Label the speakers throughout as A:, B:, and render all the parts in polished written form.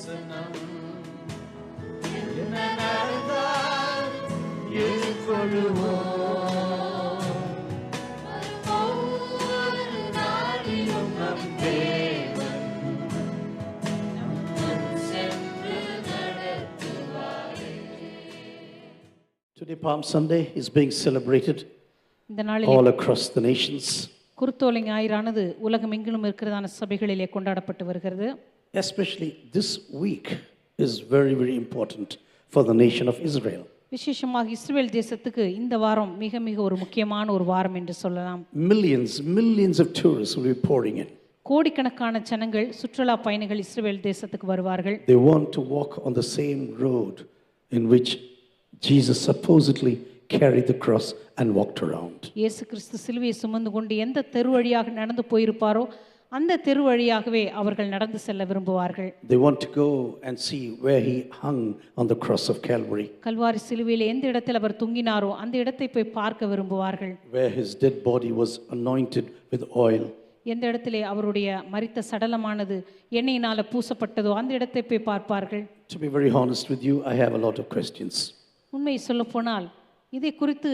A: வசனம் என்ன நடந்தால் ஏற்றுக்கொள்ளுவோம். ஒவ்வொரு நாளிலும் நம் தேவன் நம்முடன் சென்று நடத்துவாரே.
B: Today, Palm Sunday is being celebrated
C: இந்த நாளில்
B: all across the nations.
C: குருத்தோலை ஞாயிறானது உலகமெங்கிலும் இருக்கிறதான சபைகளிலே கொண்டாடப்பட்டு வருகிறது.
B: Especially this week is very, very important for the nation of Israel.
C: விசேஷமாக இஸ்ரவேல் தேசத்துக்கு இந்த வாரம் மிக மிக ஒரு முக்கியமான ஒரு வாரம் என்று சொல்லலாம்.
B: Millions of tourists will be pouring in.
C: கோடிக்கணக்கான ஜனங்கள் சுற்றுலா பயணிகள் இஸ்ரவேல் தேசத்துக்கு வருவார்கள்.
B: They want to walk on the same road in which Jesus supposedly carried the cross and walked around.
C: இயேசு கிறிஸ்து சிலுவையை சுமந்து கொண்டு எந்த தெரு வழியாக நடந்து போயிருப்பாரோ அந்த தெரு வழியாகவே அவர்கள் நடந்து செல்ல விரும்புவார்கள்.
B: They want to go and see where he hung on the cross of Calvary.
C: Kalvari சிலுவையில் எந்த இடத்தில் அவர் தொங்கினாரோ அந்த இடத்தை போய் பார்க்க விரும்புவார்கள்.
B: Where his dead body was anointed with oil.
C: எந்த இடத்திலே அவருடைய மரித்த சடலமானது எண்ணெயினால பூசப்பட்டதோ அந்த இடத்தை போய் பார்ப்பார்கள்.
B: To be very honest with you, I have a lot of questions.
C: உண்மை சொல்ல போனால் இதை குறித்து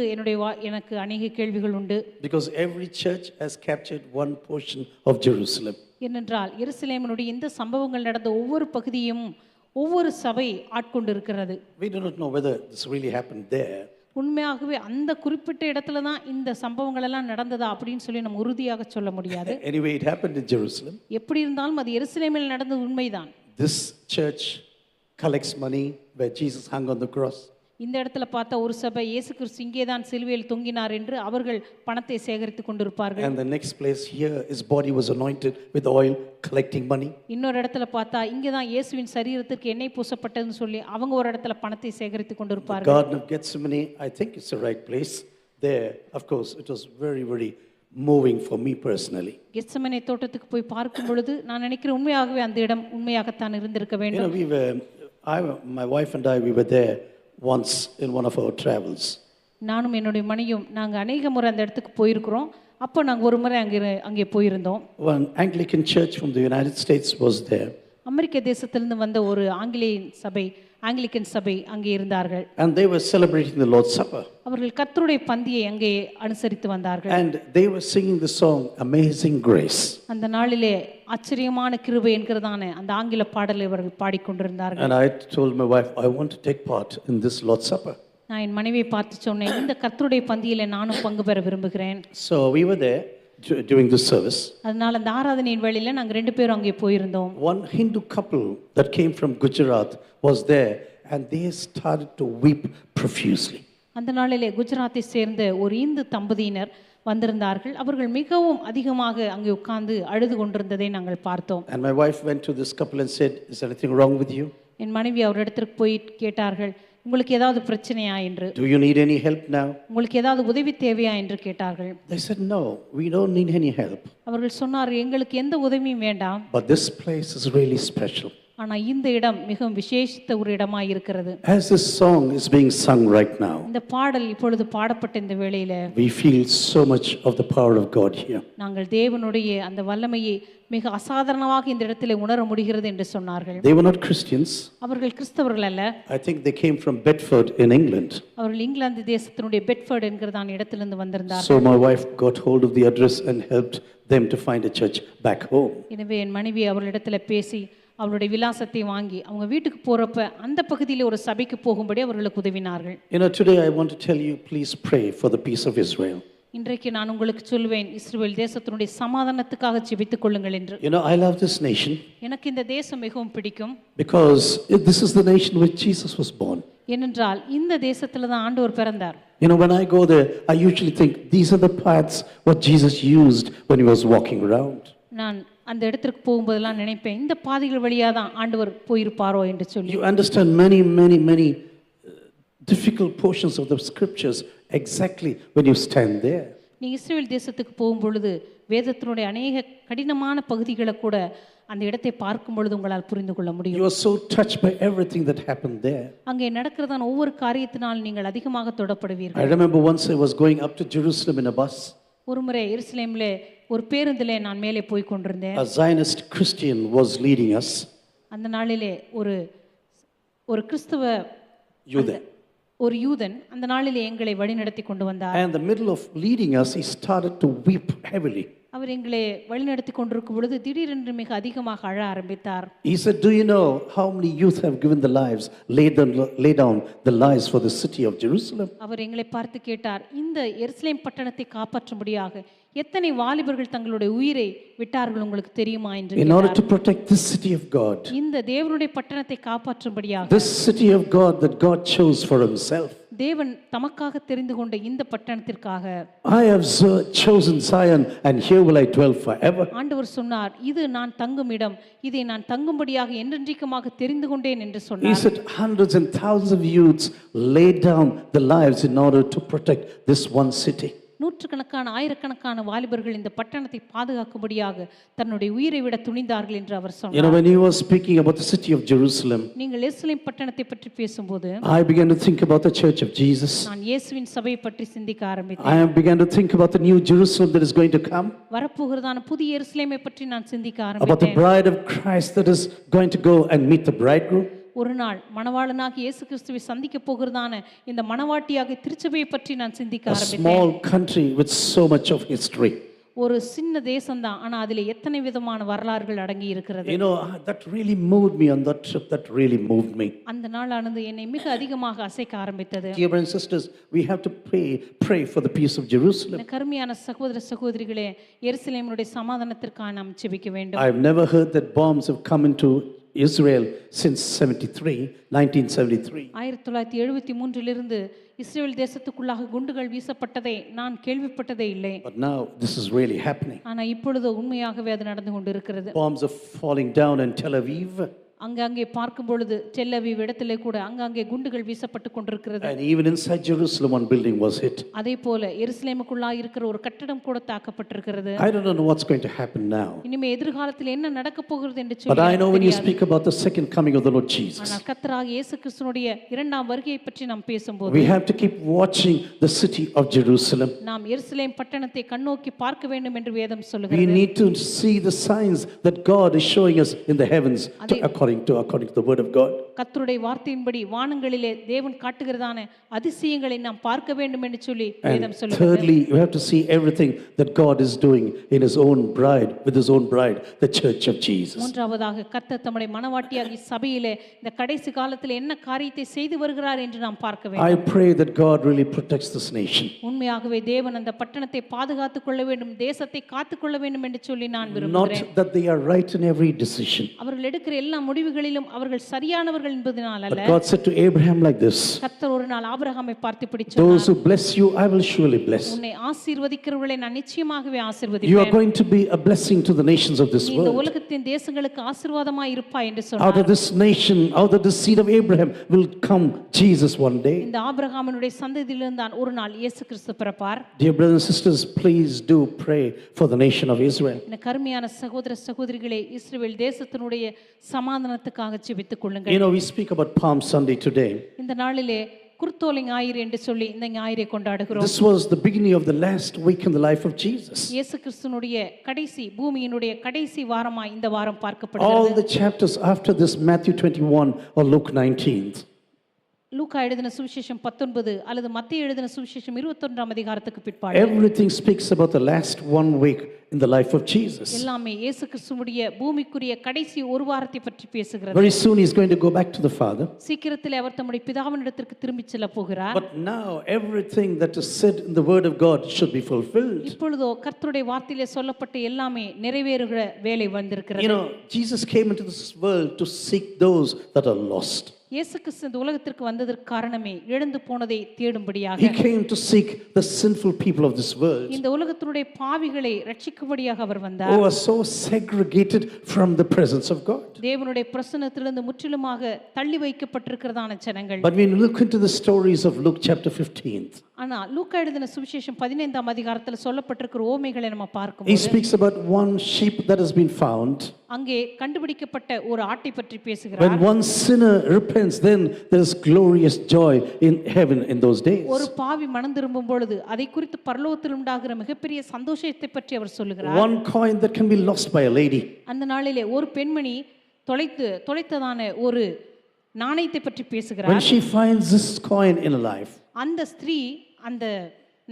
C: எனக்கு அநேக கேள்விகள் உண்டு.
B: Because every church has captured one portion of Jerusalem.
C: ஏனென்றால் எருசலேமினுடைய இந்த சம்பவங்கள் நடந்த ஒவ்வொரு பகுதியும் ஒவ்வொரு சபை ஆட்கொண்டு இருக்கிறது.
B: We do not know whether this really happened there.
C: உண்மையாகவே அந்த குறிப்பிட்ட இடத்துல தான் இந்த சம்பவங்கள் எல்லாம் நடந்ததா அப்படின்னு சொல்லி நம்ம உறுதியாக சொல்ல முடியாது.
B: Anyway, it happened in Jerusalem.
C: எப்படி இருந்தாலும் அது எருசலேமில் நடந்தது உண்மைதான்.
B: This church collects money where Jesus hung on the cross.
C: இந்த இடத்துல பார்த்தா ஒரு சபை இயேசு கிறிஸ்து இங்கே தான் சிலுவையில் தொங்கினார் என்று அவர்கள் பணத்தை சேகரித்துக் கொண்டிருப்பார்கள்.
B: And the next place here, his body was anointed with oil, collecting money.
C: இன்னொரு இடத்துல பார்த்தா இங்கே தான் இயேசுவின் சரீரத்துக்கு எண்ணெய் பூசப்பட்டதுன்னு சொல்லி அவங்க ஒரு இடத்துல பணத்தை சேகரித்துக் கொண்டிருப்பார்கள்.
B: The Garden of Gethsemane, I think it's the right place. There, of course, it was very, very moving for me personally.
C: Gethsemane தோட்டத்துக்கு போய் பார்க்கும் பொழுது நான் நினைக்கிறேன் உண்மையாகவே அந்த இடம் உண்மையாகத்தான் இருந்திருக்க வேண்டும்.
B: My wife and I, we were there once in one of our travels.
C: நானும் என்னுடைய மனைவியும் நாங்க அநேக முறை அந்த இடத்துக்கு போயிருக்கிறோம். அப்போ நாங்க ஒரு முறை அங்கே போயிருந்தோம்.
B: One Anglican church from the United States was there.
C: அமெரிக்க தேசத்திலிருந்து வந்த ஒரு ஆங்கிலிக்கன் சபை அங்கே இருந்தார்கள்.
B: And they were celebrating the Lord's Supper.
C: அவர்கள் கர்த்தருடைய பந்தியை அங்கே அனுசரித்து வந்தார்கள்.
B: And they were singing the song Amazing Grace.
C: அந்த நாளிலே ஆச்சரியமான கிருபை என்கிறதான அந்த ஆங்கில பாடலை அவர்கள் பாடிக்கொண்டிருந்தார்கள்.
B: And I told my wife, I want to take part in this Lord's Supper.
C: நான் என் மனைவியை பார்த்து சொன்னேன், இந்த கர்த்தருடைய பந்தியிலே நானும் பங்கு பெற விரும்புகிறேன்.
B: So we were there during the service.
C: அதனால அந்த ஆராதனையின் வேளையில நாங்க ரெண்டு பேரும் அங்கே போயிருந்தோம்.
B: One Hindu couple that came from Gujarat was there and they started to weep profusely.
C: அந்த நாளிலே குஜராத்தை சேர்ந்த ஒரு இந்து தம்பதியினர் வந்திருந்தார்கள். அவர்கள் மிகவும் அதிகமாக அங்கே உட்கார்ந்து அழுது கொண்டிருந்ததை நாங்கள் பார்த்தோம்.
B: And my wife went to this couple and said, is there anything wrong with you?
C: என் மனைவி அவரிடத்திற்கு போய் கேட்டார்கள், உங்களுக்கு ஏதாவது பிரச்சனையா என்று.
B: Do you need any help now?
C: உங்களுக்கு ஏதாவது உதவி தேவையா என்று கேட்டார்கள்.
B: They said, no, we don't need any help.
C: அவர்கள் சொன்னார்கள், எங்களுக்கு எந்த உதவியும் வேண்டாம்.
B: But this place is really special.
C: ஆனா இந்த இடம் மிகவும் விசேஷித்த ஒரு இடமாய் இருக்கிறது.
B: As this song is being sung right now,
C: இந்த பாடல் இப்பொழுது பாடப்பட்ட இந்த வேளையில
B: we feel so much of the power of God here.
C: நாங்கள் தேவனுடைய அந்த வல்லமையை மிக அசாதாரணமாக இந்த இடத்திலே உணர முடிகிறது என்று சொன்னார்கள்.
B: They were not Christians.
C: அவர்கள் கிறிஸ்தவர்கள் அல்ல.
B: I think they came from Bedford in England.
C: அவர்கள் இங்கிலாந்து தேசத்தினுடைய பெட்ஃபோர்ட் என்கிறதான இடத்திலிருந்து வந்திருந்தார்கள்.
B: So my wife got hold of the address and helped them to find a church back home.
C: எனவே என் மனைவி அவர்களிடத்துல பேசி அவருடைய விலாசத்தை வாங்கி அவங்க வீட்டுக்கு போறப்ப அந்த பகுதியில ஒரு சபைக்கு போகும்படி அவர்களுக்கு உதவினார்கள்.
B: Today I want to tell you, please pray for the peace of Israel.
C: இன்றைக்கு நான் உங்களுக்கு சொல்வேன், இஸ்ரவேல் தேசத்தினுடைய சமாதானத்துக்காக ஜெபித்துக் கொள்ளுங்கள் என்று.
B: I love this nation.
C: எனக்கு இந்த தேசம் மிகவும் பிடிக்கும்.
B: Because this is the nation where Jesus was born.
C: ஏனென்றால் இந்த தேசத்துல தான் ஆண்டவர் பிறந்தார்.
B: When I go there, I usually think these are the paths what Jesus used when he was walking around.
C: நான் அந்த இடத்துக்கு போகும்போதெல்லாம் நினைப்பேன், இந்த பாதைகள் வழியா தான் ஆண்டவர் போயிருப்பாரோ என்று சொல்லி.
B: You understand many difficult portions of the scriptures exactly when you stand there.
C: நீ இஸ்ரவேல் தேசத்துக்கு போகும் பொழுது வேதத்தினுடைய அநேக கடினமான பகுதிகளை கூட அந்த இடத்தை பார்க்கும் பொழுது உங்களால் புரிந்து கொள்ள முடியும்.
B: You are so touched by everything that happened there.
C: அங்கே நடக்கிறதான ஒவ்வொரு காரியத்தினால் நீங்கள் அதிகமாக தொடப்படுவீர்கள்.
B: I remember once I was going up to Jerusalem in a bus.
C: ஒருமுறை எருசலேமிலே ஒரு பேருந்திலே நான் மேலே போய் கொண்டிருந்தேன்.
B: A Zionist Christian was leading us.
C: அந்த நாளிலே ஒரு ஒரு கிறிஸ்தவ
B: Yudan.
C: ஒரு யூதன் அந்த நாளிலே எங்களை வழிநடத்தி கொண்டு வந்தார்.
B: And in the middle of leading us, he started to weep heavily.
C: அவர் எங்களை வழிநடத்தி கொண்டிருக்கும் பொழுது திடீரென்று மிக அதிகமாக அழ ஆரம்பித்தார்.
B: He said, "Do you know how many youth have given their lives, lay down the lives for the city of Jerusalem?"
C: அவர் எங்களை பார்த்து கேட்டார், இந்த எருசலேம் பட்டணத்தை காப்பாற்றும்படியாக எத்தனை வாலிபர்கள் தங்களுடைய உயிரை விட்டார்கள் உங்களுக்கு தெரியுமா என்று
B: In order to protect this city of God,
C: இந்த தேவனுடைய பட்டணத்தை காப்பாற்றும்படியாக
B: this city of God that God chose for himself.
C: தேவன் தமக்காக தெரிந்து கொண்ட இந்த பட்டணத்திற்காக
B: I have chosen Zion, and here will I dwell forever.
C: ஆண்டவர் சொன்னார், இது நான் தங்கும் இடம், இதை நான் தங்கும்படியாக என்றென்றைக்குமாக தெரிந்து கொண்டேன் என்று
B: He
C: சொன்னார்.
B: said hundreds and thousands of youths laid down their lives in order to protect this one city.
C: நூற்றுக்கணக்கான ஆயிரக்கணக்கான வாலிபர்கள் இந்த பட்டணத்தை பாதுகாக்கும்படியாக தன்னுடைய உயிரை விட துணிந்தார்கள் என்று அவர்
B: You
C: சொன்னார்.
B: know, when he was speaking about the city of Jerusalem,
C: நீங்கள் எருசலேம் பட்டணத்தை பற்றி பேசும்போது
B: I began to think about the church of Jesus.
C: நான் இயேசுவின் சபையை பற்றி சிந்திக்க ஆரம்பித்தேன்.
B: I began to think about the new Jerusalem that is going to come,
C: வரப்போகிறதான புதிய எருசலேமை பற்றி நான் சிந்திக்க
B: about the
C: ஆரம்பித்தேன்.
B: bride of Christ that is going to go and meet the bridegroom.
C: ஒரு நாள் மணவாளனாகி இயேசு கிறிஸ்துவை சந்திக்க போகிறதான இந்த மணவாட்டியாக திருச்சபையை பற்றி நான் சிந்திக்க
B: A
C: ஆரம்பித்தேன்.
B: small country with so much of history.
C: ஒரு சின்ன தேசம்தான், ஆனா அதிலே எத்தனை விதமான வரலாறுகள் அடங்கி இருக்கிறது.
B: You know, that really moved me on that trip. That really moved me.
C: அந்த நாளானது என்னை மிக அதிகமாக அசைக்க ஆரம்பித்தது.
B: Dear brothers and sisters, we have to pray for the peace of Jerusalem.
C: கருமையான சகோதர சகோதரிகளே, எருசலேமினுடைய சமாதானத்திற்காக நாம் ஜெபிக்க வேண்டும்.
B: I've never heard that bombs have come into Israel since 1973.
C: 1973 Israel தேசத்துக்குள்ளாக குண்டுகள் வீசப்பட்டதை நான் கேள்விப்பட்டதே இல்லை.
B: But now this is really happening.
C: ஆனா இப்பொழுது உண்மையாகவே அது நடந்து கொண்டிருக்கிறது.
B: Bombs are falling down in Tel Aviv.
C: அங்கங்கே பார்க்கும் பொழுது டெல் அவீவ் இடத்திலே கூட அங்கங்கே குண்டுகள் வீசப்பட்டு கொண்டிருக்கிறது.
B: And even inside Jerusalem one building was hit.
C: அதே போல எருசலேமுக்குள்ளா இருக்கிற ஒரு கட்டடம் கூட தாக்கப்பட்டிருக்கிறது.
B: I don't know what's going to happen now.
C: இனிமே எதிர்காலத்தில் என்ன நடக்க போகிறது என்று
B: But I know when you
C: தெரியாது.
B: speak about the second coming of the Lord Jesus,
C: ஆனால் கர்த்தராகிய இயேசு கிறிஸ்துவினுடைய இரண்டாம் வருகையை பற்றி நாம் பேசும்போது
B: we have to keep watching the city of Jerusalem.
C: நாம் எருசலேம் பட்டணத்தை கண்ணோக்கி பார்க்க வேண்டும் என்று வேதம்
B: We
C: சொல்லுகிறது.
B: need to see the signs that God is showing us in the heavens according to the word of God.
C: கர்த்தருடைய வார்த்தையின்படி வானங்களிலே தேவன் காட்டுகிறதான அதிசயங்களை நாம் பார்க்க வேண்டும் என்று சொல்லி வேதம்
B: And
C: சொல்லுகிறது.
B: thirdly, you have to see everything that God is doing in his own bride, with his own bride, the church of Jesus.
C: மூன்றாவதாக கர்த்தர் தம்முடைய மணவாட்டியாகிய சபையிலே இந்த கடைசி காலத்தில் என்ன காரியத்தை செய்து வருகிறார் என்று நாம் பார்க்க வேண்டும்.
B: I pray that God really protects this nation.
C: உண்மையாகவே தேவன் அந்த பட்டணத்தை பாதுகாத்துக் கொள்ள வேண்டும், தேசத்தை காத்துக்கொள்ள வேண்டும் என்று சொல்லி நான் விரும்புகிறேன்.
B: Not that they are right in every decision.
C: அவர்கள் எடுக்கிற எல்லா முடிவுகளிலும் அவர்கள் சரியானவர்கள் என்பதனால் அல்ல.
B: But God said to Abraham like this,
C: கர்த்தர் ஒரு நாள் ஆபிரகாமை பார்த்து இப்படி
B: those
C: சொன்னார்,
B: who bless you, I will surely bless.
C: உன்னை ஆசீர்வதிக்கிறவர்களை நான் நிச்சயமாகவே
B: You are
C: ஆசீர்வதிப்பேன்.
B: going to be a blessing to the nations of this
C: நீ இந்த
B: world.
C: உலகத்தின் தேசங்களுக்கு ஆசீர்வாதமாய் இருப்பாய் என்று
B: Out
C: சொன்னார்.
B: of this nation, out of the seed of Abraham will come Jesus one day.
C: இந்த ஆபிரகாமினுடைய சந்ததியிலிருந்து தான் ஒரு நாள் இயேசு கிறிஸ்து பிறப்பார்.
B: Dear brothers and sisters, please do pray for the nation of Israel.
C: இந்த கருமையான சகோதர சகோதரிகளே, இஸ்ரவேல் தேசத்தினுடைய சமாதானத்துக்காக ஜெபித்துக் கொள்ளுங்கள்.
B: You know, we speak about Palm Sunday today.
C: இந்த நாளிலே குருத்தோலை ஞாயிறு என்று சொல்லி இந்த ஞாயிறை கொண்டாடுகிறோம்.
B: This was the beginning of the last week in the life of Jesus.
C: இயேசு கிறிஸ்துவினுடைய கடைசி பூமியினுடைய கடைசி வாரமாய் இந்த வாரம்
B: All
C: பார்க்கப்படுகிறது.
B: the chapters after this, Matthew 21 or Luke 19.
C: லூக்கா எழுதின சுவிசேஷம் 19 அல்லது மத்தேயு எழுதின சுவிசேஷம் 21ஆம் அதிகாரத்துக்கு பிற்பாடு
B: Everything speaks about the last one week in the life of Jesus.
C: எல்லாமே இயேசு கிறிஸ்துவுடைய பூமிக்குரிய கடைசி ஒரு வாரத்தை பற்றி பேசுகிறது.
B: Very soon he's going to go back to the Father.
C: சீக்கிரத்தில் அவர் தம்முடைய பிதாவினிடத்திற்கு திரும்பி செல்ல போகிறார்.
B: But now everything that is said in the word of God should be fulfilled.
C: இப்பொழுதோ கர்த்தருடைய வார்த்தையிலே சொல்லப்பட்ட எல்லாமே நிறைவேறுகிற வேலை வந்திருக்கிறது.
B: You know, Jesus came into this world to seek those that are lost.
C: இயேசு கிறிஸ்து இந்த உலகத்திற்கு வந்ததற்கு காரணமே இழந்து போனதை தேடும்படியாக.
B: He came to seek the sinful people of this world
C: இந்த உலகத்தினுடைய பாவிகளை ரட்சிக்கும்படியாக அவர் வந்தார்.
B: who are so segregated from the presence of God.
C: தேவனுடைய பிரசன்னத்திலிருந்து முற்றிலுமாக தள்ளி வைக்கப்பட்டிருக்கிறதான ஜனங்கள்.
B: But when you look into the stories of Luke chapter 15,
C: ஆனா லூக்கா எழுதின சுவிசேஷம் 15ஆம் அதிகாரத்தில் சொல்லப்பட்டிருக்கிற ஓமைகளை நம்ம
B: he
C: பார்க்கும்போது
B: speaks about one sheep that has been found.
C: அங்கே கண்டுபிடிக்கப்பட்ட ஒரு ஆட்டை பற்றி பேசுகிறார்.
B: When one sinner repents, then there is glorious joy in heaven in those days.
C: ஒரு பாவி மனம் திரும்பும் பொழுது அதை குறித்து பரலோகத்தில் உண்டாகிற மிகப்பெரிய சந்தோஷத்தை பற்றி அவர் சொல்லுகிறார்.
B: One coin that can be lost by a lady.
C: அந்த நாளிலே ஒரு பெண்மணி தொலைத்ததான ஒரு நாணயத்தை பற்றி
B: When
C: பேசுகிறார்.
B: she finds this coin in her life,
C: அந்த ஸ்திரீ அந்த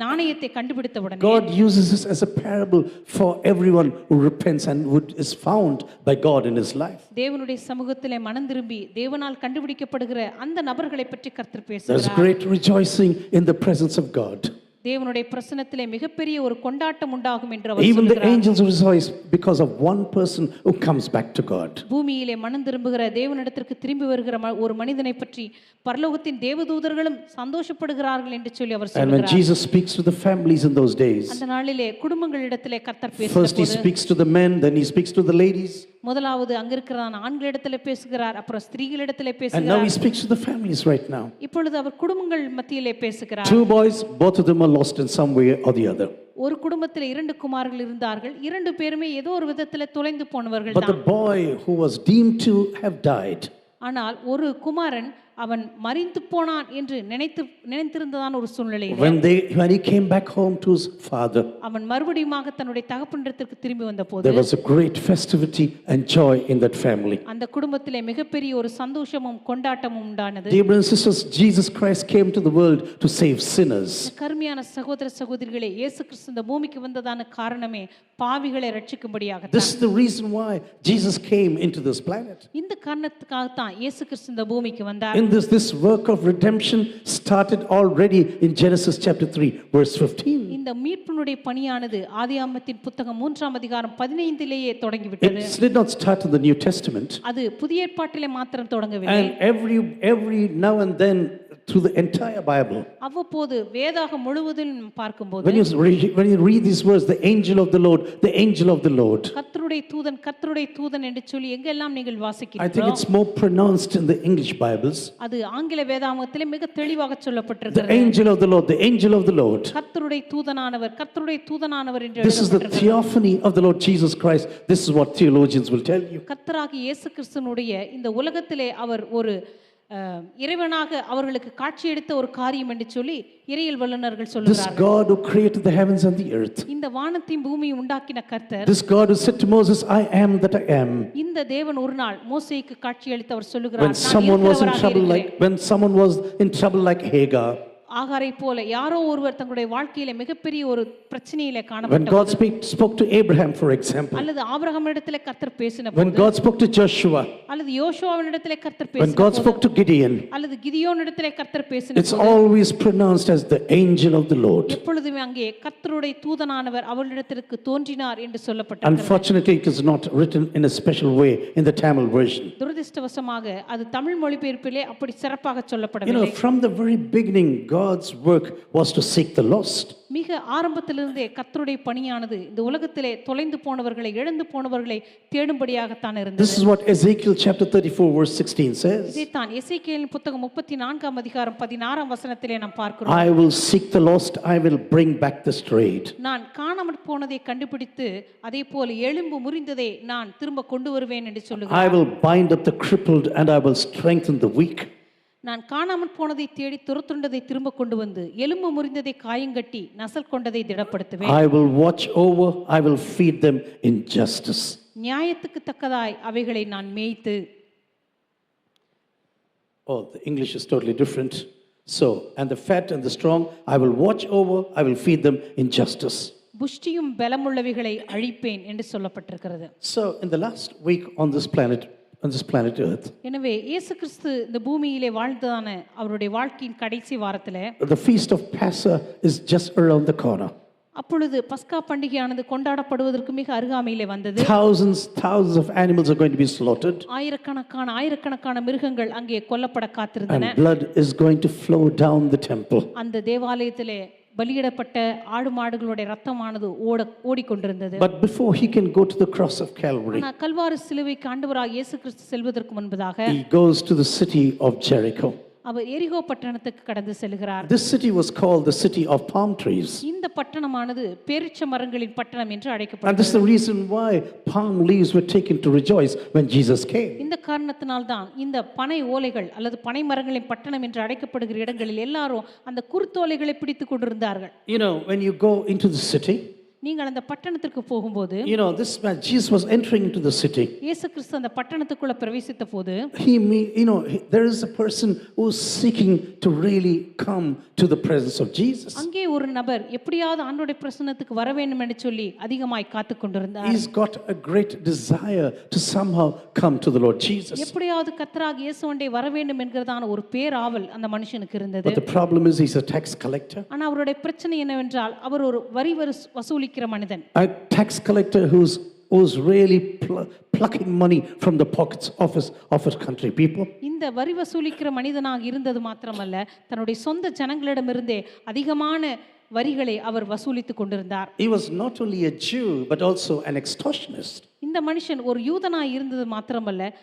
C: நாணயத்தை கண்டுபிடித்த உடனே
B: God uses this as a parable for everyone who repents and is found by God in his life.
C: தேவனுடைய சமூகத்திலே மனம் திரும்பி தேவனால் கண்டுபிடிக்கப்படுகிற அந்த நபர்களை பற்றி கர்த்தர்
B: There's
C: பேசுகிறார்.
B: great rejoicing in the presence of God.
C: தேவனுடைய பிரசன்னத்திலே மிகப்பெரிய ஒரு கொண்டாட்டம் உண்டாகும் என்று அவர்
B: Even the
C: சொல்கிறார்.
B: angels rejoice because of one person who comes back to God.
C: பூமியிலே மனம் திரும்புகிற தேவனிடத்திற்கு திரும்பி வருகிற ஒரு மனிதனை பற்றி பரலோகத்தின் தேவதூதர்களும் சந்தோஷப்படுகிறார்கள் என்று சொல்லி அவர்
B: And when
C: சொல்கிறார்.
B: Jesus speaks to the families in those days,
C: அந்த நாளிலே குடும்பங்களிடத்திலே கர்த்தர்
B: first he
C: பேசுகிறார்.
B: speaks to the men, then he speaks to the ladies,
C: முதலாவது அங்கிருக்கிறான் ஆண்களிடத்திலே பேசுகிறார், அப்புறம் ஸ்திரீகளிடத்திலே
B: and now he
C: பேசுகிறார்.
B: speaks to the families right now.
C: இப்பொழுது அவர் குடும்பங்கள் மத்தியிலே பேசுகிறார்.
B: Two boys, both of them are lost in some way or the other.
C: ஒரு குடும்பத்தில் 2 குமாரர்கள் இருந்தார்கள். 2 பேருமே ஏதோ ஒரு விதத்தில் தொலைந்து போனவர்கள்
B: But the
C: தான்.
B: boy who was deemed to have died,
C: ஆனால் ஒரு குமாரன் அவன் மரித்து போனான் என்று நினைத்திருந்ததான ஒரு சூழ்நிலையில்
B: when he came back home to his father,
C: அவன் மறுபடியுமாக தன்னுடைய தகப்பனிடத்திற்கு திரும்பி வந்தபோது
B: there was a great festivity and joy in that family.
C: அந்த குடும்பத்திலே மிகப்பெரிய ஒரு சந்தோஷமும் கொண்டாட்டமும் உண்டானது.
B: Dear brothers and sisters, Jesus Christ came to the world to save sinners.
C: கருமையான சகோதர சகோதரிகளே, இயேசு கிறிஸ்து இந்த பூமிக்கு வந்ததான காரணமே பாவிகளை ரட்சிக்கும்படியாக.
B: This is the reason why Jesus came into this planet.
C: இந்த காரணத்துக்காக தான் இயேசு கிறிஸ்து இந்த பூமிக்கு வந்தார்.
B: In this work of redemption started already in Genesis chapter 3 verse 15.
C: இந்த மீட்பினுடைய பணியானது ஆதியாகமத்தின் புத்தகம் 3ஆம் அதிகாரம் 15லேயே தொடங்கிவிட்டது.
B: It did not start in the New Testament.
C: அது புதிய ஏற்பாட்டிலே மாத்திரம் தொடங்கவில்லை.
B: And every now and then through the entire Bible,
C: அவ்வப்போது வேதாகம் முழுவதும் பார்க்கும்போது
B: when you read these words, the angel of the Lord, the angel of the Lord,
C: கர்த்தருடைய தூதன் என்று சொல்லி எங்கெல்லாம் நீங்கள்
B: I think
C: வாசிக்கிறீர்களோ
B: it's more pronounced in the English Bibles.
C: அது ஆங்கில வேதாகமத்திலே மிக தெளிவாக
B: The
C: சொல்லப்பட்டிருக்கிறது.
B: angel of the Lord, the angel of the Lord.
C: கர்த்தருடைய தூதனானவர் என்று
B: This is the
C: எழுதப்பட்டிருக்கிறது.
B: theophany of the Lord Jesus Christ. This is what theologians will tell you.
C: கர்த்தராகிய இயேசு கிறிஸ்துனுடைய இந்த உலகத்திலே அவர் ஒரு இறைவனாக அவர்களுக்கு காட்சி எடுத்த ஒரு காரியம் என்று சொல்லி இறையியல் வல்லுநர்கள்
B: This
C: சொல்கிறார்கள்.
B: God who created the heavens and the earth.
C: இந்த வானத்தையும் பூமியை உண்டாக்கின கர்த்தர்,
B: This God who said to Moses, I am that I am.
C: இந்த தேவன் ஒரு நாள் மோசேக்கு காட்சி அளித்து அவர் சொல்லுகிறார்,
B: When
C: நான்
B: someone was in
C: இருக்கிறவராக
B: trouble
C: இருக்கிறேன்.
B: when someone was in trouble like Hagar,
C: ஆகாரை போல யாரோ ஒருவர் தங்களுடைய வாழ்க்கையில மிகப்பெரிய ஒரு பிரச்சனையில
B: when
C: காணப்பட்ட
B: God spoke to Abraham, for example,
C: அல்லது ஆபிரகாமிடத்திலே கர்த்தர் பேசின
B: when
C: போது,
B: God spoke to Joshua,
C: அல்லது யோசுவாவினிடத்திலே கர்த்தர்
B: when
C: பேசின
B: God
C: போது,
B: spoke to Gideon,
C: அல்லது கிதியோனிடத்திலே கர்த்தர் பேசின
B: it's
C: போது,
B: always pronounced as the angel of the Lord.
C: எப்பொழுதுமே அங்கே கர்த்தருடைய தூதனானவர் அவளிடத்திற்கு தோன்றினார் என்று சொல்லப்பட்டிருக்கிறது.
B: Unfortunately, it is not written in a special way in the Tamil version.
C: துரதிர்ஷ்டவசமாக அது தமிழ் மொழிபெயர்ப்பிலே அப்படி சிறப்பாக
B: You know,
C: சொல்லப்படவில்லை.
B: from the very beginning, God's work was to seek the lost.
C: மிக ஆரம்பத்திலிருந்தே கர்த்தருடைய பணியானது இந்த உலகத்திலே தொலைந்து போனவர்களை, இழந்து போனவர்களை தேடும்படியாகத்தான் இருந்தது.
B: This is what Ezekiel chapter 34 verse 16 says.
C: இதைத்தான் எசேக்கியேலின் புத்தகம் 34ஆம் அதிகாரம் 16ஆம் வசனத்திலே நாம் பார்க்கிறோம்.
B: I will seek the lost, I will bring back the strayed.
C: நான் காணாமற் போனதை கண்டுபிடித்து அதே போல எலும்பு முறிந்ததை நான் திரும்ப கொண்டு வருவேன் என்று
B: I
C: சொல்லுகிறார்.
B: will bind up the crippled and I will strengthen the weak.
C: நான் காணாமற் போனதை தேடி துரத்துண்டதை திரும்ப கொண்டு வந்து எலும்பு முறிந்ததை காயங்கட்டி நசல் கொண்டதை திடப்படுத்துவேன்.
B: I will watch over, I will feed them in justice.
C: நியாயத்துக்கு தக்கதாய் அவைகளை நான் மேய்த்து.
B: Oh, the English is totally different. So, and the fat and the strong, I will watch over, I will feed them in justice.
C: புஷ்டியும் பலமுள்ளவைகளை அழிப்பேன் என்று சொல்லப்பட்டிருக்கிறது.
B: So, in the last week on this planet Earth,
C: எனவே இயேசு கிறிஸ்து இந்த பூமியிலே வாழ்ந்ததான அவருடைய வாழ்க்கையின் கடைசி வாரத்திலே
B: the feast of Passover is just around the corner.
C: அப்பொழுது பஸ்கா பண்டிகையானது கொண்டாடப்படுவதற்கு மிக அருகாமையிலே வந்தது.
B: Thousands of animals are going to be slaughtered.
C: ஆயிரக்கணக்கான மிருகங்கள் அங்கே கொல்லப்பட காத்திருந்தன.
B: And blood is going to flow down the temple.
C: அந்த தேவாலயத்திலே பலியிடப்பட்ட ஆடு மாடுகளுடைய இரத்தமானது ஓடிக்கொண்டிருந்தது.
B: But before he can go to the cross of Calvary,
C: ஆனால் கல்வாரி சிலுவைக்கு ஆண்டவராகிய இயேசு கிறிஸ்து செல்வதற்கு முன்பதாக
B: he goes to the city of Jericho.
C: அவர் எரிகோ பட்டணத்துக்கு கடந்து செல்கிறார்.
B: This city was called the city of palm trees.
C: இந்த பட்டணமானது பேரீச்ச மரங்களின் பட்டணம் என்று
B: And
C: அழைக்கப்படுகிறது.
B: this is the reason why palm leaves were taken to rejoice when Jesus came.
C: இந்த காரணத்தினால்தான் இந்த பனை ஓலைகள் அல்லது பனை மரங்களின் பட்டணம் என்று அழைக்கப்படுகிற இடங்களில் எல்லாரும் அந்த குருத்தோலைகளை பிடித்துக் கொண்டிருந்தார்கள்.
B: You know, when you go into the city,
C: நீங்கள் அந்த பட்டணத்திற்கு போகும்போது
B: this man, Jesus was entering into the city.
C: இயேசு கிறிஸ்து அந்த பட்டணத்துக்குள்ள பிரவேசித்த போது
B: There is a person who's seeking to really come to the presence of Jesus.
C: அங்கே ஒரு நபர் எப்படியாவது ஆண்டவருடைய பிரசன்னத்துக்கு வர வேண்டும் என்று சொல்லி அதிகமாய் காத்துக் கொண்டிருந்தார்.
B: He's got a great desire to somehow come to the Lord Jesus.
C: எப்படியாவது கர்த்தராகிய இயேசுவண்டை வர வேண்டும் என்கிறதான ஒரு பேராவல் அந்த மனுஷனுக்கு இருந்தது.
B: But the problem is he's a tax collector.
C: ஆனா அவருடைய பிரச்சனை என்னவென்றால் அவர் ஒரு வரி வசூலிக்கிற மனிதன்.
B: A tax collector who's really plucking money from the pockets of his country people.
C: இந்த வரி வசூலிக்கிற மனிதனாக இருந்தது மாத்திரமல்ல, தன்னுடைய சொந்த ஜனங்களிடமிருந்தே அதிகமான வரிகளை அவர் வசூலித்துக் கொண்டிருந்தார்.
B: He was not only a Jew but also an extortionist.
C: இந்த மனுஷன் ஒரு யூதனாய் இருந்தது மாத்திரமல்ல,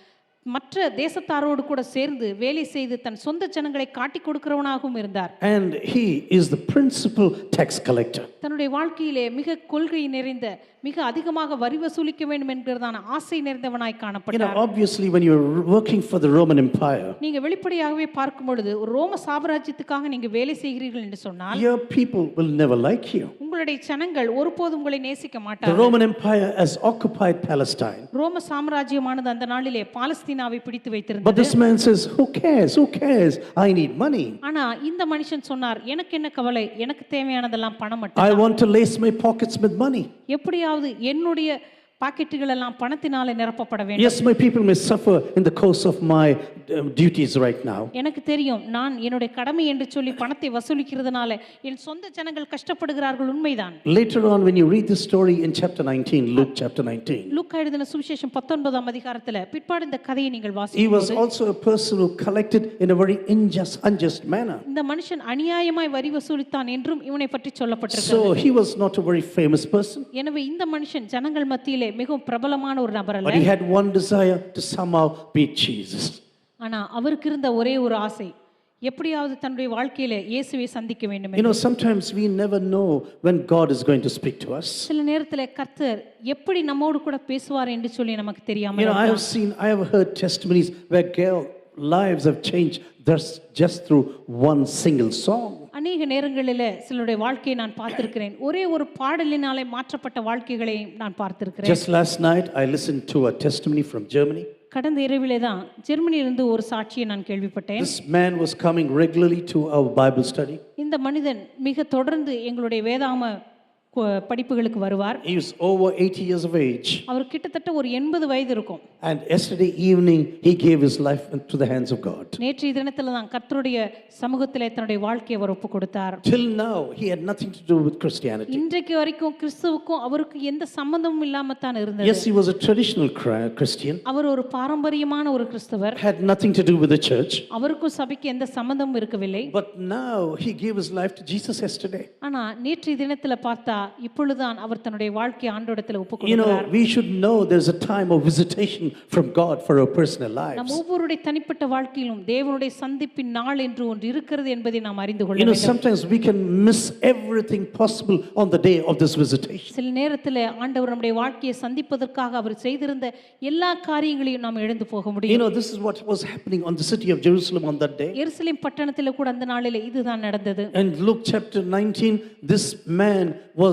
C: மற்ற தேசத்தாரோடு கூட சேர்ந்து வேலை செய்து தன் சொந்த ஜனங்களை காட்டிக் கொடுக்கிறவனாகவும் இருந்தார்.
B: And he is the principal tax collector.
C: தன்னுடைய வாழ்க்கையிலே மிக கொள்கை நிறைந்த, மிக அதிகமாக வரி வசூலிக்க வேண்டும் என்கிறதான ஆசை நிறைந்தவனாய் காணப்பட்டார்.
B: Obviously when you're working for the Roman Empire,
C: நீங்க வெளிப்படையாகவே பார்க்கும் பொழுது ஒரு ரோம சாம்ராஜ்யத்துக்காக நீங்க வேலை செய்கிறீர்கள் என்று சொன்னால்
B: your people will never like you.
C: உங்களுடைய ஜனங்கள் ஒருபோதும் உங்களை நேசிக்க
B: The
C: மாட்டார்கள்.
B: Roman Empire has occupied Palestine.
C: ரோம சாம்ராஜ்யமானது அந்த நாளிலே பாலஸ்தீனாவை பிடித்து
B: But
C: வைத்திருந்தது.
B: this man says, who cares? I need money.
C: ஆனா இந்த மனுஷன் சொன்னார், எனக்கு என்ன கவலை, எனக்கு தேவையானதெல்லாம் பணம் மட்டும்.
B: I want to lace my pockets with money.
C: எப்படியாவது என்னுடைய பாக்கெட்டுகள் எல்லாம் பணத்தினாலே நிரப்பப்பட வேண்டும்.
B: Yes, my people may suffer in the course of my duties right now.
C: எனக்கு தெரியும், நான் என்னுடைய கடமை என்று சொல்லி பணத்தை வசூலிக்கிறதுனால என் சொந்த ஜனங்கள் கஷ்டப்படுகிறார்கள், உண்மைதான்.
B: Later on when you read the story in chapter 19, Luke chapter 19,
C: லூக்கா எழுதின சுவிசேஷம் 19ஆம் அதிகாரத்துல பிற்பாடு இந்த கதையை நீங்கள்
B: he was
C: வாசிக்கும்போது
B: also a person who collected in a very unjust manner.
C: இந்த மனுஷன் அநியாயமாய் வரி வசூலித்தான் என்றும் இவனை பற்றி சொல்லப்பட்டிருக்கிறது.
B: So he was not a very famous person.
C: எனவே இந்த மனுஷன் ஜனங்கள் மத்தியிலே மிகவும் பிரபலமான ஒரு நபர்
B: But
C: அல்ல.
B: he had one desire to somehow beat Jesus.
C: ஆனா அவருக்கு இருந்த ஒரே ஒரு ஆசை, எப்படியாவது தன்னுடைய வாழ்க்கையில இயேசுவை சந்திக்க வேண்டும் என்று.
B: Sometimes we never know when God is going to speak to us.
C: சில நேரத்துல கர்த்தர் எப்படி நம்மோடு கூட பேசுவார் என்று சொல்லி நமக்கு தெரியாம
B: I have heard testimonies where lives have changed just through one single song.
C: அநேக நேரங்களில் சிலருடைய வாழ்க்கையை நான் பார்த்திருக்கிறேன். ஒரே ஒரு பாடலினாலே மாற்றப்பட்ட வாழ்க்கைகளை நான் பார்த்திருக்கிறேன்.
B: Just last night I listened to a testimony from Germany.
C: கடந்த இரவிலே தான் ஜெர்மனியிலிருந்து ஒரு சாட்சியை நான் கேள்விப்பட்டேன்.
B: This man was coming regularly to our Bible study.
C: இந்த மனிதன் மிக தொடர்ந்து எங்களுடைய வேதாகம படிப்புகளுக்கு வருவார்.
B: He was over 80 years of age.
C: அவர் கிட்டத்தட்ட ஒரு 80 வயது இருக்கும்.
B: And yesterday evening he gave his life into the hands of God.
C: நேற்றைய தினத்துல தான் கர்த்தருடைய சமூகத்திலே தன்னுடைய வாழ்க்கையை அவர் ஒப்பு கொடுத்தார்.
B: Till now he had nothing to do with Christianity.
C: இன்றைக்கு வரைக்கும் கிறிஸ்துவுக்கும் அவருக்கு எந்த சம்பந்தமும் இல்லாம தான் இருந்தது.
B: Yes, he was a traditional Christian.
C: அவர் ஒரு பாரம்பரியமான ஒரு கிறிஸ்தவர்.
B: Had nothing to do with the church.
C: அவருக்கும் சபைக்கு எந்த சம்பந்தமும் இருக்கவில்லை.
B: But now he gave his life to Jesus yesterday.
C: ஆனா நேற்றைய தினத்துல பார்த்தா இப்பொழுதுதான் அவர் தன்னுடைய வாழ்க்கையை ஆண்டவரிடத்தில் ஒப்புக்கொடுக்கிறார்.
B: We should know there's a time of visitation from God for our personal lives.
C: நம் ஒவ்வொருடைய தனிப்பட்ட வாழ்க்கையிலும் தேவனுடைய சந்திப்பின் நாள் என்று ஒன்று இருக்கிறது என்பதை நாம் அறிந்து கொள்ள வேண்டும்.
B: Sometimes we can miss everything possible on the day of this visitation.
C: சில நேரத்துல ஆண்டவர் நம்முடைய வாழ்க்கையை சந்திப்பதற்காக அவர் செய்திருந்த எல்லா காரியங்களையும் நாம் இழந்து போக முடியும்.
B: This is what was happening on the city of Jerusalem on that day.
C: எருசலேம் பட்டணத்திலே கூட அந்த நாளிலே இதுதான் நடந்தது.
B: And Luke chapter 19, this man was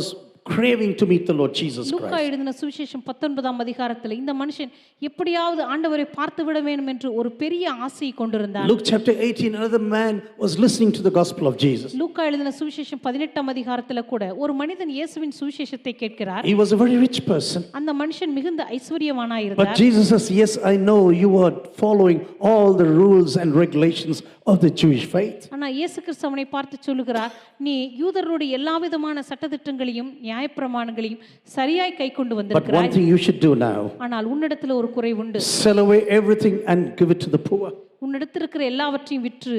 B: craving to meet the Lord Jesus Christ.
C: லூக்கா எழுதின சுவிசேஷம் 19ஆம் அதிகாரத்தில் இந்த மனுஷன் எப்படியாவது ஆண்டவரை பார்த்து விட வேண்டும் என்று ஒரு பெரிய ஆசையை கொண்டிருந்தார்.
B: Luke chapter 18, another man was listening to the gospel of Jesus.
C: லூக்கா எழுதின சுவிசேஷம் 18ஆம் அதிகாரத்தில் கூட ஒரு மனிதன் இயேசுவின் சுவிசேஷத்தை கேட்கிறார்.
B: He was a very rich person.
C: அந்த மனுஷன் மிகுந்த ஐஸ்வரியவானாய் இருந்தார்.
B: But Jesus says, yes, I know you are following all the rules and regulations of the Jewish faith.
C: ஆனா இயேசு கிறிஸ்து அவனை பார்த்து சொல்லுகிறார், நீ யூதர்களுடைய எல்லாவிதமான சட்டதிட்டங்களையும் நியாயப்பிரமாணங்களையும் சரியாய் கைக்கொண்டு
B: But
C: வந்திருக்கிறாய்.
B: one thing you should do now,
C: ஆனால் உன்னிடத்தில் ஒரு குறை உண்டு.
B: sell away everything and give it to the poor.
C: உன்னிடத்தில் இருக்கிற எல்லாவற்றையும் விற்று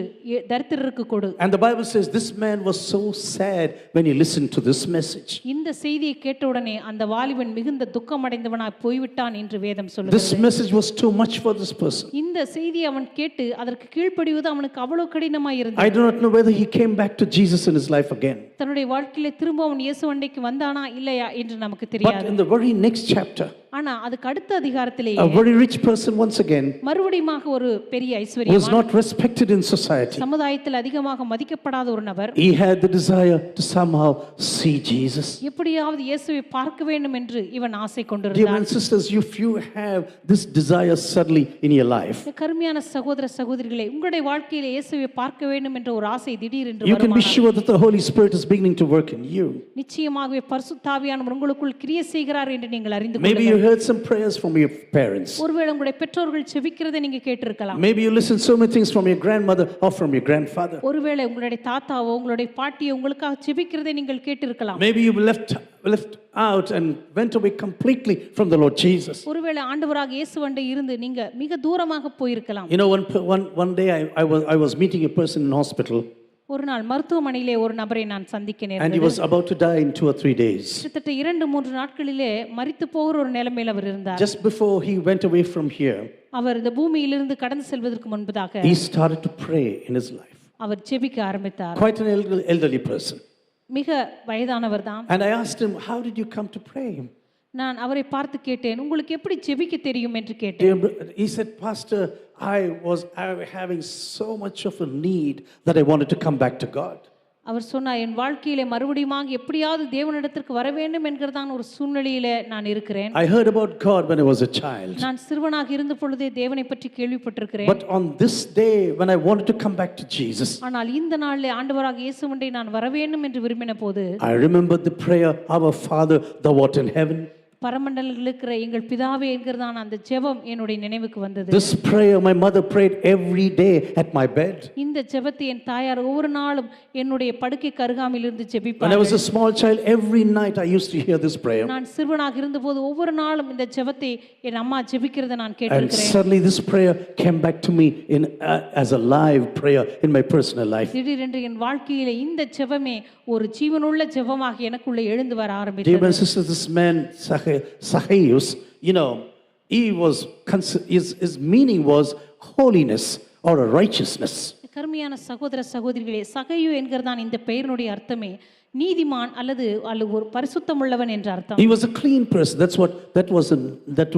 C: தரித்திரருக்கு கொடு.
B: And the Bible says this man was so sad when he listened to this message.
C: இந்த செய்தியை கேட்டவுடனே அந்த வாலிபன் மிகுந்த துக்கமடைந்தவனாய் போய்விட்டான் என்று வேதம் சொல்லுகிறது.
B: This message was too much for this person.
C: இந்த செய்தியை அவன் கேட்டு அதற்கு கீழ்ப்படிவது அவனுக்கு அவ்வளவு கடினமாய் இருந்தது.
B: I do not know whether he came back to Jesus in his life again.
C: தன்னுடைய வாழ்க்கையில திரும்ப அவன் இயேசு அண்டைக்கு வந்தானா இல்லையா என்று நமக்கு
B: But
C: தெரியாது.
B: in the very next chapter,
C: ஆனா அதுக்கு அடுத்த அதிகாரத்திலேயே
B: A very rich person once again
C: மறுபடியுமாக ஒரு பெரிய
B: was
C: ஐஸ்வர்யவான்,
B: not respected in society.
C: சமுதாயத்தில் அதிகமாக மதிக்கப்படாத ஒரு நபர்
B: He had the desire to somehow see Jesus.
C: எப்படியாவது இயேசுவை பார்க்க வேண்டும் என்று இவன் ஆசை
B: Dear
C: கொண்டிருந்தான்.
B: brothers and sisters, if you have this desire suddenly in your life,
C: கருமையான சகோதர சகோதரிகளே, உங்களுடைய வாழ்க்கையில இயேசுவை பார்க்க வேண்டும் என்ற ஒரு ஆசை திடீரென்று
B: you can be
C: வருமானால்
B: sure that the Holy Spirit is beginning to work in you.
C: நிச்சயமாகவே பரிசுத்த ஆவியானவர் உங்களுக்குள் கிரியை செய்கிறார் என்று நீங்கள் அறிந்து
B: Maybe
C: கொள்ளுங்கள்.
B: you heard some prayers from your parents.
C: ஒருவேளை உங்களுடைய பெற்றோர்கள் செபிக்கிறதை நீங்க கேட்டிருக்கலாம்.
B: Maybe you listened so many things from your grandmother or from your grandfather.
C: ஒருவேளை உங்களுடைய தாத்தாவோ உங்களுடைய பாட்டியோ உங்களுக்காக செபிக்கிறதை நீங்கள் கேட்டிருக்கலாம்.
B: Maybe you left out and went away completely from the Lord Jesus.
C: ஒருவேளை ஆண்டவராக இயேசுவண்டை இருந்து நீங்க மிக தூரமாக போயிருக்கலாம்.
B: You know, one day I was meeting a person in hospital,
C: ஒரு நாள் மருத்துவமனையிலே ஒரு நபரை நான் சந்திக்க
B: and he
C: நேர்ந்தது.
B: was about to die in 2 or 3 days.
C: கிட்டத்தட்ட 2-3 நாட்களிலே மரித்து போகிற ஒரு நிலைமையில் அவர் இருந்தார்.
B: Just before he went away from here,
C: அவர் இந்த பூமியிலிருந்து கடந்து செல்வதற்கு முன்பதாக
B: he started to pray in his life.
C: அவர் ஜெபிக்க ஆரம்பித்தார்.
B: Quite an elderly person.
C: மிக வயதானவர் தான்.
B: And I asked him, how did you come to pray?
C: நான் அவரை பார்த்து கேட்டேன், உங்களுக்கு எப்படி ஜெபிக்க தெரியும் என்று கேட்டேன்.
B: He said, Pastor, I was having so much of a need that I wanted to come back to God.
C: அவர் சொன்னார், என் வாழ்க்கையிலே மறுபடியும் எப்படியாவது தேவனிடத்திற்கு வர வேண்டும் என்கிறதான ஒரு சூழ்நிலையிலே நான் இருக்கிறேன்.
B: I heard about God when I was a child.
C: நான் சிறுவனாக இருந்த பொழுதே தேவனை பற்றி கேள்விப்பட்டிருக்கிறேன்.
B: But on this day when I wanted to come back to Jesus,
C: ஆனால் இந்த நாளிலே ஆண்டவராக இயேசுவண்டை நான் வர வேண்டும் என்று விரும்பின போது
B: I remembered the prayer, Our Father, thou art in heaven.
C: பரமண்டலத்தில் இருக்கிற எங்கள் பிதாவே என்கிறதான அந்த ஜெபம் என்னுடைய நினைவுக்கு வந்தது.
B: This prayer my mother prayed every day at my bed.
C: இந்த ஜெபத்தை என் தாயார் ஒவ்வொரு நாளும் என்னுடைய படுக்கைக்கு அருகாமையில் இருந்து
B: When I
C: ஜெபிப்பார்கள்.
B: was a small child, every night I used to hear this prayer.
C: நான் சிறுவனாக இருந்தபோது ஒவ்வொரு நாளும் இந்த ஜெபத்தை என் அம்மா ஜெபிக்கிறதை நான்
B: And
C: கேட்டிருக்கிறேன்.
B: suddenly this prayer came back to me as a live prayer in my personal life.
C: திடீரென்று என் வாழ்க்கையிலே இந்த ஜெபமே ஒரு ஜீவனுள்ள ஜெபமாக எனக்குள்ளே எழுந்து வர
B: Dear
C: ஆரம்பித்தது.
B: brothers and sisters, this man Zacchaeus, you know, his meaning was holiness or a righteousness.
C: கருமையான சகோதர சகோதரிகளே, சகையு என்கிறதான் இந்த பெயரினுடைய அர்த்தமே நீதிமான் அல்லது ஒரு பரிசுத்தமுள்ளவன் என்ற அர்த்தம்.
B: He was a clean person. That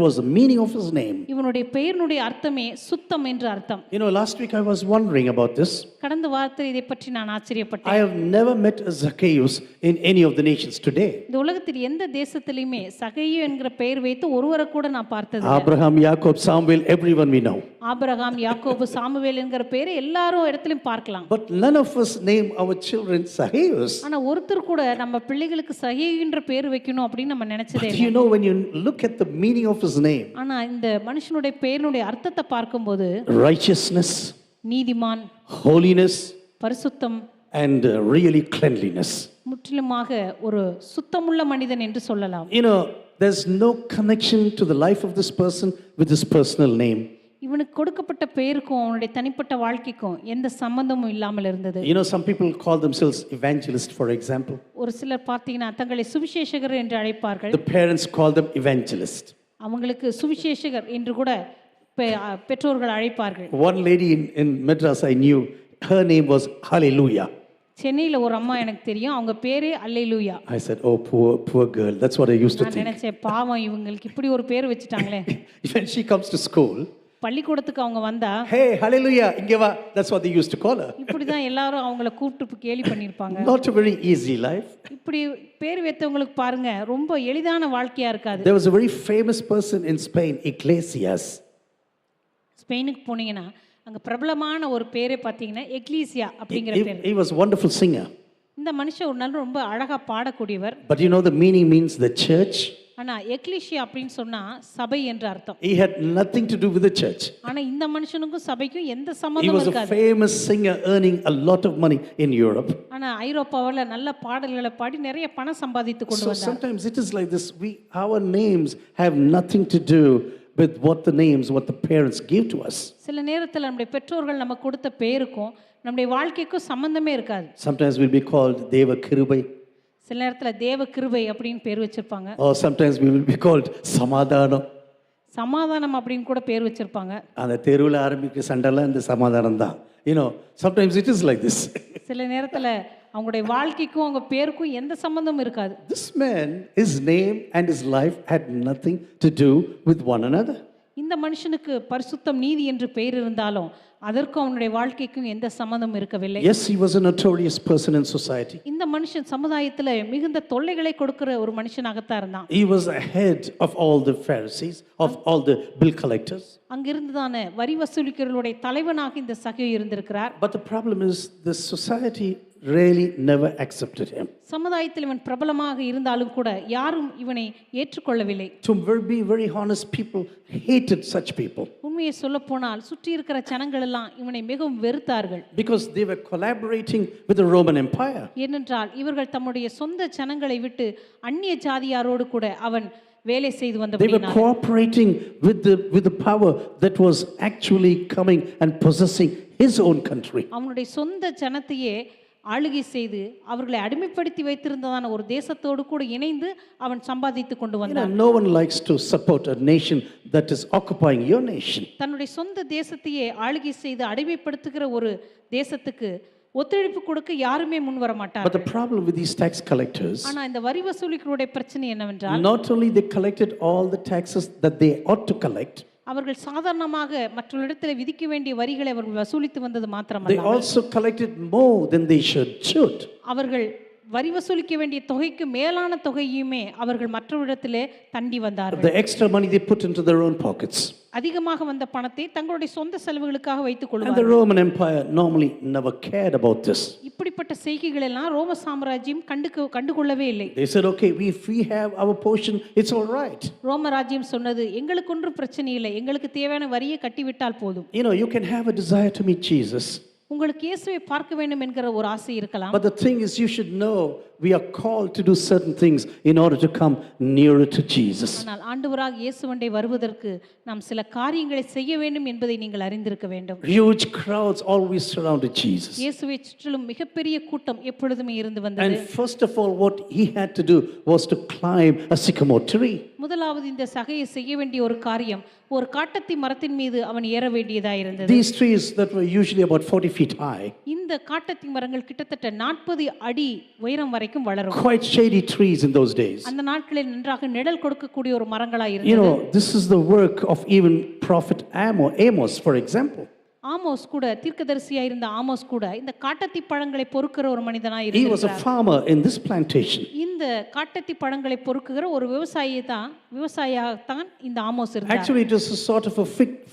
B: was the meaning of his name.
C: இவனுடைய பெயரினுடைய அர்த்தமே சுத்தம் என்ற அர்த்தம்.
B: You know, last week I was wondering about this.
C: கடந்த வாரத்தில் இதை பற்றி நான்
B: I
C: ஆச்சரியப்பட்டேன்.
B: have never met a Zacchaeus in any of the nations today.
C: இந்த உலகத்தில் எந்த தேசத்திலுமே சகையு என்கிற பெயர் வைத்து ஒருவரை கூட நான் பார்த்தது இல்லை.
B: Abraham, Jacob, Samuel, everyone we know.
C: Abraham, யாக்கோபு, சாமுவேல் என்கிற பெயரை எல்லாரும் இடத்திலும் பார்க்கலாம்.
B: But none of us name our children Zacchaeus.
C: ஆனா ஒருத்தர் கூட நம்ம பிள்ளைகளுக்கு சகையுன்ற பேர் வைக்கணும் அப்படின்னு நம்ம நினைச்சதே
B: But
C: இல்லை.
B: you know, when you look at the meaning of his name,
C: ஆனா இந்த மனுஷனுடைய பெயரினுடைய அர்த்தத்தை பார்க்கும்போது
B: righteousness,
C: நீதிமான்,
B: holiness,
C: பரிசுத்தம்,
B: and really cleanliness.
C: முற்றிலுமாக ஒரு சுத்தமுள்ள மனிதன் என்று சொல்லலாம்.
B: You know, there's no connection to the life of this person with his personal name.
C: இவனுக்கு கொடுக்கப்பட்ட பெயருக்கும் அவனுடைய தனிப்பட்ட வாழ்க்கைக்கும் எந்த சம்பந்தமும் இல்லாமல் இருந்தது.
B: You know, some people call themselves evangelists, for example.
C: ஒரு சிலர் பார்த்தீங்கன்னா தங்களை சுவிசேஷகர் என்று அழைப்பார்கள்.
B: The parents call them evangelist.
C: அவங்களுக்கு சுவிசேஷகர் என்று கூட பெற்றோர்கள் அழைப்பார்கள்.
B: One lady in Madras I knew, her name was Hallelujah.
C: சென்னையில ஒரு அம்மா எனக்கு தெரியும், அவங்க பேரே அல்லேலூயா.
B: I said, oh, poor girl. That's what I used to
C: நான்
B: think.
C: நினைச்சேன், பாவம் இவங்களுக்கு இப்படி ஒரு பேர் வச்சுட்டாங்களே.
B: When she comes to school,
C: பள்ளிக்கூடத்துக்கு அவங்க வந்தா,
B: hey, Hallelujah, inge va. That's what they used to call her.
C: இப்படிதான் எல்லாரும் அவங்கள கூப்பிட்டு கேலி பண்ணிருப்பாங்க.
B: Not a very easy life.
C: இப்படி பேர் வைத்தவங்களுக்கு பாருங்க, ரொம்ப எளிதான வாழ்க்கையா இருக்காது.
B: There was a very famous person in Spain, Iglesias.
C: ஸ்பெயினுக்கு போனீங்கன்னா அங்க பிரபலமான ஒரு பேரே பார்த்தீங்கன்னா எக்லீசியா அப்படிங்கிற பேர்.
B: He was a wonderful singer.
C: இந்த மனுஷன் ஒரு நாள் ரொம்ப அழகா பாடக்கூடியவர்.
B: But you know, the meaning means the church.
C: ஆனா எக்லீசியா அப்படின்னு சொன்னா சபை என்ற அர்த்தம்.
B: He had nothing to do with the church.
C: ஆனா இந்த மனுஷனுக்கும் சபைக்கும் எந்த
B: He
C: சம்பந்தமும்
B: was a
C: இருக்காது.
B: famous singer earning a lot of money in Europe.
C: ஆனா ஐரோப்பாவுல நல்ல பாடல்களை பாடி நிறைய பணம் சம்பாதித்து கொண்டு
B: So
C: வந்தார்.
B: sometimes it is like this. Our names have nothing to do with what the parents give to us.
C: சில நேரத்துல நம்முடைய பெற்றோர்கள் நமக்கு கொடுத்த பெயருக்கும் நம்முடைய வாழ்க்கைக்கும் சம்பந்தமே இருக்காது.
B: Sometimes we'll be called Deva Kirubai.
C: சில நேரத்துல தேவ கிருபை அப்படின்னு பேர் வச்சிருப்பாங்க.
B: Or sometimes we will be called Samadhanam.
C: சமாதானம் அப்படின்னு கூட பேர் வச்சிருப்பாங்க.
B: அந்த தெருவில் ஆரம்பிக்கிற சண்டைலாம் இந்த சமாதானம் தான். You know, sometimes it is like this.
C: சில நேரத்துல அவங்களுடைய வாழ்க்கைக்கும் அவங்க பேருக்கும் எந்த சம்பந்தமும் இருக்காது.
B: This man, his name and his life had nothing to do with one another.
C: இந்த மனுஷனுக்கு பரிசுத்தம் நீதி என்று பெயர் இருந்தாலும் அதற்கும் அவனுடைய வாழ்க்கைக்கும் எந்த சம்பந்தமும் இருக்கவில்லை.
B: Yes, he was a notorious person in society.
C: இந்த மனுஷன் சமுதாயத்துல மிகுந்த தொல்லைகளை கொடுக்கிற ஒரு மனுஷனாகத்தான் இருந்தான்.
B: He was a head of all the Pharisees, of all the bill collectors.
C: அங்கிருந்துதானே வரி வசூலிக்கிறவர்களுடைய தலைவனாக இந்த சகேயு இருந்திருக்கிறார்.
B: But the problem is the society really never accepted him.
C: சமுதாயத்தில் இவன் பிரபலமாக இருந்தாலும் கூட யாரும் இவனை ஏற்றுக்கொள்ளவில்லை.
B: To be very honest, people hated such people
C: உண்மையை சொல்ல போனால் சுற்றி இருக்கிற ஜனங்கள் எல்லாம் இவனை மிகவும் வெறுத்தார்கள்.
B: because they were collaborating with the Roman Empire.
C: ஏனென்றால் இவர்கள் தம்முடைய சொந்த ஜனங்களை விட்டு அந்நிய ஜாதியாரோடு கூட அவன் வேலை செய்து
B: They were
C: வந்தபடியால்
B: cooperating with the power that was actually coming and possessing his own country.
C: அவனுடைய சொந்த ஜனத்தையே ஆளுகை செய்து அவர்களை அடிமைப்படுத்தி வைத்திருந்ததான ஒரு தேசத்தோடு கூட இணைந்து அவன் சம்பாதித்து கொண்டு வந்தான்.
B: No one likes to support a nation that is occupying your nation.
C: தன்னுடைய சொந்த தேசத்தையே ஆளுகை செய்து அடிமைப்படுத்துகிற ஒரு தேசத்துக்கு ஒத்துழைப்பு கொடுக்க யாருமே முன் வர
B: But
C: மாட்டார்கள்.
B: the problem with these tax collectors,
C: ஆனா இந்த வரி வசூலிகளுடைய பிரச்சனை என்னவென்றால்
B: not only they collected all the taxes that they ought to collect,
C: அவர்கள் சாதாரணமாக மற்றவர்களிடத்தில் விதிக்க வேண்டிய வரிகளை அவர்கள் வசூலித்து வந்தது
B: they
C: மாத்திரமல்ல,
B: also collected more than they should.
C: அவர்கள் வரி வசூலிக்க வேண்டிய தொகைக்கு மேலான தொகையுமே அவர்கள் மற்றவரிடத்திலே தண்டி வந்தார்கள்.
B: The extra money they put into their own pockets.
C: அதிகமாக வந்த பணத்தை தங்களுடைய சொந்த செலவுகளுக்காக வைத்துக்
B: And the
C: கொள்வார்கள்.
B: Roman Empire normally never cared about this.
C: இப்படிப்பட்ட செய்கைகள் எல்லாம் ரோம சாம்ராஜ்யம் கண்டுகொள்ளவே இல்லை.
B: They said, okay, if we have our portion, it's all right.
C: ரோம ராஜ்யம் சொன்னது எங்களுக்கு ஒன்றும் பிரச்சனை இல்லை, எங்களுக்கு தேவையான வரியை கட்டிவிட்டால் போதும்.
B: You can have a desire to meet Jesus.
C: உங்களுக்கு இயேசுவை பார்க்க வேண்டும் என்கிற ஒரு ஆசை இருக்கலாம்.
B: But the thing is, you should know we are called to do certain things in order to come nearer to Jesus.
C: ஆனால் ஆண்டவராக இயேசுவண்டை வருவதற்கு நாம் சில காரியங்களை செய்ய வேண்டும் என்பதை நீங்கள் அறிந்திருக்க வேண்டும்.
B: Huge crowds always surrounded Jesus.
C: இயேசுவை சுற்றிலும் மிகப்பெரிய கூட்டம் எப்பொழுதுமே இருந்து வந்தது.
B: And first of all, what he had to do was to climb a sycamore tree.
C: முதலாவது இந்த சகையை செய்ய வேண்டிய ஒரு காரியம் ஒரு காட்டத்தி மரத்தின் மீது அவன் ஏற வேண்டியதாக இருந்தது.
B: These trees that were usually about 40 feet high,
C: இந்த காட்டத்தி மரங்கள் கிட்டத்தட்ட 40 அடி உயரம் வரைக்கும் வளரும்.
B: quite shady trees in those days.
C: அந்த நாட்களில் நன்றாக நிழல் கொடுக்கக்கூடிய ஒரு மரங்களாக இருந்தது.
B: This is the work of even prophet Amos, for example.
C: Amos கூட தீர்க்கதரிசியா இருந்த ஆமோஸ் கூட இந்த காட்டத்தி பழங்களை பொறுக்கிற ஒரு மனிதனாக
B: He was a
C: இருந்தார்.
B: farmer in this plantation.
C: இந்த காட்டத்தி பழங்களை பொறுக்குகிற ஒரு விவசாயியாகத்தான் இந்த ஆமோஸ் இருந்தார்.
B: Actually, it was a sort of a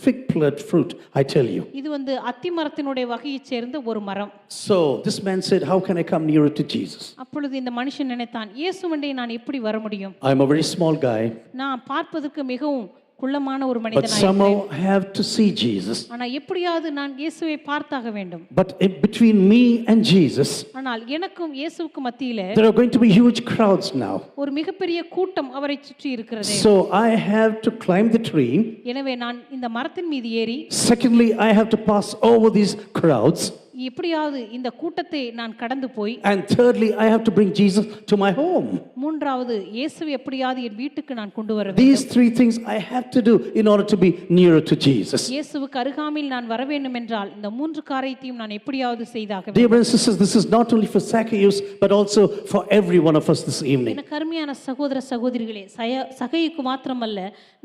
B: fig plant fruit, I tell you.
C: இது அத்தி மரத்தினுடைய வகையைச் சேர்ந்த ஒரு மரம்.
B: So this man said, how can I come nearer to Jesus?
C: அப்பொழுது இந்த மனுஷன் நினைத்தான், இயேசுவண்டை நான் எப்படி வர முடியும்?
B: I'm a very small guy,
C: நான் பார்ப்பதற்கு மிகவும் குள்ளமான ஒரு
B: but
C: மனிதனாக
B: somehow I have to see Jesus.
C: ஆனா எப்படியாவது நான் இயேசுவை பார்த்தாக வேண்டும்.
B: But between me and Jesus,
C: ஆனால் எனக்கும் இயேசுவுக்கு மத்தியிலே
B: there are going to be huge crowds now.
C: ஒரு மிகப்பெரிய கூட்டம் அவரை சுற்றி இருக்கிறது.
B: So I have to climb the tree.
C: எனவே நான் இந்த மரத்தின் மீது ஏறி,
B: Secondly, I have to pass over these crowds.
C: எப்படியாவது இந்த கூட்டத்தை நான் கடந்து போய்,
B: And thirdly, I have to bring Jesus to my home.
C: மூன்றாவது இயேசுவை எப்படியாவது என் வீட்டுக்கு நான் கொண்டு வர வேண்டும்.
B: These three things I have to do in order to be nearer to Jesus.
C: இயேசுவுக்கு அருகாமையில் நான் வர வேண்டும் என்றால் இந்த மூன்று காரியத்தையும் நான் எப்படியாவது செய்தாக வேண்டும்.
B: Dear brothers and sisters, this is not only for Zacchaeus, but also for every one of us this evening.
C: எனக்கு அருமையான சகோதர சகோதரிகளே, சகையுக்கு மாத்திரமல்ல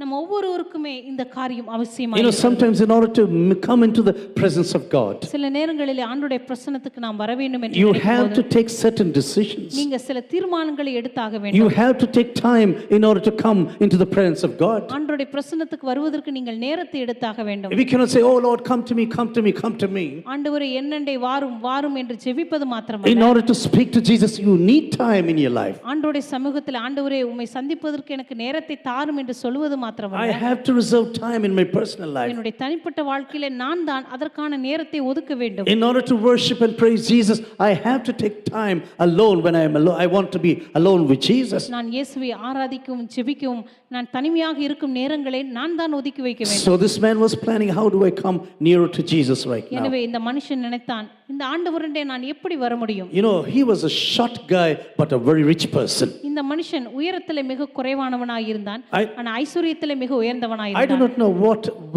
C: நம்ம ஒவ்வொருவருக்குமே இந்த காரியம் அவசியமாக.
B: Sometimes in order to come into the presence of God,
C: சில நேரங்களில் ஆண்டவருடைய பிரசன்னத்துக்கு நாம் வர வேண்டும் என்று
B: you
C: நினைக்கும்
B: have
C: போது
B: to take certain decisions.
C: நீங்க சில தீர்மானங்களை எடுத்தாக
B: You
C: வேண்டும்.
B: have to take time in order to come into the presence of God.
C: ஆண்டவருடைய பிரசன்னத்துக்கு வருவதற்கு நீங்கள் நேரத்தை எடுத்தாக வேண்டும்.
B: We cannot say, oh Lord, come to me, come to me, come to me.
C: ஆண்டவரே என்னண்டே வாரும் வாரும் என்று ஜெபிப்பது
B: In
C: மாத்திரமல்ல,
B: order to speak to Jesus, you need time in your life.
C: ஆண்டவருடைய சமூகத்தில் ஆண்டவரே உம்மை சந்திப்பதற்கு எனக்கு நேரத்தை தாரும் என்று சொல்வது மாத்திரமல்ல,
B: I have to reserve time in my personal life.
C: என்னுடைய தனிப்பட்ட வாழ்க்கையிலே நான் தான் அதற்கான நேரத்தை ஒதுக்க வேண்டும்.
B: In order to worship and praise Jesus, I have to take time alone when I am alone. I want to be alone with Jesus.
C: நான் இயேசுவை ஆராதிக்கவும் ஜெபிக்கவும் நான் தனிமையாக இருக்கும் நேரங்களை நான் தான் ஒதுக்கி வைக்க வேண்டும்.
B: So this man was planning, how do I come nearer to Jesus right now?
C: எனவே இந்த மனுஷன் நினைத்தான், இந்த ஆண்டவருடைய நான் எப்படி வர முடியும்?
B: You know, he was a short guy, but a very rich person.
C: இந்த மனுஷன் உயரத்திலே மிக குறைவானவனாய் இருந்தான், ஆனா ஐஸ்வரியத்திலே மிக உயர்ந்தவனாய்
B: I do
C: இருந்தான்.
B: not know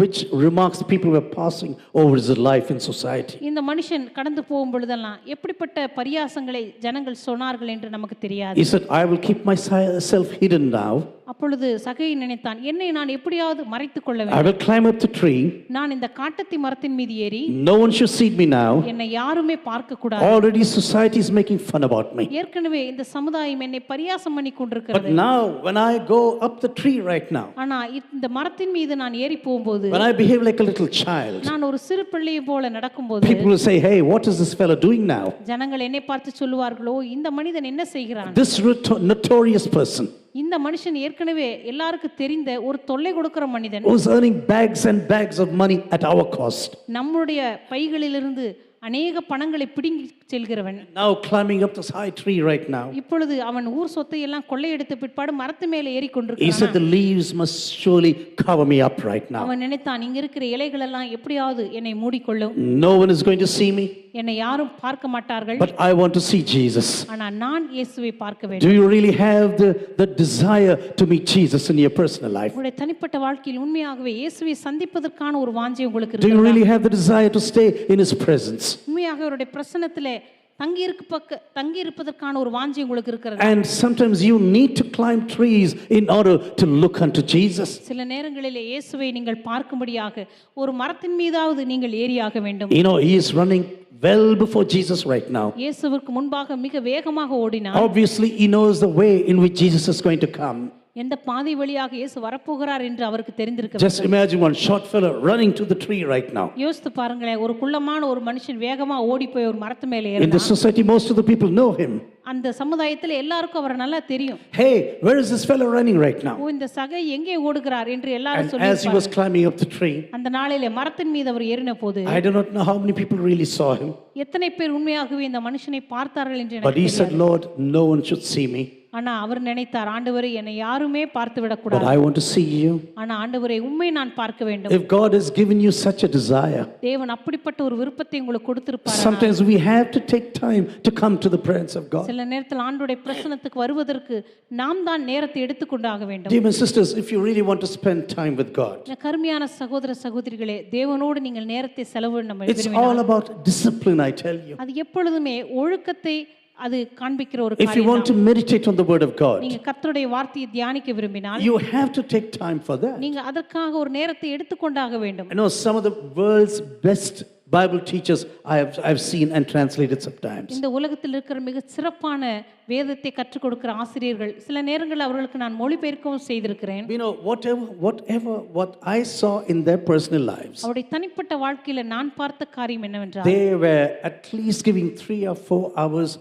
B: which remarks people were passing over his life in society.
C: இந்த மனுஷன் கடந்து போகும் பொழுதெல்லாம் எப்படிப்பட்ட பரியாசங்களை ஜனங்கள் சொன்னார்கள் என்று நமக்கு தெரியாது.
B: He said, I will keep myself hidden now.
C: அப்பொழுது சகை நினைத்தான், என்னை நான் எப்படியாவது மறைத்துக் கொள்ள
B: I
C: வேண்டும்.
B: will climb up the tree.
C: நான் இந்த காட்டத்தி மரத்தின் மீது ஏறி
B: No one should see me now.
C: என்னை யாருமே பார்க்க கூடாது.
B: Already society is making fun about me.
C: ஏற்கனவே இந்த சமுதாயம் என்னை பரியாசம் பண்ணி
B: But
C: கொண்டிருக்கிறது.
B: now, when I go up the tree right now,
C: ஆனா இந்த மரத்தின் மீது நான் ஏறி போகும்போது
B: when I behave like a little child,
C: நான் ஒரு சிறு பிள்ளையை போல நடக்கும்போது
B: people will say, hey, what is this fellow doing now?
C: ஜனங்கள் என்னை பார்த்து சொல்லுவார்களோ, இந்த மனிதன் என்ன செய்கிறான்?
B: This notorious person
C: இந்த மனுஷன் ஏற்கனவே எல்லாருக்கும் தெரிந்த ஒரு தொல்லை கொடுக்கிற மனிதன்,
B: who's earning bags and bags of money at our cost,
C: நம்முடைய பைகளிலிருந்து அநேக பணங்களை பிடுங்கி செல்கிறவன்,
B: now climbing up this high tree right now.
C: இப்பொழுது அவன் ஊர் சொத்தை எல்லாம் கொள்ளையெடுத்த பிற்பாடு மரத்து மேலே ஏறி
B: He
C: கொண்டிருக்கிறான்.
B: said, the leaves must surely cover me up right now.
C: அவன் நினைத்தான், இங்க இருக்கிற இலைகள் எல்லாம் எப்படியாவது என்னை மூடிக்கொள்ளும்,
B: No one is going to see me,
C: என்னை யாரும் பார்க்க மாட்டார்கள்,
B: but I want to see Jesus.
C: ஆனா நான் இயேசுவை பார்க்க
B: Do
C: வேண்டும்.
B: you really have the desire to meet Jesus in your personal life?
C: உங்களுடைய தனிப்பட்ட வாழ்க்கையில் உண்மையாகவே இயேசுவை சந்திப்பதற்கான ஒரு வாஞ்சை உங்களுக்கு
B: Do you
C: இருக்கிறதா?
B: really have the desire to stay in his presence?
C: உண்மையாக அவருடைய பிரசன்னத்திலே தங்கி இருப்பதற்கான ஒரு வாஞ்சை உங்களுக்கு இருக்கிறது.
B: And sometimes you need to climb trees in order to look unto Jesus.
C: சில நேரங்களிலே இயேசுவை நீங்கள் பார்க்கும்படியாக ஒரு மரத்தின் மீதாவது நீங்கள் ஏறியாக வேண்டும்.
B: You know, he is running well before Jesus right now.
C: இயேசுவுக்கு முன்பாக மிக வேகமாக ஓடினார்.
B: Obviously, he knows the way in which Jesus is going to come.
C: எந்த பாதை வழியாக இயேசு வரப்போகிறார் என்று அவருக்கு தெரிந்திருக்க
B: Just imagine one short fellow running to the tree right now.
C: யோசித்து பாருங்களேன், ஒரு குள்ளமான ஒரு மனுஷன் வேகமா ஓடி போய் ஒரு மரத்து மேலே
B: In the
C: ஏறினார்.
B: society, most of the people know him.
C: அந்த சமுதாயத்தில் எல்லாருக்கும் அவரை நல்லா தெரியும்.
B: Hey, where is this fellow running right now?
C: ஓ, இந்த சகை எங்கே ஓடுகிறார் என்று எல்லாரும்
B: And as he was
C: சொல்லியிருப்பார்கள்.
B: climbing up the tree,
C: அந்த நாளிலே மரத்தின் மீது அவர் ஏறின போது
B: I do not know how many people really saw him.
C: எத்தனை பேர் உண்மையாகவே இந்த மனுஷனை பார்த்தார்கள் என்று
B: But
C: எனக்கு
B: he said,
C: தெரியாது.
B: Lord, no one should see me,
C: ஆனா அவர் நினைத்தார், ஆண்டவரே என்னை யாருமே பார்த்து
B: but
C: விடக்கூடாது,
B: I want to see you.
C: ஆனா ஆண்டவரே உம்மை நான் பார்க்க வேண்டும்.
B: If God has given you such a desire,
C: தேவன் அப்படிப்பட்ட ஒரு விருப்பத்தை உங்களுக்கு கொடுத்திருப்பார்.
B: sometimes we have to take time to come to the presence of God.
C: சில நேரத்தில் ஆண்டவருடைய பிரசன்னத்துக்கு வருவதற்கு நாம் தான் நேரத்தை எடுத்துக்கொண்டாக வேண்டும்.
B: Dear sisters, if you really want to spend time with God,
C: இந்த கருமையான சகோதர சகோதரிகளே, தேவனோடு நீங்கள் நேரத்தை செலவு நம்ம
B: it's all about discipline, I tell you.
C: அது எப்பொழுதுமே ஒழுக்கத்தை அது காண்பிக்கிற ஒரு
B: If you
C: காரியம்.
B: want to meditate on the word of God,
C: நீங்க கர்த்தருடைய வார்த்தையை தியானிக்க விரும்பினால்
B: you have to take time for that.
C: நீங்க அதற்காக ஒரு நேரத்தை எடுத்துக்கொண்டாக வேண்டும்.
B: I know some of the world's best Bible teachers I've seen and translated sometimes.
C: இந்த உலகத்தில் இருக்கிற மிக சிறப்பான வேதத்தை கற்றுக் கொடுக்கிற ஆசிரியர்கள் சில நேரங்களில் அவர்களுக்கு நான் மொழிபெயர்க்கவும் செய்திருக்கிறேன்.
B: You know, what I saw in their personal lives,
C: அவருடைய தனிப்பட்ட வாழ்க்கையில நான் பார்த்த காரியம் என்னவென்றால்,
B: they were at least giving 3 or 4 hours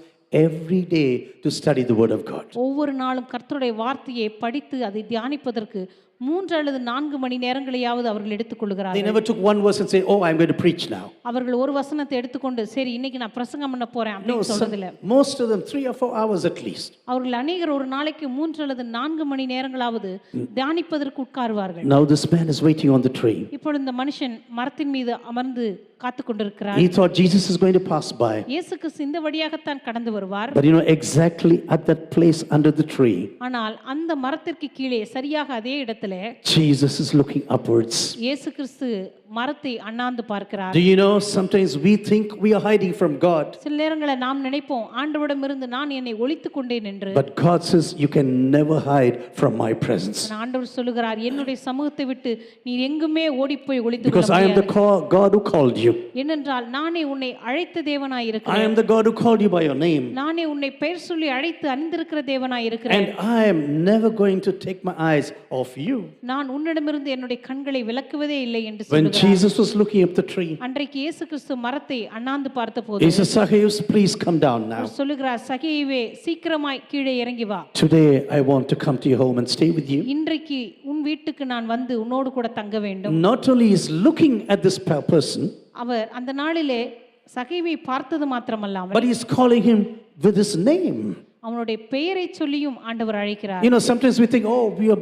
B: every day to study the word of God.
C: ஒவ்வொரு நாளும் கர்த்தருடைய வார்த்தையை படித்து அதை தியானிப்பதற்கு 3 அல்லது 4 மணி நேரங்களையாவது அவர்கள்
B: They
C: எடுத்துக்கொள்கிறார்கள்.
B: never took one verse and say, oh, I'm going to preach now.
C: அவர்கள் ஒரு வசனத்தை எடுத்துக்கொண்டு சரி இன்னைக்கு நான் பிரசங்கம் பண்ண போறேன்
B: No,
C: அப்படின்னு சொல்றதில்ல.
B: most of them 3 or 4 hours at least.
C: அவர்கள் அநேகர் ஒரு நாளைக்கு 3 அல்லது 4 மணி நேரங்களாவது தியானிப்பதற்கு உட்காருவார்கள்.
B: Now this man is waiting on the tree.
C: இப்பொழுது இந்த மனுஷன் மரத்தின் மீது அமர்ந்து காத்து கொண்டிருக்கிறார்.
B: He thought Jesus is going to pass by.
C: இயேசு கிறிஸ்து இந்த வழியாகத்தான் கடந்து வருவார்.
B: But you know, exactly at that place under the tree,
C: ஆனால் அந்த மரத்திற்கு கீழே சரியாக அதே இடத்துல
B: Jesus is looking upwards.
C: இயேசு கிறிஸ்து மரத்தை அண்ணாந்து பார்க்கிறார்.
B: Do you know, sometimes we think we are hiding from God,
C: சில நேரங்களில் நாம் நினைப்போம் ஆண்டவரிடமிருந்து நான் என்னை ஒளித்துக் கொண்டேன் என்று.
B: but God says you can never hide from my presence.
C: ஆனால் ஆண்டவர் சொல்லுகிறார், என்னுடைய சமூகத்தை விட்டு நீ எங்குமே ஓடி போய் ஒளித்துக்
B: Because
C: கொள்ள
B: I am the
C: முடியாது.
B: God who called you.
C: ஏனென்றால் நானே உன்னை அழைத்த தேவனாய்
B: I
C: இருக்கிறேன்.
B: am the God who called you by your name.
C: நானே உன்னை பெயர் சொல்லி அழைத்து அணிந்திருக்கிற தேவனாய் இருக்கிறேன்.
B: And I am never going to take my eyes off you.
C: நான் உன்னிடமிருந்து என்னுடைய கண்களை விலக்குவதே இல்லை என்று
B: When
C: சொல்லுகிறார்.
B: Jesus was looking up the tree,
C: அன்றைக்கு இயேசு கிறிஸ்து மரத்தை அண்ணாந்து பார்த்தபோது
B: he says, Zacchaeus, please come down now.
C: அவர் சொல்லுகிறார், சகேயுவே சீக்கிரமாய் கீழே இறங்கி வா.
B: Today I want to come to your home and stay with you.
C: இன்றைக்கு உன் வீட்டுக்கு நான் வந்து உன்னோடு கூட தங்க வேண்டும்.
B: Not only is looking at this person,
C: அவர் அந்த நாளிலே சகேயுவை பார்த்தது மாத்திரமல்லாமல்
B: but he is calling him with his name.
C: அவனுடைய பெயரை சொல்லியும் ஆண்டவர் அழைக்கிறார்.
B: You know, sometimes we think, oh, we are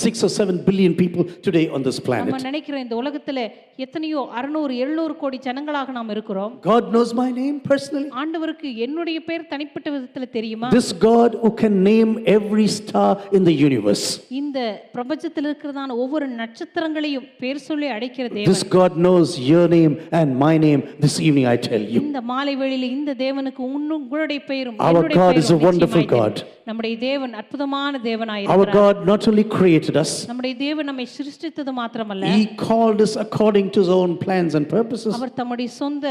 B: 6 or 7 billion people today on this
C: நம்ம
B: planet.
C: நினைக்கிறோம் இந்த உலகத்துல எத்தனையோ 600-700 கோடி ஜனங்களாக நாம் இருக்கிறோம்.
B: God knows my name personally.
C: ஆண்டவருக்கு என்னுடைய பெயர் தனிப்பட்ட விதத்துல தெரியுமா?
B: This God who can name every star in the universe.
C: இந்த பிரபஞ்சத்தில் இருக்கிறதான ஒவ்வொரு நட்சத்திரங்களையும் பெயர் சொல்லி அழைக்கிற
B: This
C: தேவன்.
B: God knows your name and my name this evening, I tell you.
C: இந்த மாலை வேளையில இந்த தேவனுக்கு உங்களுடைய பெயரும்
B: Our
C: என்னுடைய
B: God
C: பெயரும்
B: is a wonderful
C: நிச்சயமாய் தெரியும்.
B: God.
C: நம்முடைய தேவன் அற்புதமான தேவனாய்
B: Our
C: இருக்கிறார்.
B: God not only created us,
C: நம்முடைய தேவன் நம்மை சிருஷ்டித்தது மாத்திரமல்ல,
B: He called us according to His own plans and purposes.
C: அவர் தம்முடைய சொந்த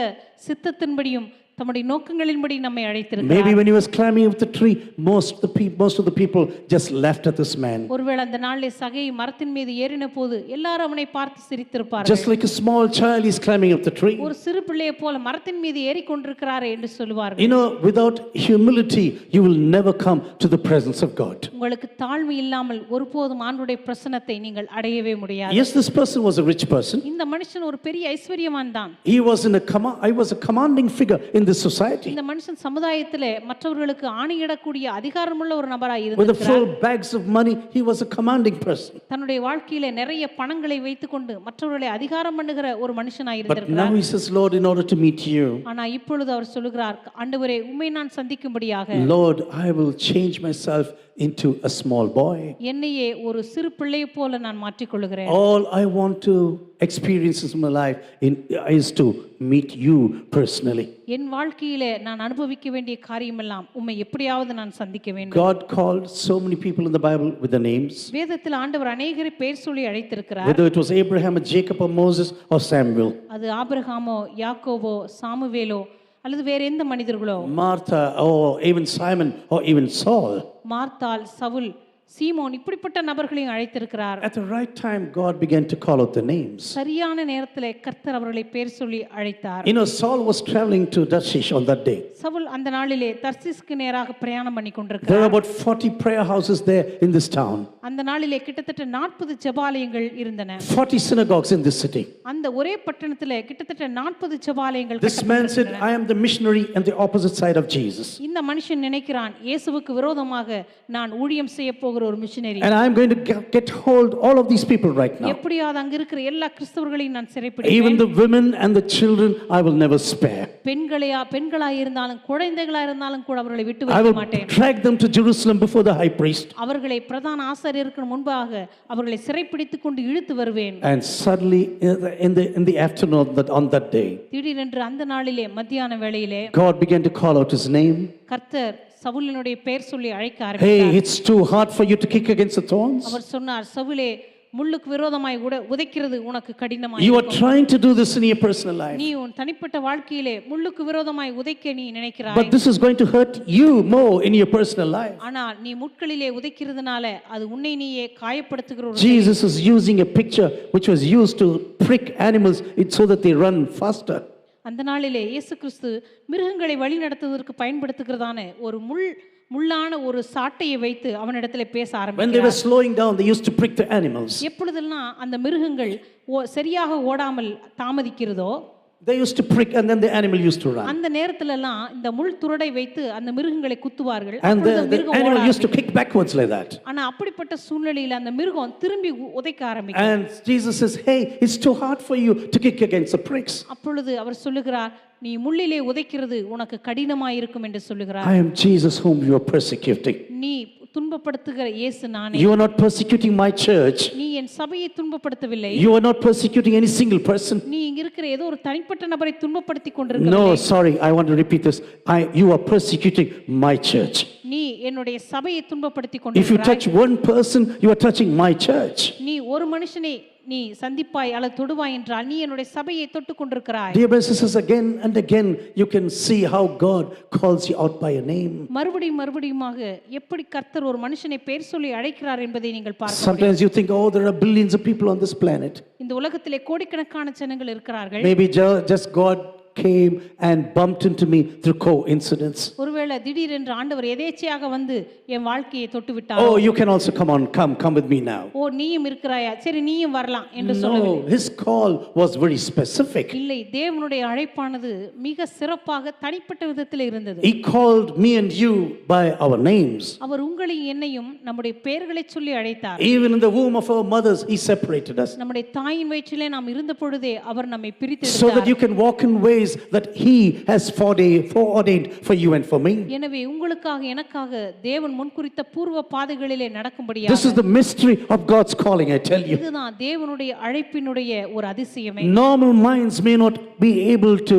C: சித்தத்தின்படியும் தம்முடைய நோக்கங்களின்படி நம்மை
B: Maybe
C: அழைத்திருக்கிறார்.
B: when he was climbing up the tree, most of the people just laughed at this man.
C: ஒருவேளை அந்த நாளிலே சகை மரத்தின் மீது ஏறின போது எல்லாரும் அவனை பார்த்து சிரித்திருப்பார்கள்.
B: Just like a small child, he's climbing up the tree.
C: ஒரு சிறு பிள்ளையை போல மரத்தின் மீது ஏறிக்கொண்டிருக்கிறாரே என்று சொல்லுவார்கள்.
B: You know, without humility, you will never come to the presence of God.
C: உங்களுக்கு தாழ்மை இல்லாமல் ஒருபோதும் ஆண்டவருடைய பிரசன்னத்தை நீங்கள் அடையவே முடியாது.
B: Yes, this person was a rich person.
C: இந்த மனுஷன் ஒரு பெரிய ஐஸ்வர்யவான் தான்.
B: He was I was a commanding figure in this society.
C: இந்த மனுஷன் சமுதாயத்திலே மற்றவர்களுக்கு ஆணையிடக்கூடிய அதிகாரமுள்ள ஒரு நபராய்
B: With the
C: இருந்தார்.
B: full bags of money, he was a commanding person.
C: தன்னுடைய வாழ்க்கையிலே நிறைய பணங்களை வைத்துக்கொண்டு மற்றவர்களை அதிகாரம் பண்ணுகிற ஒரு மனுஷனாய்
B: But now
C: இருந்திருக்கிறார்.
B: he says, Lord, in order to meet you,
C: ஆனா இப்பொழுது அவர் சொல்லுகிறார், ஆண்டவரே உம்மை நான் சந்திக்கும்படியாக
B: Lord, I will change myself into a small boy.
C: என்னையே ஒரு சிறு பிள்ளையை போல நான் மாற்றிக்கொள்கிறேன்.
B: All I want to experience in my life is to meet you personally.
C: என் வாழ்க்கையிலே நான் அனுபவிக்க வேண்டிய காரியமெல்லாம் உம்மை எப்படியாவது நான் சந்திக்க வேண்டும்.
B: God called so many people in the Bible with the names.
C: வேதத்தில் ஆண்டவர் அநேகரை பெயர் சொல்லி அழைத்திருக்கிறார்.
B: Whether it was Abraham or Jacob or Moses or Samuel.
C: அது ஆபிரகாமோ யாக்கோபோ சாமுவேலோ அல்லது வேற எந்த மனிதர்களோ,
B: Martha or even Simon or even Saul.
C: மார்த்தாள், சவுல், சீமோன், இப்படிப்பட்ட நபர்களையும் அழைத்திருக்கிறார்.
B: At the right time, God began to call out the names.
C: சரியான நேரத்திலே கர்த்தர் அவர்களை பெயர் சொல்லி அழைத்தார்.
B: You know, Saul was traveling to Tarshish on that day.
C: Saul அந்த நாளிலே தர்சீஸ்க்கு நேராக பிரயாணம் பண்ணி
B: There
C: கொண்டிருக்கிறார்.
B: are about 40 prayer houses there in this town.
C: அந்த நாளிலே கிட்டத்தட்ட 40 ஜெபாலயங்கள் இருந்தன.
B: 40 synagogues in this city.
C: அந்த ஒரே பட்டணத்திலே கிட்டத்தட்ட 40 ஜெபாலயங்கள்
B: This man said, I am the missionary and the opposite side of Jesus.
C: இந்த மனுஷன் நினைக்கிறான், இயேசுவுக்கு விரோதமாக நான் ஊழியம் செய்ய போகிற ஒரு missionary.
B: And I am going to get hold all of these people right now.
C: எப்படியாவது அங்க இருக்கிற எல்லா கிறிஸ்தவர்களையும் நான் சிறைப்பிடிப்பேன்.
B: Even the women and the children I will never spare.
C: பெண்களா இருந்தாலும் குழந்தைகளா இருந்தாலும் கூட அவர்களை விட்டு
B: I
C: வைக்க
B: will
C: மாட்டேன்.
B: drag them to Jerusalem before the high priest.
C: அவர்களை பிரதான ஆசாரியருக்கு முன்பாக அவர்களை சிறைப்பிடித்துக் கொண்டு இழுத்து வருவேன்.
B: And suddenly in the afternoon on that day,
C: திடீரென்று அந்த நாளிலே மத்தியான வேளையிலே
B: God began to call out his name.
C: கர்த்தர் சவுலினுடைய பெயர் சொல்லி அழைக்க
B: Hey,
C: ஆரம்பித்தார்.
B: it's too hard for you to kick against the thorns.
C: அவர் சொன்னார், சவுலே, முள்ளுக்கு விரோதமாய் உதைக்கிறது உனக்கு கடினமாய்
B: You are
C: இருக்கும்.
B: trying to do this in your personal life.
C: நீ உன் தனிப்பட்ட வாழ்க்கையிலே முள்ளுக்கு விரோதமாய் உதைக்க நீ நினைக்கிறாய்.
B: But this is going to hurt you more in your personal life.
C: ஆனால் நீ முட்களிலே உதைக்கிறதுனால அது உன்னை நீயே காயப்படுத்துகிற ஒரு
B: Jesus is using a picture which was used to prick animals so that they run faster.
C: அந்த நாளிலே இயேசு கிறிஸ்து மிருகங்களை வழி நடத்துவதற்கு பயன்படுத்துகிறதான ஒரு முள்ளான ஒரு சாட்டையை வைத்து அவனிடத்திலே பேச
B: When they were
C: ஆரம்பித்தார்.
B: slowing down, they used to prick the animals.
C: எப்பொழுதெல்லாம் அந்த மிருகங்கள் சரியாக ஓடாமல் தாமதிக்கிறதோ
B: They used to prick and then the animal used to run.
C: அந்த நேரத்துல எல்லாம் இந்த முள் துறடை வைத்து அந்த மிருகங்களை குத்துவார்கள்.
B: And
C: அப்பொழுது
B: the
C: மிருகம்
B: animal
C: ஓட
B: used to kick backwards like that.
C: ஆனா அப்படிப்பட்ட சூழ்நிலையில அந்த மிருகம் திரும்பி உதைக்க ஆரம்பிக்கும்.
B: And Jesus says, hey, it's too hard for you to kick against the pricks.
C: அப்பொழுது அவர் சொல்லுகிறார், நீ முள்ளிலே உதைக்கிறது உனக்கு கடினமாய் இருக்கும் என்று சொல்லுகிறார்.
B: I am Jesus whom you are persecuting.
C: நீ துன்பப்படுத்துகிற இயேசு நானே.
B: You are not persecuting my church.
C: நீ என் சபையை துன்பப்படுத்தவில்லை.
B: You are not persecuting any single person.
C: நீ இங்க இருக்கிற ஏதோ ஒரு தனிப்பட்ட நபரை துன்பப்படுத்தி கொண்டிருக்கவில்லை.
B: No, sorry, I want to repeat this. You are persecuting my church.
C: நீ என்னுடைய சபையை துன்பப்படுத்தி
B: If you
C: கொண்டிருக்கிறாய்.
B: touch one person, you are touching my church.
C: நீ ஒரு மனுஷனை நீ சந்திப்பாய் அல்லது தொடுவாய் என்றால் நீ என்னுடைய சபையை தொட்டு கொண்டிருக்கிறாய்.
B: Dear brothers and sisters, again and again you can see how God calls you out by a name.
C: மறுபடியுமாக எப்படி கர்த்தர் ஒரு மனுஷனை பெயர் சொல்லி அழைக்கிறார் என்பதை நீங்கள் பார்க்க முடியும்.
B: Sometimes you think, oh, there are billions of people on this planet.
C: இந்த உலகத்திலே கோடிக்கணக்கான ஜனங்கள் இருக்கிறார்கள்.
B: Maybe just God came and bumped into me through coincidence.
C: ஒருவேளை திடீரென்று ஆண்டவர் எதேச்சையாக வந்து என் வாழ்க்கையை தொட்டு விட்டார்.
B: Oh, you can also come with me now.
C: ஓ நீயும் இருக்கிறாயா, சரி நீயும் வரலாம் என்று
B: No,
C: சொல்லவில்லை.
B: his call was very specific.
C: இல்லை, தேவனுடைய அழைப்பானது மிக சிறப்பாக தனிப்பட்ட விதத்தில் இருந்தது.
B: He called me and you by our names.
C: அவர் உங்களையும் என்னையும் நம்முடைய பெயர்களை சொல்லி அழைத்தார்.
B: Even in the womb of our mothers, he separated us.
C: நம்முடைய தாயின் வயிற்றிலே நாம் இருந்த பொழுதே அவர் நம்மை பிரித்து
B: So that
C: எடுத்தார்.
B: you can walk in ways that he has foreordained for you and for me.
C: எனவே உங்களுக்காக எனக்காக தேவன் முன்குறித்த பூர்வ பாதைகளிலே
B: This
C: நடக்கும்படியாக
B: is the mystery of God's calling, I tell you.
C: இதுதான் தேவனுடைய அழைப்பினுடைய ஒரு அதிசயமே.
B: Normal minds may not be able to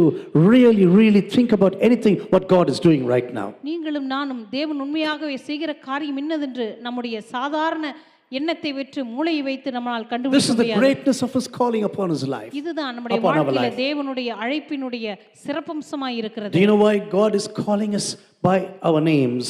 B: really think about anything what God is doing right now.
C: நீங்களும் நானும் தேவன் உண்மையாகவே செய்கிற காரியம் என்னதென்று நம்முடைய சாதாரண எண்ணத்தை வெற்று மூளையை வைத்து நம்மால்
B: This
C: கண்டுபிடிக்க
B: is the
C: முடியாது.
B: greatness of his calling upon his life.
C: இதுதான் நம்முடைய
B: upon our
C: வாழ்க்கையில
B: life.
C: தேவனுடைய அழைப்பினுடைய சிறப்பம்சமாய்
B: Do
C: இருக்கிறது.
B: you know why God is calling us by our names?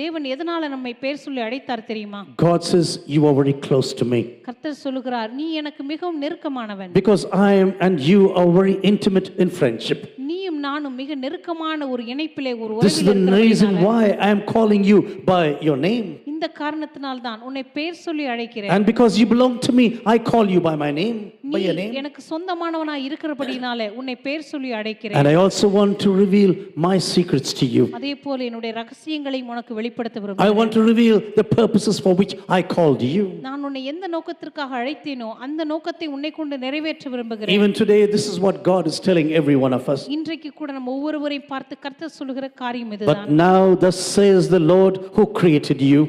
C: தேவன் எதனால நம்மை பேர் சொல்லி அழைத்தார் தெரியுமா?
B: God says, you are very close to me.
C: கர்த்தர் சொல்லுகிறார், நீ எனக்கு மிகவும் நெருக்கமானவன்.
B: Because I am and you are very intimate in friendship.
C: நீயும் நானும் மிக நெருக்கமான ஒரு இணைப்பிலே ஒரு
B: This is the
C: உறவில்
B: reason
C: இருக்கிறபடியால்
B: why I am calling you by your name.
C: இந்த காரணத்தினால் தான் உன்னை பேர் சொல்லி அழைக்கிறேன்.
B: And because you belong to me, I call you by my name, by
C: நீ
B: your name.
C: எனக்கு சொந்தமானவனாய் இருக்கிறபடினாலே உன்னை பேர் சொல்லி அழைக்கிறேன்.
B: And I also want to reveal my secrets to you.
C: அதே போல என்னுடைய ரகசியங்களையும் உனக்கு வெளிப்படுத்த
B: I
C: விரும்புகிறேன்.
B: want to reveal the purposes for which I called you.
C: நான் உன்னை எந்த நோக்கத்திற்காக அழைத்தேனோ அந்த நோக்கத்தை உன்னை கொண்டு நிறைவேற்ற விரும்புகிறேன்.
B: Even today, this is what God is telling every one of us.
C: இன்றைக்கு கூட நம்ம ஒவ்வொருவரையும் பார்த்து கர்த்தர் சொல்லுகிற காரியம்
B: But
C: இதுதான்.
B: now thus says the Lord who created you.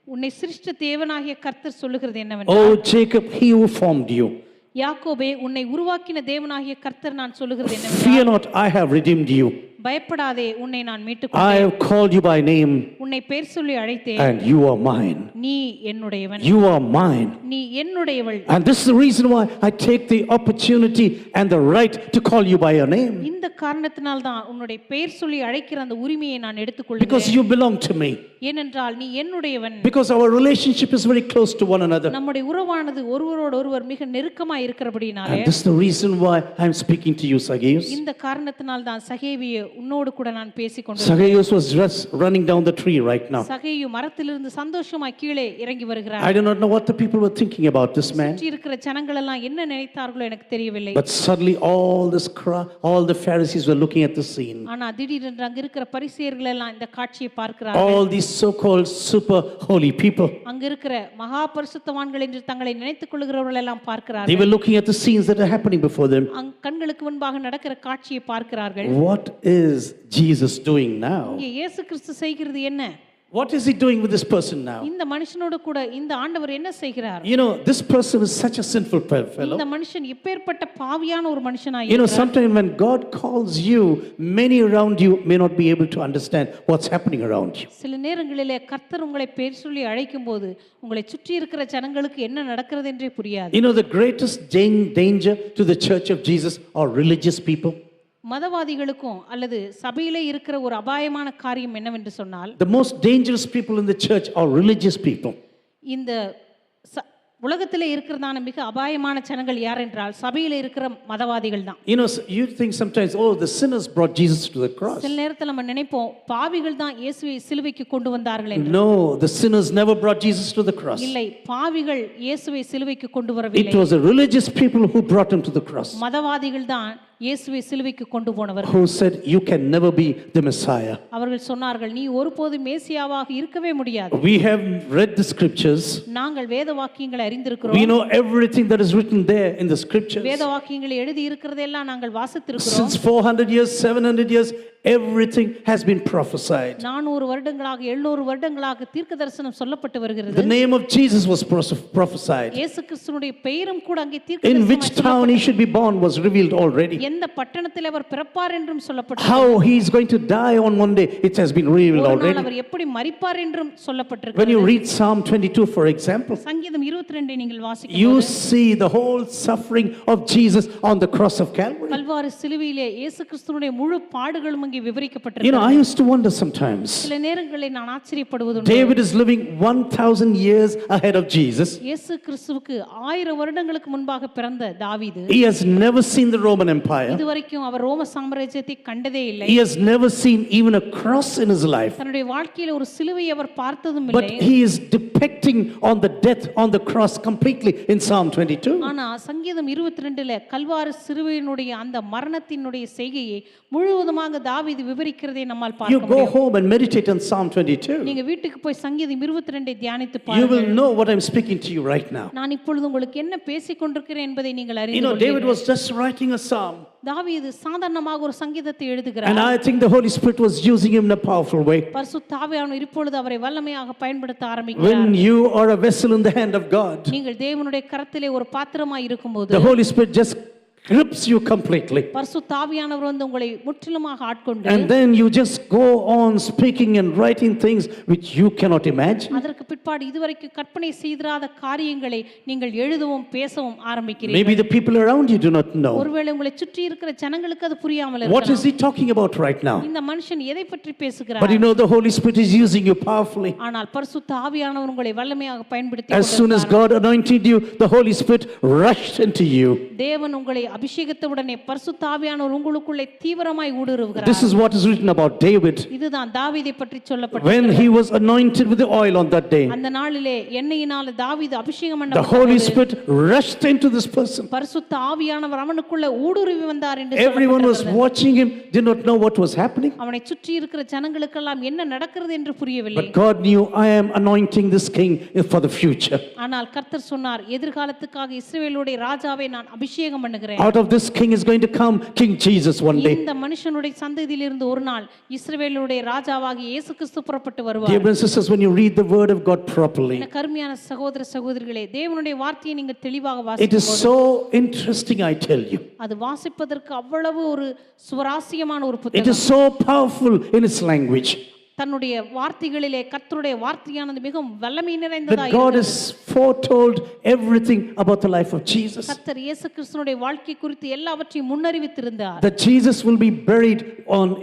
C: உன்னை சிருஷ்ட தேவனாகிய கர்த்தர் சொல்லுகிறது என்னவென்றால்,
B: Oh Jacob, he who formed you.
C: யாக்கோபே உன்னை உருவாக்கின தேவனாகிய கர்த்தர் நான் சொல்லுகிறது
B: Fear
C: என்னவென்றால்,
B: not, I have redeemed you.
C: பயப்படாதே, உன்னை நான்
B: I
C: மீட்டுக்கொண்டேன்.
B: have called you by name,
C: உன்னை பேர் சொல்லி அழைத்தேன்.
B: and you are mine.
C: நீ என்னுடையவன்,
B: You are mine.
C: நீ என்னுடையவள்.
B: And this is the reason why I take the opportunity and the right to call you by your name.
C: இந்த காரணத்தினால் தான் உன்னுடைய பெயர் சொல்லி அழைக்கிற அந்த உரிமையை நான்
B: Because
C: எடுத்துக்கொள்கிறேன்.
B: you belong to me.
C: ஏனென்றால் நீ என்னுடையவன்.
B: Because our relationship is very close to one another.
C: நம்முடைய உறவானது ஒருவரோடு ஒருவர் மிக நெருக்கமாய் இருக்கிறபடினாலே,
B: And this is the reason why I am speaking to you, Zacchaeus.
C: இந்த காரணத்தினால் தான் சகேவியே உன்னோடு கூட நான் பேசிக் கொண்டிருக்கிறேன்.
B: Zacchaeus was just running down the tree right now.
C: சகேயு மரத்திலிருந்து சந்தோஷமாய் கீழே இறங்கி வருகிறார்.
B: I do not know what the people were thinking about this man.
C: சுற்றி இருக்கிற ஜனங்கள் எல்லாம் என்ன நினைத்தார்களோ எனக்கு தெரியவில்லை.
B: But suddenly all the Pharisees were looking at the scene.
C: ஆனா திடீரென்று அங்க இருக்கிற பரிசேயர்கள் எல்லாம் இந்த காட்சியை பார்க்கிறார்கள்.
B: All these so-called super holy people.
C: அங்க இருக்கிற மகா பரிசுத்தவான்கள் என்று தங்களை நினைத்துக் கொள்கிறவர்கள் எல்லாம்
B: They
C: பார்க்கிறார்கள்.
B: were looking at the scenes that are happening before them.
C: கண்களுக்கு முன்பாக நடக்கிற காட்சியை பார்க்கிறார்கள்.
B: What is Jesus doing now?
C: இங்கே இயேசு கிறிஸ்து செய்கிறது என்ன?
B: What is he doing with this person now?
C: இந்த மனுஷனோடு கூட இந்த ஆண்டவர் என்ன செய்கிறார்?
B: You know, this person is such a sinful fellow.
C: இந்த மனுஷன் இப்பேற்பட்ட பாவியான ஒரு மனுஷனாய்
B: You know,
C: இருக்கிறார்.
B: sometimes when God calls you, many around you may not be able to understand what's happening around you.
C: சில நேரங்களிலே கர்த்தர் உங்களை பேர் சொல்லி அழைக்கும்போது உங்களை சுற்றி இருக்கிற ஜனங்களுக்கு என்ன நடக்கிறது என்றே புரியாது.
B: You know, the greatest danger to the church of Jesus are religious people.
C: மதவாதிகளுக்கும் அல்லது சபையிலே இருக்கிற ஒரு அபாயமான காரியம் என்னவென்று சொன்னால்,
B: The most dangerous people in the church are religious people.
C: இந்த உலகத்திலே இருக்கிறதான மிக அபாயமான ஜனங்கள் யார் என்றால் சபையிலே இருக்கிற மதவாதிகள் தான்.
B: You know, you think sometimes, oh, the sinners brought Jesus to the cross.
C: சில நேரத்தில் நம்ம நினைப்போம் பாவிகள் தான் இயேசுவை சிலுவைக்கு கொண்டு வந்தார்கள் என்று.
B: No, the sinners never brought Jesus to the cross.
C: இல்லை, பாவிகள் இயேசுவை சிலுவைக்கு கொண்டு
B: It
C: வரவில்லை.
B: was the religious people who brought him to the cross,
C: மதவாதிகள் தான் இயேசுவை சிலுவைக்கு கொண்டு போனவர்கள்.
B: who said, you can never be the Messiah.
C: அவர்கள் சொன்னார்கள், நீ ஒருபோதும் மேசியாவாக இருக்கவே முடியாது.
B: We have read the scriptures.
C: நாங்கள் வேத வாக்கியங்களை
B: We
C: அறிந்திருக்கிறோம்.
B: know everything that is written there in the scriptures.
C: வேத வாக்கியங்களை எழுதி இருக்கிறதெல்லாம் நாங்கள் வாசித்திருக்கிறோம்.
B: Since 400 years, 700 years, everything has been prophesied.
C: 400 வருடங்களாக 700 வருடங்களாக தீர்க்க தரிசனம் சொல்லப்பட்டு வருகிறது.
B: The name of Jesus was prophesied.
C: இயேசு கிறிஸ்துவினுடைய பெயரும் கூட அங்கே தீர்க்க
B: In which town he should be born was revealed already.
C: எந்த பட்டணத்தில் அவர் பிறப்பார் என்றும் சொல்லப்பட்டது.
B: How he is going to die on one day, it has been revealed
C: ஒரு நாள்
B: already.
C: அவர் எப்படி மரிப்பார் என்றும்
B: When
C: சொல்லப்பட்டிருக்கிறது.
B: you read Psalm 22, for example,
C: சங்கீதம் 22 நீங்கள்
B: you
C: வாசிக்கும்போது
B: see the whole suffering of Jesus on the cross of Calvary.
C: Kalvari சிலுவையிலே இயேசு கிறிஸ்துவினுடைய முழு பாடுகளும் அங்கே அங்கே
B: You know,
C: விவரிக்கப்பட்டிருக்கிறது.
B: I used to wonder sometimes.
C: சில நேரங்களில் நான் ஆச்சரியப்படுவதுண்டு.
B: David is living 1,000 years ahead of Jesus.
C: இயேசு கிறிஸ்துவுக்கு 1000 வருடங்களுக்கு முன்பாக பிறந்த தாவீது
B: He has never seen the Roman Empire.
C: இதுவரைக்கும் அவர் ரோம சாம்ராஜ்யத்தை கண்டதே இல்லை.
B: He has never seen even a cross in his life.
C: தன்னுடைய வாழ்க்கையில ஒரு சிலுவையை அவர் பார்த்ததும்
B: But
C: இல்லை.
B: he is depicting on the death on the cross completely in Psalm 22.
C: ஆனா சங்கீதம் 22ல கல்வாரி சிலுவையினுடைய அந்த மரணத்தினுடைய செய்கையை முழுவதுமாக தாவீது விவரிக்கிறதை நம்மால்
B: You
C: பார்க்க
B: go
C: முடியும்.
B: home and meditate on Psalm 22.
C: நீங்க வீட்டுக்கு போய் சங்கீதம் 22ஐ தியானித்து
B: You
C: பாருங்கள்.
B: will know what I'm speaking to you right now.
C: நான் இப்பொழுது உங்களுக்கு என்ன பேசிக் கொண்டிருக்கிறேன் என்பதை நீங்கள்
B: You
C: அறிந்து
B: know, David
C: கொள்வீர்கள்.
B: was just writing a psalm.
C: தாவீது சாதாரணமாக ஒரு சங்கீதத்தை
B: And
C: எழுதுகிறார்.
B: I think the Holy Spirit was using him in a powerful way.
C: பரிசுத்த ஆவியானவர் இப்பொழுது அவரை வல்லமையாக பயன்படுத்த ஆரம்பிக்கிறார்.
B: When you are a vessel in the hand of God,
C: நீங்கள் தேவனுடைய கரத்திலே ஒரு பாத்திரமாய் இருக்கும்போது
B: the Holy Spirit just grips you completely.
C: பரிசுத்த ஆவியானவர் வந்து உங்களை முற்றிலுமாக ஆட்கொண்டு
B: And then you just go on speaking and writing things which you cannot imagine.
C: அதற்கு பிற்பாடு இதுவரைக்கும் கற்பனை செய்திராத காரியங்களை நீங்கள் எழுதவும் பேசவும் ஆரம்பிக்கிறீர்கள்.
B: Maybe the people around you do not know.
C: ஒருவேளை உங்களை சுற்றி இருக்கிற ஜனங்களுக்கு அது புரியாமல்
B: What is
C: இருக்கலாம்.
B: he talking about right now?
C: இந்த மனுஷன் எதை பற்றி
B: But
C: பேசுகிறார்?
B: you know, the Holy Spirit is using you powerfully.
C: ஆனால் பரிசுத்த ஆவியானவர் உங்களை வல்லமையாக பயன்படுத்தி
B: As soon as God anointed you, the Holy Spirit rushed into you.
C: தேவன் உங்களை அபிஷேகத்தவுடனே பரிசுத்த ஆவியானவர் உங்களுக்குள்ளே தீவிரமாய் ஊடுருவுகிறார்.
B: This is what is written about David.
C: இதுதான் தாவீதை பற்றி
B: When
C: சொல்லப்பட்டிருக்கிறது.
B: he was anointed with the oil on that day,
C: அந்த நாளிலே எண்ணெயினால தாவீது அபிஷேகம்
B: the Holy
C: பண்ணப்பட்டபோது
B: Spirit rushed into this person.
C: பரிசுத்த ஆவியானவர் அவனுக்குள்ள ஊடுருவி வந்தார் என்று
B: Everyone was
C: சொல்லப்பட்டிருக்கிறது.
B: watching him, did not know what was happening.
C: அவனை சுற்றி இருக்கிற ஜனங்களுக்கெல்லாம் என்ன நடக்கிறது என்று புரியவில்லை.
B: But God knew, I am anointing this king for the future.
C: ஆனால் கர்த்தர் சொன்னார், எதிர்காலத்துக்காக இஸ்ரவேலுடைய ராஜாவை நான் அபிஷேகம் பண்ணுகிறேன்.
B: Out of this king is going to come King Jesus one day.
C: இந்த மனுஷனுடைய சந்ததியிலிருந்து ஒரு நாள் இஸ்ரவேலுடைய ராஜாவாகிய இயேசு கிறிஸ்து புறப்பட்டு
B: Dear
C: வருவார்.
B: brothers and sisters, when you read the word of God properly,
C: என கருமையான சகோதர சகோதரிகளே, தேவனுடைய வார்த்தையை நீங்கள் தெளிவாக
B: it is
C: வாசிக்கும்போது
B: so interesting, I tell you.
C: அது வாசிப்பதற்கு அவ்வளவு ஒரு சுவாரஸ்யமான ஒரு
B: It
C: புத்தகம்.
B: is so powerful in its language.
C: தன்னுடைய வார்த்தைகளிலே கர்த்தருடைய வார்த்தையானது மிகவும் வல்லமை
B: That
C: நிறைந்ததாய்
B: God has foretold everything about the life of Jesus.
C: கர்த்தர் இயேசு கிறிஸ்துவினுடைய வாழ்க்கை குறித்து எல்லாவற்றையும் முன்னறிவித்திருந்தார்.
B: That Jesus will be buried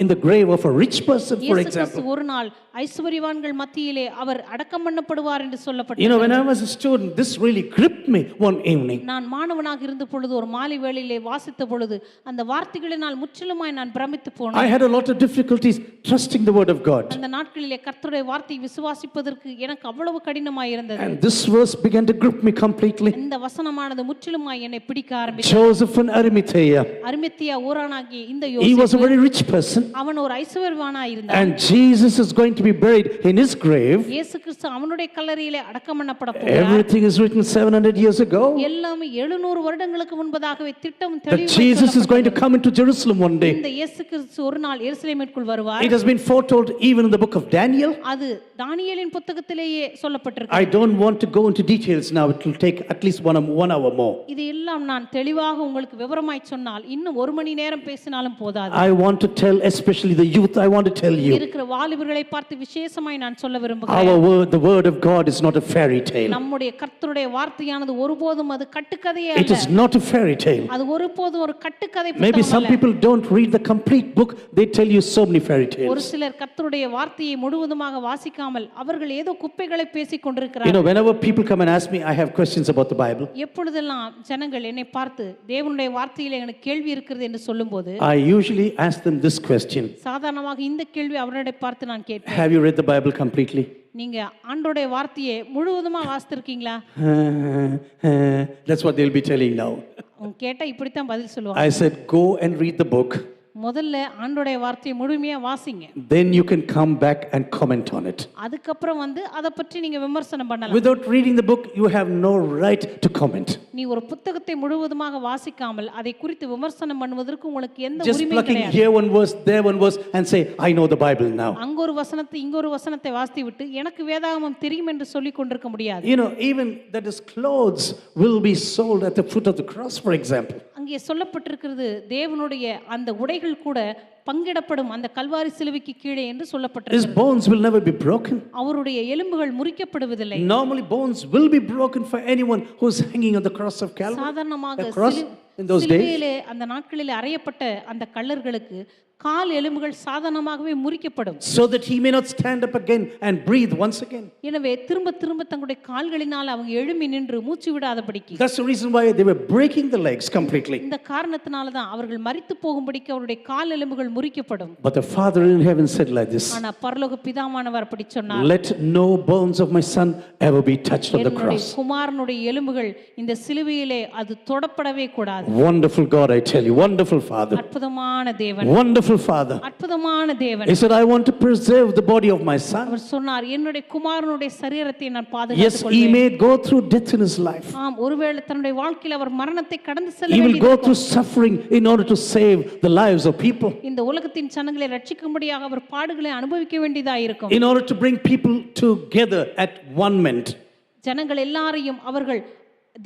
B: in the grave of a rich person, for
C: இயேசு கிறிஸ்து
B: example.
C: ஒரு நாள் ஐஸ்வரியவான்கள் மத்தியிலே அவர் அடக்கம் பண்ணப்படுவார் என்று
B: You know,
C: சொல்லப்பட்டது.
B: when I was a student, this really gripped me one evening.
C: நான் மாணவனாக இருந்த பொழுது ஒரு மாலை வேளையிலே வாசித்த பொழுது அந்த வார்த்தைகளினால் முற்றிலுமாய் நான் பிரமித்து
B: I
C: போனேன்.
B: had a lot of difficulties trusting the word of God.
C: அந்த நாட்களிலே கர்த்தருடைய வார்த்தை விசுவாசிப்பதற்கு எனக்கு அவ்வளவு கடினமாய் இருந்தது.
B: And this verse began to grip me completely.
C: இந்த வசனமானது முற்றிலுமாய் என்னை பிடிக்க ஆரம்பித்தது.
B: Joseph and Arimathea.
C: அரிமத்தியா ஊரானாகிய இந்த
B: He was a
C: யோசேப்பு
B: very rich person.
C: அவன் ஒரு ஐஸ்வர்யவானாய் இருந்தான்.
B: And Jesus is going to be buried in his grave.
C: இயேசு கிறிஸ்து அவனுடைய கல்லறையிலே அடக்கம் பண்ணப்பட போகிறார்.
B: Everything is written 700 years ago.
C: எல்லாமே 700 வருடங்களுக்கு முன்பதாகவே திட்டம்
B: That Jesus is going to come into Jerusalem one day.
C: இந்த இயேசு கிறிஸ்து ஒரு நாள் எருசலேமிற்குள் வருவார்.
B: It has been foretold even in the book of Daniel.
C: அது தானியேலின் புத்தகத்திலேயே சொல்லப்பட்டிருக்கு.
B: I don't want to go into details now. It will take at least one hour more.
C: இது எல்லாம் நான் தெளிவாக உங்களுக்கு விவரமாய் சொன்னால் இன்னும் 1 மணி நேரம் பேசினாலும் போதாது.
B: I want to tell, especially the youth, I want to tell you,
C: இருக்கிற வாலிபர்களை பார்த்து விசேஷமாய் நான் சொல்ல
B: our
C: விரும்புகிறேன்.
B: word, the word of God is not a fairy tale.
C: நம்முடைய கர்த்தருடைய வார்த்தையானது ஒருபோதும் அது கட்டுக்கதையே
B: It
C: அல்ல.
B: is not a fairy tale.
C: அது ஒருபோதும் ஒரு கட்டுக்கதை
B: Maybe
C: புத்தகம்
B: some
C: அல்ல.
B: people don't read the complete book. They tell you so many fairy
C: ஒரு
B: tales.
C: சிலர் கர்த்தருடைய வார்த்தையை முழுவதுமாக வாசிக்காமல் அவர்கள் ஏதோ குப்பைகளை பேசிக்
B: You
C: கொண்டிருக்கிறார்கள்.
B: know, whenever people come and ask me, I have questions about the Bible.
C: எப்பொழுதெல்லாம் ஜனங்கள் என்னை பார்த்து தேவனுடைய வார்த்தையில எனக்கு கேள்வி இருக்கிறது என்று சொல்லும்போது
B: I usually ask them this question.
C: சாதாரணமாக இந்த கேள்வி அவர்களை பார்த்து நான் கேட்பேன்.
B: Have you read the Bible completely?
C: நீங்க ஆண்டவருடைய வார்த்தையை முழுவதுமா வாசித்திருக்கீங்களா?
B: That's what they'll be telling now.
C: அவங்க கேட்டா இப்படித்தான் பதில் சொல்லுவாங்க.
B: I said, go and read the book.
C: முதல்ல ஆண்டவருடைய வார்த்தையை முழுமையா வாசிங்க.
B: Then you can come back and comment on it.
C: அதுக்கப்புறம் வந்து அதை பற்றி நீங்க விமர்சனம் பண்ணலாம்.
B: Without reading the book, you have no right to comment.
C: நீ ஒரு புத்தகத்தை முழுவதுமாக வாசிக்காமல் அதை குறித்து விமர்சனம் பண்ணுவதற்கு உங்களுக்கு எந்த
B: Just
C: உரிமையும்
B: plucking
C: கிடையாது.
B: here one verse, there one verse, and say, I know the Bible now.
C: அங்க ஒரு வசனத்தை இங்க ஒரு வசனத்தை வாசித்து விட்டு எனக்கு வேதாகமம் தெரியும் என்று சொல்லிக் கொண்டிருக்க முடியாது.
B: You know, even that is clothes will be sold at the foot of the cross, for example.
C: அங்கே சொல்லப்பட்டிருக்கிறது தேவனுடைய அந்த உடைகள் கூட பங்கிடப்படும் அந்த கல்வாரி சிலுவைக்கு கீழே என்று
B: His
C: சொல்லப்பட்டிருக்கிறது.
B: bones will never be broken.
C: அவருடைய எலும்புகள் முறிக்கப்படுவதில்லை.
B: Normally, bones will be broken for anyone who is hanging on the cross of Calvary.
C: சாதாரணமாக
B: The cross in those days.
C: சிலுவையிலே அந்த நாட்களில் அறையப்பட்ட அந்த கள்ளர்களுக்கு கால் எலும்புகள் சாதாரணமாகவே முறிக்கப்படும்.
B: so that he may not stand up again and breathe once again.
C: எனவே திரும்ப திரும்ப தங்களுடைய கால்களினால் அவங்க எழும்பி நின்று மூச்சு விடாதபடிக்கு.
B: That's the reason why they were breaking the legs completely.
C: இந்த காரணத்தினால தான் அவர்கள் மரித்து போகும்படிக்கு அவருடைய கால் எலும்புகள் முறிக்கப்படும்.
B: But the Father in heaven said like this,
C: ஆனா பரலோக பிதாவானவர் அப்படி சொன்னார்,
B: let no bones of my son ever be touched on the
C: என்னுடைய
B: cross.
C: குமாரனுடைய எலும்புகள் இந்த சிலுவையிலே அது தொடப்படவே கூடாது.
B: Wonderful God, I tell you, wonderful Father,
C: அற்புதமான தேவன்,
B: wonderful Father.
C: அற்புதமான தேவன்.
B: He said, I want to preserve the body of my son.
C: அவர் சொன்னார், என்னுடைய குமாரனுடைய சரீரத்தை நான்
B: Yes,
C: பாதுகாத்துக்
B: he
C: கொள்வேன்.
B: may go through death in his life.
C: ஆம், ஒருவேளை தன்னுடைய வாழ்க்கையில் அவர் மரணத்தை கடந்து செல்ல
B: He will
C: வேண்டியது
B: go
C: இருக்கும்.
B: through suffering in order to save the lives of people,
C: இந்த உலகத்தின் ஜனங்களை ரட்சிக்கும்படியாக அவர் பாடுகளை அனுபவிக்க வேண்டியதாக இருக்கும்.
B: in order to bring people together at one ment.
C: ஜனங்கள் எல்லாரையும் அவர்கள்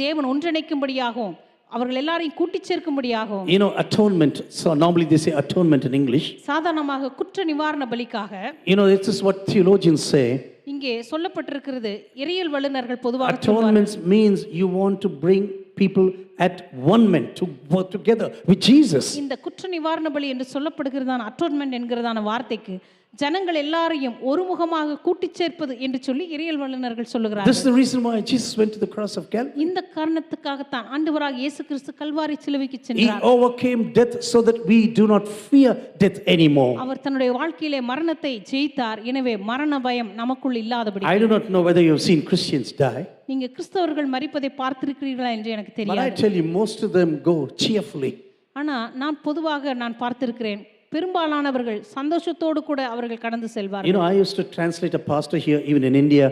C: தேவன் ஒன்றிணைக்கும்படியாகவும் அவர்கள் எல்லாரையும் கூட்டிச் சேர்க்கும்படியாகவும்.
B: You know, atonement. So normally they say atonement in English.
C: சாதாரணமாக குற்ற நிவாரண பலிக்காக
B: You know, this is what theologians say.
C: இங்கே சொல்லப்பட்டிருக்கிறது. இறையியல் வல்லுநர்கள் பொதுவாக சொல்வார்கள்,
B: Atonement means you want to bring people at one ment to work together with Jesus.
C: இந்த குற்ற நிவாரண பலி என்று சொல்லப்படுகிறதான அட்டோன்மென்ட் என்கிறதான வார்த்தைக்கு ஜனங்கள் எல்லாரையும் ஒருமுகமாக கூட்டிச் சேர்ப்பது என்று சொல்லி இறையியல் வல்லுநர்கள்
B: This
C: சொல்லுகிறார்கள்.
B: is the reason why Jesus went to the cross of Calvary.
C: இந்த காரணத்துக்காகத்தான் ஆண்டவராக இயேசு கிறிஸ்து கல்வாரி சிலுவைக்கு
B: He
C: சென்றார்.
B: overcame death so that we do not fear death anymore.
C: அவர் தன்னுடைய வாழ்க்கையிலே மரணத்தை ஜெயித்தார். எனவே மரண பயம் நமக்குள் இல்லாதபடி.
B: I do not know whether you have seen Christians die,
C: நீங்க கிறிஸ்தவர்கள் மரிப்பதை பார்த்திருக்கிறீர்களா என்று எனக்கு
B: but I
C: தெரியாது.
B: tell you, most of them go cheerfully.
C: ஆனா நான் பொதுவாக பார்த்திருக்கிறேன், பெரும்பாலானவர்கள் சந்தோஷத்தோடு கூட அவர்கள் கடந்து
B: You
C: செல்வார்கள்.
B: know, I used to translate a pastor here, even in India.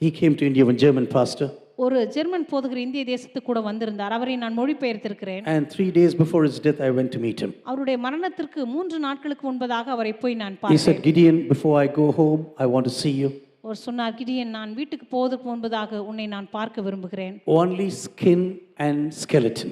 B: He came to India, one German pastor,
C: ஒரு ஜெர்மன் போதகர் இந்திய தேசத்துக்கு கூட வந்திருந்தார். அவரை நான் மொழிபெயர்த்திருக்கிறேன்.
B: and 3 days before his death, I went to meet him.
C: அவருடைய மரணத்திற்கு 3 நாட்களுக்கு முன்பதாக அவரை போய் நான்
B: He
C: பார்த்தேன்.
B: said, Gideon, before I go home, I want to see you.
C: அவர் சொன்னார், கிடியன், நான் வீட்டுக்கு போவதற்கு முன்பதாக உன்னை நான் பார்க்க விரும்புகிறேன்.
B: Only skin and skeleton.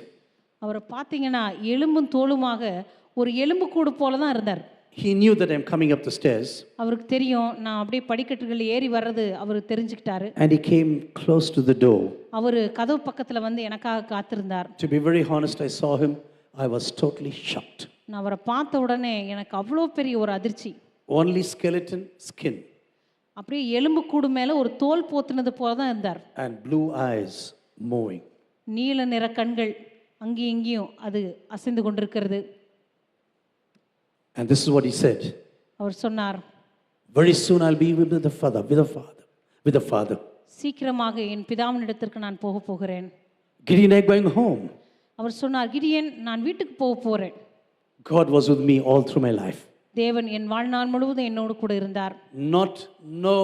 C: அவரை பார்த்தீங்கன்னா எலும்பும் தோலுமாக ஒரு எலும்பு கூடு போல தான் இருந்தார்.
B: He knew that I'm coming up the stairs,
C: அவருக்கு தெரியும் நான் அப்படியே படிக்கட்டுகள் ஏறி வர்றது அவருக்கு தெரிஞ்சுக்கிட்டாரு.
B: and he came close to the door.
C: அவர் கதவு பக்கத்துல வந்து எனக்காக காத்திருந்தார்.
B: To be very honest, I saw him. I was totally shocked.
C: நான் அவரை பார்த்த உடனே எனக்கு அவ்வளோ பெரிய ஒரு அதிர்ச்சி.
B: Only skeleton, skin,
C: அப்படியே எலும்பு கூடு மேல ஒரு தோல் போத்துனது போல தான் இருந்தார்.
B: and blue eyes moving.
C: நீல நிற கண்கள் அங்கேயும் இங்கேயும் அது அசைந்து கொண்டிருக்கிறது.
B: And this is what he said.
C: அவர் சொன்னார்,
B: Very soon I'll be with the Father, with the Father.
C: சீக்கிரமாக என் பிதாவினிடத்திற்கு நான் போக போகிறேன்.
B: Gideon, I'm going home.
C: அவர் சொன்னார், கிடியன், நான் வீட்டுக்கு போக போறேன்.
B: God was with me all through my life.
C: தேவன் என் வாழ்நாள் முழுவதும் என்னோடு கூட இருந்தார்.
B: No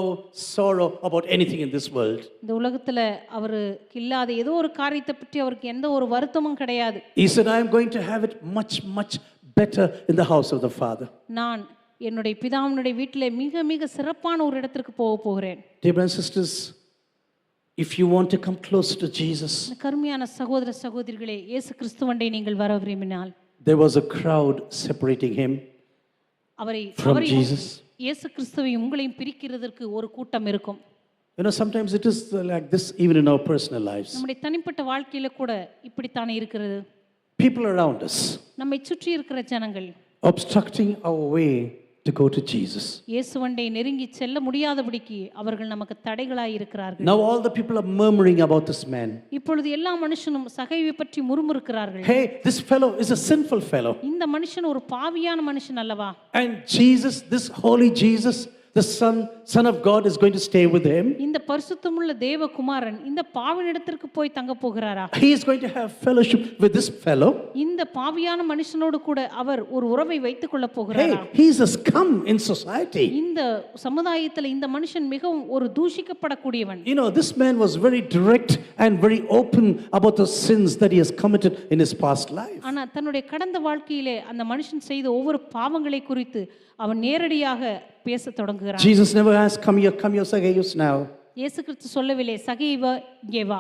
B: sorrow about anything in this world.
C: இந்த உலகத்துல அவருக்கு இல்லாத ஏதோ ஒரு காரியத்தை பற்றி அவருக்கு எந்த ஒரு வருத்தமும் கிடையாது.
B: He said, I am going to have it much, much better in the house of the Father.
C: நான் என்னுடைய பிதாவினுடைய வீட்டிலே மிக மிக சிறப்பான ஒரு இடத்திற்கு போக போகிறேன்.
B: Dear brothers and sisters, if you want to come closer to Jesus,
C: இந்த கருமையான சகோதர சகோதரிகளே, இயேசு கிறிஸ்துவண்டை நீங்கள் வர விரும்பினால்
B: there was a crowd separating him from Jesus.
C: இயேசு கிறிஸ்துவையும் உங்களையும் பிரிக்கிறதற்கு ஒரு கூட்டம் இருக்கும்.
B: You know, sometimes it is like this even in our personal lives.
C: நம்முடைய தனிப்பட்ட வாழ்க்கையில கூட இப்படித்தானே இருக்கிறது.
B: People around us
C: நம்மை சுற்றி இருக்கிற ஜனங்கள்
B: obstructing our way to go to Jesus.
C: இயேசுவண்டை நெருங்கி செல்ல முடியாதபடிக்கு அவர்கள் நமக்கு தடைகளாய் இருக்கிறார்கள்.
B: Now all the people are murmuring about this man.
C: இப்பொழுது எல்லா மனுஷனும் சகைவை பற்றி முறுமுறுக்கிறார்கள்.
B: Hey, this fellow is a sinful fellow.
C: இந்த மனுஷன் ஒரு பாவியான மனுஷன் அல்லவா?
B: And Jesus, this holy Jesus, the Son of God, is going to stay with him.
C: இந்த பரிசுத்தமுள்ள தேவகுமாரன் இந்த பாவினிடத்திற்கு போய் தங்க போகிறாரா?
B: He is going to have fellowship with this fellow.
C: இந்த பாவியான மனுஷனோடு கூட அவர் ஒரு உறவை வைத்துக் கொள்ள போகிறாரா?
B: Hey, he is a scum in society.
C: இந்த சமுதாயத்தில் இந்த மனுஷன் மிகவும் ஒரு தூஷிக்கப்படக்கூடியவன்.
B: You know, this man was very direct and very open about the sins that he has committed in his past life.
C: ஆனா தன்னுடைய கடந்த வாழ்க்கையிலே அந்த மனுஷன் செய்த ஒவ்வொரு பாவங்களை குறித்து அவன் நேரடியாக பேச தொடங்குகிறான்.
B: Jesus never asked, come here, Zacchaeus now.
C: இயேசு கிறிஸ்து சொல்லவில்லை, சகேவா இங்கே வா.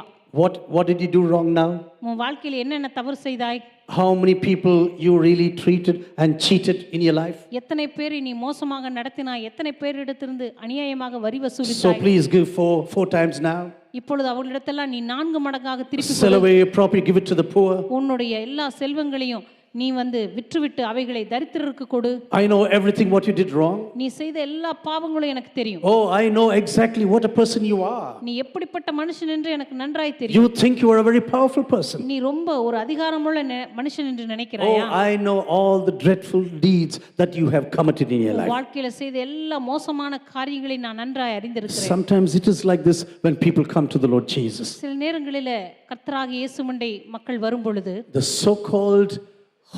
B: What did you do wrong now?
C: உன் வாழ்க்கையில் என்னென்ன தவறு செய்தாய்?
B: How many people you really treated and cheated in your life?
C: எத்தனை பேரை நீ மோசமாக நடத்தினாய்? எத்தனை பேரிடத்திலிருந்து அநியாயமாக வரி
B: So
C: வசூலித்தாய்?
B: please give four times now.
C: இப்பொழுது அவர்களிடத்தெல்லாம் நீ 4 மடங்காக திருப்பி
B: Sell away your property, give it to the poor.
C: உன்னுடைய எல்லா செல்வங்களையும் நீ வந்து விற்றுவிட்டு அவைகளை தரித்திரருக்கு கொடு.
B: I know everything what you did wrong.
C: நீ செய்த எல்லா பாவங்களும் எனக்கு தெரியும்.
B: Oh, I know exactly what a person you are.
C: நீ எப்படிப்பட்ட மனுஷன் என்று எனக்கு நன்றாய் தெரியும்.
B: You think you are a very powerful person.
C: நீ ரொம்ப ஒரு அதிகாரமுள்ள மனுஷன் என்று நினைக்கிறாயா?
B: Oh, I know all the dreadful deeds that you have committed in your life.
C: வாழ்க்கையில செய்த எல்லா மோசமான காரியங்களை நான் நன்றாய் அறிந்திருக்கிறேன்.
B: Sometimes it is like this when people come to the Lord Jesus.
C: சில நேரங்களில கர்த்தராகிய இயேசுமண்டை மக்கள் வரும்பொழுது
B: The so-called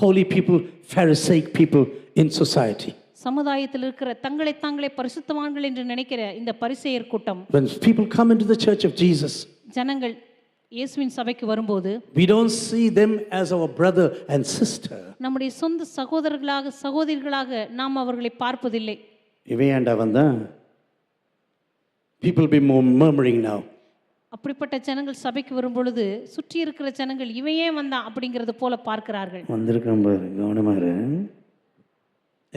B: holy people, Pharisaic people in society.
C: சமுதாயத்தில் இருக்கிற தங்களை தாங்களே பரிசுத்தவான்கள் என்று நினைக்கிற இந்த பரிசேயர் கூட்டம்,
B: When people come into the church of Jesus,
C: ஜனங்கள் இயேசுவின் சபைக்கு வரும்போது
B: we don't see them as our brother and sister.
C: நம்முடைய சொந்த சகோதரர்களாக சகோதரிகளாக நாம் அவர்களை பார்ப்பதில்லை.
B: இவன் ஏன்டா வந்தான்? People be murmuring now.
C: அப்படிப்பட்ட ஜனங்கள் சபைக்கு வரும்பொழுது சுற்றி இருக்கிற ஜனங்கள் இவன் ஏன் வந்தான் அப்படிங்கிறது போல பார்க்கிறார்கள்.
B: வந்திருக்கான் பாரு, கவனமா இரு.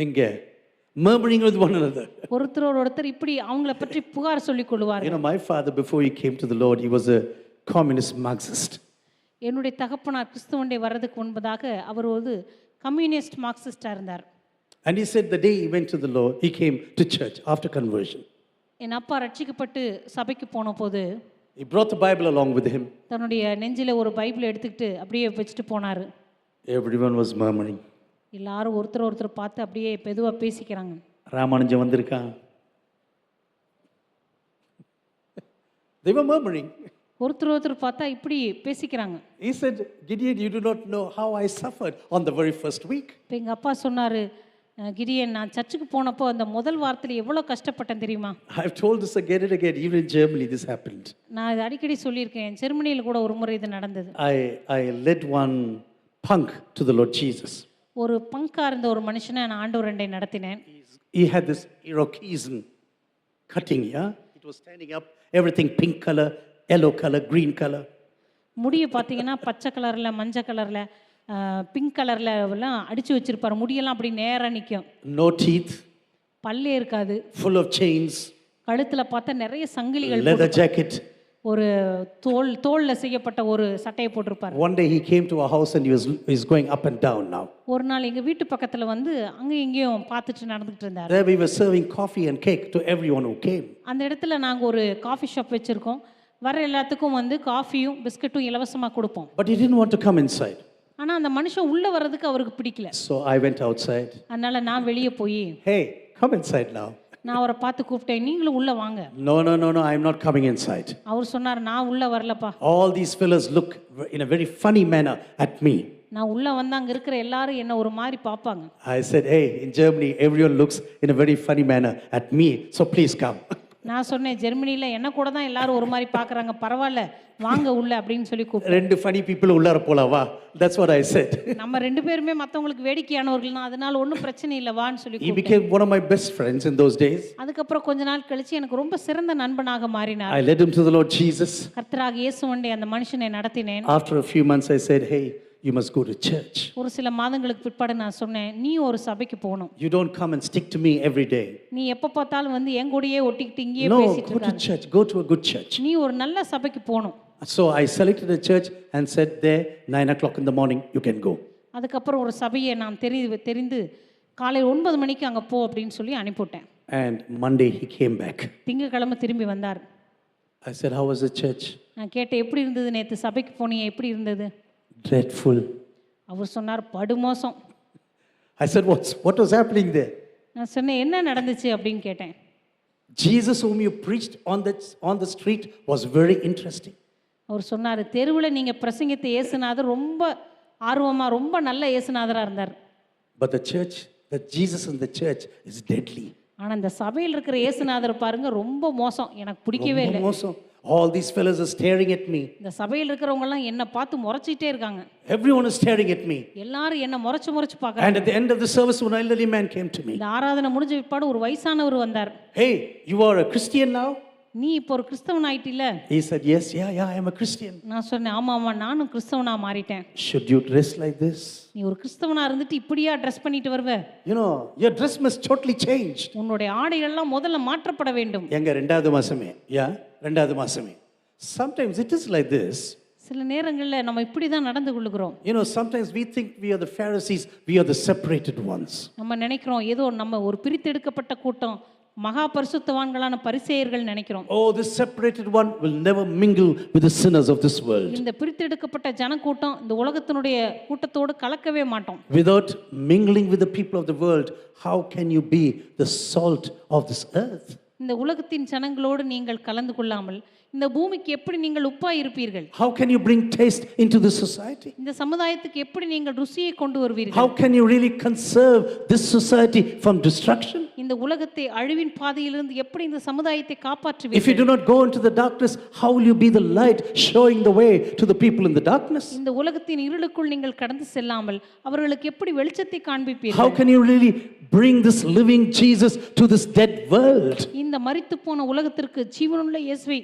B: எங்க murmuring with one another.
C: ஒருத்தர் இப்படி அவங்கள பற்றி புகார் சொல்லிக்
B: You
C: கொள்வார்கள்.
B: know, my father, before he came to the Lord, he was a communist Marxist.
C: என்னுடைய தகப்பனார் கிறிஸ்துவண்டை வர்றதுக்கு முன்பதாக அவர் ஒரு கம்யூனிஸ்ட் மார்க்சிஸ்டா இருந்தார்.
B: And he said the day he went to the Lord, he came to church after conversion.
C: என் அப்பா ரட்சிக்கப்பட்டு சபைக்கு போன போது
B: He brought the Bible along with him.
C: தன்னுடைய நெஞ்சில ஒரு பைபிள் எடுத்துக்கிட்டு அப்படியே வச்சுட்டு போனாரு.
B: Everyone was murmuring.
C: எல்லாரும் ஒருத்தர் பார்த்து அப்படியே மெதுவா பேசிக்கிறாங்க.
B: ராமானுஜம் வந்திருக்கான். They were murmuring.
C: ஒருத்தர் பார்த்தா இப்படி பேசிக்கிறாங்க.
B: He said, Gideon, you do not know how I suffered on the very first week.
C: இப்போ எங்கள் அப்பா சொன்னார், கிடியன், நான் சர்ச்சுக்கு போனப்போ அந்த முதல் வாரத்தில் எவ்வளோ கஷ்டப்பட்டேன் தெரியுமா?
B: I've told this again and again. Even in Germany this happened.
C: நான் இது அடிக்கடி சொல்லியிருக்கேன். ஜெர்மனியில் கூட ஒரு முறை இது நடந்தது.
B: I led one punk to the Lord Jesus.
C: ஒரு பங்கா இருந்த ஒரு மனுஷனை நான் ஆண்டவரண்டை நடத்தினேன்.
B: He had this Iroquoian cutting, yeah? It was standing up, everything pink color, yellow color, green color.
C: முடியை பார்த்தீங்கன்னா பச்சை கலரில், மஞ்சள் கலரில், பிங்க் கலரில் எல்லாம் அடித்து வச்சிருப்பார். முடியெல்லாம் அப்படி நேராக நிற்கும்.
B: No teeth.
C: பல்லே இருக்காது.
B: Full of chains.
C: கழுத்தில் பார்த்தா நிறைய சங்கிலிகள்.
B: Leather jacket.
C: ஒரு தோல்ல செய்யப்பட்ட ஒரு சட்டையை போட்டிருப்பார்.
B: One day he came to our house and he was going up and down now.
C: ஒரு நாள் எங்கள் வீட்டு பக்கத்தில் வந்து அங்கே இங்கேயும் பார்த்துட்டு நடந்துகிட்டு இருந்தார்.
B: There we were serving coffee and cake to everyone who came.
C: அந்த இடத்துல நாங்கள் ஒரு காஃபி ஷாப் வச்சுருக்கோம். வர எல்லாத்துக்கும் வந்து காஃபியும் பிஸ்கட்டும் இலவசமாக கொடுப்போம்.
B: But he didn't want to come inside.
C: ஆனால் அந்த மனுஷன் உள்ளே வர்றதுக்கு அவருக்கு பிடிக்கல.
B: So I went outside.
C: அதனால நான் வெளியே போய்,
B: Hey, come inside now.
C: நான் அவரை பார்த்து கூப்பிட்டேன், நீங்களும் உள்ளே வாங்க.
B: No, I'm not coming inside.
C: அவர் சொன்னார், நான் உள்ளே வரலப்பா.
B: All these fellows look in a very funny manner at me.
C: நான் உள்ளே வந்து அங்கே இருக்கிற எல்லாரும் என்ன ஒரு மாதிரி பார்ப்பாங்க.
B: I said, hey, in Germany everyone looks in a very funny manner at me, so please come.
C: நான் சொன்னேன், ஜெர்மனியில் என்ன கூட தான் எல்லாரும் ஒரு மாதிரி பார்க்குறாங்க, பரவாயில்ல வாங்க உள்ள அப்படின்னு சொல்லி கூப்பிட்டேன்.
B: ரெண்டு funny people உள்ளார போலாவா? That's what I said.
C: நம்ம ரெண்டு பேருமே மற்றவங்களுக்கு வேடிக்கையானவர்கள் தான், அதனால ஒன்றும் பிரச்சனை இல்லை வான்னு சொல்லி
B: He became one of my best friends in those days.
C: அதுக்கப்புறம் கொஞ்ச நாள் கழிச்சு எனக்கு ரொம்ப சிறந்த நண்பனாக மாறினார்.
B: I led him to the Lord Jesus.
C: கர்த்தராகிய இயேசுவண்டை அந்த மனுஷனை நடத்தினேன்.
B: After a few months I said, hey, you must go to church.
C: ஒரு சில மாதங்களுக்கு பிற்பாடு நான் சொன்னேன், நீ ஒரு சபைக்கு போகணும்.
B: You don't come and stick to me every day.
C: நீ எப்போ பார்த்தாலும் வந்து என் கூடயே ஒட்டிக்கிட்டு இங்கேயே
B: No,
C: பேசிட்டு
B: go to
C: இருக்காங்க.
B: church. Go to a good church.
C: நீ ஒரு நல்ல சபைக்கு போகணும்.
B: So I selected a church and said there, 9 o'clock in the morning, you can go.
C: அதுக்கப்புறம் ஒரு சபையை நான் தெரிந்து காலை 9 மணிக்கு அங்கே போ அப்படின்னு சொல்லி அனுப்பிவிட்டேன்.
B: And Monday he came back.
C: திங்கட்கிழமை திரும்பி வந்தார்.
B: I said, how was the church?
C: நான் கேட்டேன், எப்படி இருந்தது நேற்று சபைக்கு போனீங்க, எப்படி இருந்தது?
B: Dreadful.
C: அவர் சொன்னார், படுமோசம்.
B: I said, what was happening there?
C: நான் சொன்னேன், என்ன நடந்துச்சு அப்படின்னு கேட்டேன்.
B: Jesus whom you preached on the street was very interesting.
C: அவர் சொன்னார், தெருவில் நீங்கள் பிரசங்கித்த இயேசுநாதர் ரொம்ப ஆர்வமாக ரொம்ப நல்ல இயேசுநாதராக இருந்தார்.
B: But the Jesus in the church is deadly.
C: ஆனால் இந்த சபையில் இருக்கிற இயேசுநாதர் பாருங்க ரொம்ப மோசம், எனக்கு பிடிக்கவே இல்லை.
B: All these fellows are staring at me.
C: இந்த சபையில் இருக்கிறவங்க எல்லாம் என்ன பார்த்து முறைச்சிட்டே இருக்காங்க.
B: Everyone is staring at me.
C: எல்லாரும் என்ன முறைச்சு பார்க்கறாங்க.
B: And at the end of the service one elderly man came to me.
C: இந்த ஆராதனை முடிஞ்ச பிற்பாடு ஒரு வயசானவர் வந்தார்.
B: Hey, you are a Christian now?
C: நீ இப்போ ஒரு கிறிஸ்தவன் ஆயிட்டில்ல?
B: He said, yes, yeah, I am a Christian.
C: நான் சொன்னேன், ஆமாம் நானும் கிறிஸ்தவனா மாறிட்டேன்.
B: Should you dress like this?
C: நீ ஒரு கிறிஸ்தவனா இருந்துட்டு இப்படியா ட்ரெஸ் பண்ணிட்டு வருவ?
B: You know, your dress must totally change.
C: உன்னுடைய ஆடைகள்லாம் முதல்ல மாற்றப்பட வேண்டும்.
B: எங்க ரெண்டாவது மாசமே, ரெண்டாவது மாசமே. Sometimes it is like this.
C: சில நேரங்களில் நம்ம இப்படி தான் நடந்து கொள்ளுகிறோம்.
B: You know, sometimes we think we are the Pharisees, we are the separated ones.
C: நம்ம நினைக்கிறோம் ஏதோ நம்ம ஒரு பிரித்தெடுக்கப்பட்ட கூட்டம், மகா பரிசுத்தவான்களான பரிசேயர்கள் நினைக்கிறோம்.
B: Oh, this separated one will never mingle with the sinners of this world.
C: இந்த பிரித்தெடுக்கப்பட்ட ஜனக்கூட்டம் இந்த உலகத்தினுடைய கூட்டத்தோடு கலக்கவே மாட்டோம்.
B: Without mingling with the people of the world, how can you be the salt of this earth?
C: இந்த உலகத்தின் ஜனங்களோடு நீங்கள் கலந்து கொள்ளாமல் இந்த பூமிக்கு எப்படி நீங்கள் உப்பாய் இருப்பீர்கள்?
B: How can you bring taste into this society?
C: இந்த சமுதாயத்துக்கு எப்படி நீங்கள் ருசியை கொண்டு வருவீர்கள்?
B: How can you really conserve this society from destruction?
C: இந்த உலகத்தை அழிவின் பாதையிலிருந்து எப்படி இந்த சமுதாயத்தை
B: If you
C: காப்பாற்றுவீர்கள்?
B: do not go into the darkness, how will you be the light showing the way to the people in the darkness?
C: இந்த உலகத்தின் இருளுக்குள் நீங்கள் கடந்து செல்லாமல் அவர்களுக்கு எப்படி வெளிச்சத்தை
B: How
C: காண்பிப்பீர்கள்?
B: can you really bring this living Jesus to this dead world?
C: இந்த மரித்து போன உலகத்திற்கு ஜீவனுள்ள இயேசுவை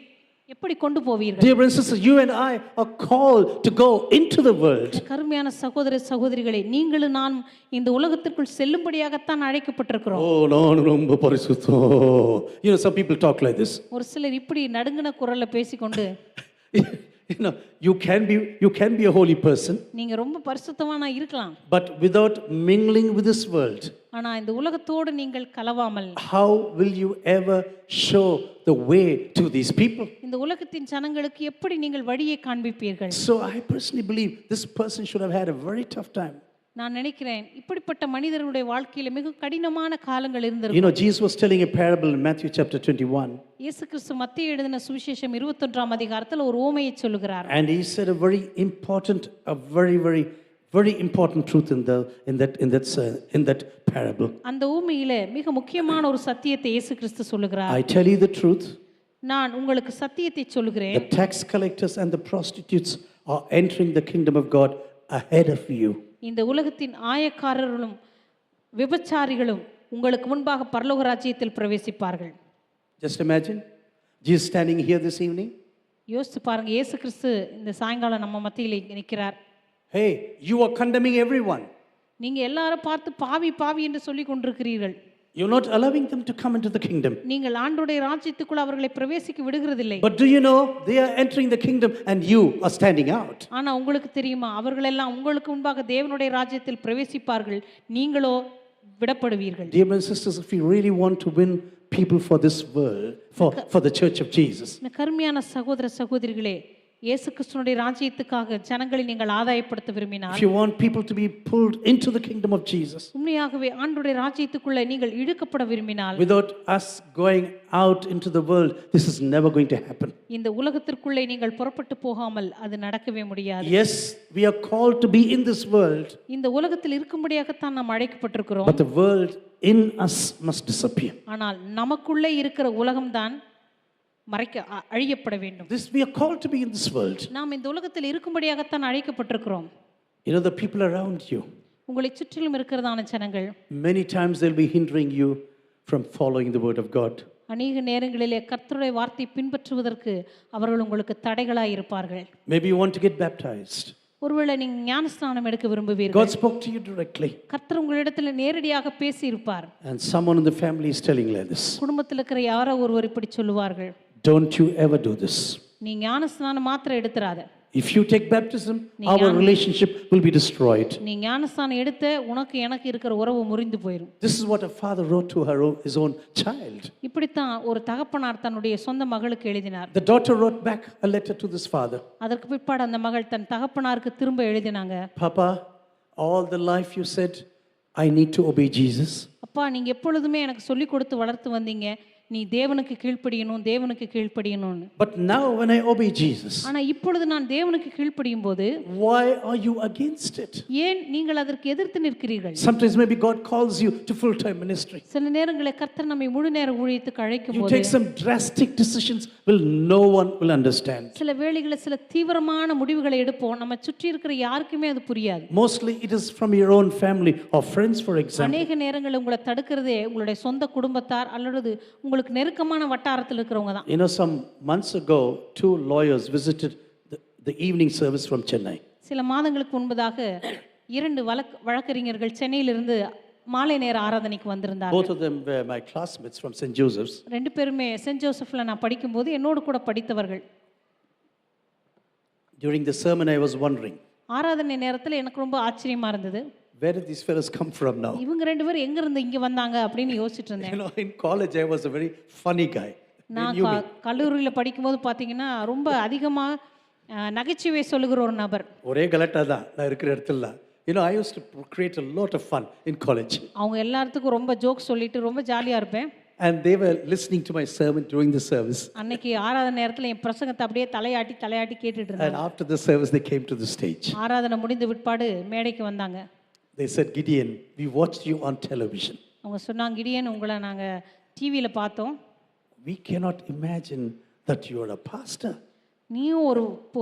C: எப்படி கொண்டு போவீர்கள்?
B: Dear brothers and sisters, you and I are called to go into the world.
C: கருமையான சகோதர சகோதரிகளே, நீங்களும் நான் இந்த உலகத்திற்குள் செல்லும்படியாகத்தான் அழைக்கப்பட்டிருக்கிறோம்.
B: Oh, நான் ரொம்ப பரிசுத்தம். You know, some people talk like this.
C: ஒரு சிலர் இப்படி நடுங்கின குரல்ல பேசிக்கொண்டு
B: You know, you can be a holy person,
C: நீங்க ரொம்ப பரிசுத்தவானா இருக்கலாம்,
B: but without mingling with this world,
C: ஆனா இந்த உலகத்தோடு நீங்கள் கலவாமல்
B: how will you ever show the way to these people?
C: இந்த உலகத்தின் ஜனங்களுக்கு எப்படி நீங்கள் வழியை காண்பிப்பீர்கள்?
B: So I personally believe this person should have had a very tough time.
C: நான் நினைக்கிறேன் இப்படிப்பட்ட மனிதர்களுடைய வாழ்க்கையில மிக கடினமான காலங்கள்
B: You
C: இருந்திருக்கும்.
B: know, Jesus was telling a parable in Matthew chapter 21,
C: இயேசு கிறிஸ்து மத்தேயு எழுதின சுவிசேஷம் 21ஆம் அதிகாரத்தில் ஒரு ஓமையை சொல்லுகிறார்.
B: and he said a very important truth in that parable.
C: அந்த ஊமையில மிக முக்கியமான ஒரு சத்தியத்தை இயேசு கிறிஸ்து சொல்லுகிறார்.
B: I tell you the truth,
C: நான் உங்களுக்கு சத்தியத்தை சொல்லுகிறேன்,
B: the tax collectors and the prostitutes are entering the kingdom of God ahead of you.
C: இந்த உலகத்தின் ஆயக்காரர்களும் விபச்சாரிகளும் உங்களுக்கு முன்பாக பரலோக ராஜ்யத்தில் பிரவேசிப்பார்கள்.
B: Just imagine Jesus standing here this evening.
C: யோசித்து பாருங்க, இயேசு கிறிஸ்து இந்த சாயங்காலம் நம்ம மத்தியில் நிற்கிறார்.
B: Hey, you are condemning everyone.
C: நீங்க எல்லாரும் பார்த்து பாவி பாவி என்று சொல்லி கொண்டிருக்கிறீர்கள்.
B: You're not allowing them to come into the kingdom.
C: நீங்கள் ஆண்டவருடைய ராஜ்யத்துக்குள் அவர்களை பிரவேசிக்க விடுகிறதில்லை.
B: But do you know they are entering the kingdom and you are standing out?
C: ஆனா உங்களுக்கு தெரியுமா, அவர்கள் எல்லாம் உங்களுக்கு முன்பாக தேவனுடைய ராஜ்யத்தில் பிரவேசிப்பார்கள், நீங்களோ விடப்படுவீர்கள்.
B: Dear brothers and sisters, if we really want to win people for this world, for the church of Jesus,
C: இந்த கருமையான சகோதர சகோதரிகளே, இயேசு கிறிஸ்துவினுடைய ராஜ்யத்துக்காக ஜனங்களை நீங்கள் ஆதாயப்படுத்த விரும்பினால்,
B: if you want people to be pulled into the kingdom of Jesus,
C: உண்மையாகவே ஆண்டவருடைய ராஜ்யத்துக்குள்ள நீங்கள் இழுக்கப்பட விரும்பினால்,
B: without us going out into the world, this is never going to happen.
C: இந்த உலகத்திற்குள்ளே நீங்கள் புறப்பட்டு போகாமல் அது நடக்கவே முடியாது.
B: Yes, we are called to be in this world,
C: இந்த உலகத்தில் இருக்கும்படியாகத்தான் நாம் அழைக்கப்பட்டிருக்கிறோம்.
B: but the world in us must disappear.
C: ஆனால் நமக்குள்ளே இருக்கிற உலகம்தான் அழியப்பட வேண்டும்.
B: This we are called to be in this world.
C: நாம் இந்த உலகத்தில் இருக்கும்படியாகத்தான் அழைக்கப்பட்டிருக்கிறோம்.
B: You know, the people around you,
C: உங்களை சுற்றிலும் இருக்கிறதான ஜனங்கள்
B: many times they'll be hindering you from following the word of God.
C: அநேக நேரங்களிலே கர்த்தருடைய வார்த்தையை பின்பற்றுவதற்கு அவர்கள் உங்களுக்கு தடைகளாய் இருப்பார்கள்.
B: Maybe you want to get baptized.
C: ஒருவேளை நீங்க ஞானஸ்நானம் எடுக்க விரும்புவீர்கள்.
B: God spoke to you directly.
C: கர்த்தர் உங்களிடத்தில் நேரடியாக பேசி இருப்பார்.
B: And someone in the family is telling like this.
C: குடும்பத்தில் இருக்கிற யாரோ ஒருவர் இப்படி சொல்லுவார்கள்,
B: Don't you ever do this.
C: நீ ஞானஸ்நானம் மாத்திரம் எடுத்துறாத.
B: If you take baptism, our relationship will be destroyed.
C: நீ ஞானஸ்நானம் எடுத்த உனக்கு எனக்கு இருக்கிற உறவு முறிந்து போயிடும்.
B: This is what a father wrote to his own child.
C: இப்படித்தான் ஒரு தகப்பனார் தன்னுடைய சொந்த மகளுக்கு எழுதினார்.
B: The daughter wrote back a letter to this father.
C: அதற்கு பிற்பாடு அந்த மகள் தன் தகப்பனாருக்கு திரும்ப எழுதினாங்க,
B: Papa, all the life you said I need to obey Jesus.
C: அப்பா நீங்க எப்பொழுதுமே எனக்கு சொல்லி கொடுத்து வளர்த்து வந்தீங்க, நீ தேவனுக்கு கீழ்ப்படியணும் தேவனுக்கு கீழ்ப்படியணும்னு.
B: But now when I obey Jesus,
C: ஆனா இப்பொழுது நான் தேவனுக்கு கீழ்ப்படியும் போது
B: why are you against it?
C: ஏன் நீங்கள் அதற்கு எதிர்த்து நிற்கிறீர்கள்?
B: Sometimes maybe God calls you to full-time ministry.
C: சில நேரங்களில் கர்த்தர் நம்மை முழு நேர ஊழியத்துக்கு அழைக்கும்
B: You
C: போது
B: take some drastic decisions no one will understand.
C: சில வேளைகளில் சில தீவிரமான முடிவுகளை எடுப்போம், நம்ம சுற்றி இருக்கிற யாருக்குமே அது புரியாது.
B: Mostly it is from your own family or friends, for example.
C: அநேக நேரங்களில் உங்களை தடுக்கிறதே உங்களுடைய சொந்த குடும்பத்தார் அல்லது உங்களுக்கு நெருக்கமான வட்டாரத்தில் இருக்கிறவங்க தான்.
B: You know, some months ago, 2 lawyers visited the evening service from Chennai.
C: சில மாதங்களுக்கு முன்பதாக 2 வழக்கறிஞர்கள் சென்னையிலிருந்து மாலை நேர ஆராதனைக்கு வந்திருந்தார்கள்.
B: Both of them were my classmates from St. Joseph's.
C: 2 பேருமே சென்ட் ஜோசப்ல நான் படிக்கும்போது என்னோடு கூட படித்தவர்கள்.
B: During the sermon, I was wondering,
C: ஆராதனை நேரத்தில் எனக்கு ரொம்ப ஆச்சரியமா இருந்தது.
B: where did these fellows come from now?
C: இவங்க ரெண்டு பேரும் எங்க இருந்து இங்க வந்தாங்க அப்படின்னு யோசிச்சுட்டு இருந்தேன்.
B: You know, in college, I was a very funny guy.
C: நான் கல்லூரியில் படிக்கும்போது பார்த்தீங்கன்னா ரொம்ப அதிகமா நகைச்சுவை சொல்லுகிற ஒரு நபர்.
B: ஒரே கலட்டா தான் நான் இருக்கிற இடத்துல. You know, I used to create a lot of fun in college.
C: அவங்க எல்லாத்துக்கும் ரொம்ப ஜோக் சொல்லிட்டு ரொம்ப ஜாலியா இருப்பேன்.
B: And they were listening to my sermon during the service.
C: அன்னைக்கு ஆராதனை நேரத்தில் என் பிரசங்கத்தை அப்படியே தலையாட்டி கேட்டுட்டு இருந்தாங்க.
B: And after the service, they came to the stage.
C: ஆராதனை முடிந்த விட்பாடு மேடைக்கு வந்தாங்க.
B: They said, Gideon, we watched you on television.
C: அவங்க சொன்னாங்க, கிடியன் உங்களை நாங்க டிவியில பார்த்தோம்.
B: We cannot imagine that you are a pastor.
C: நீயும்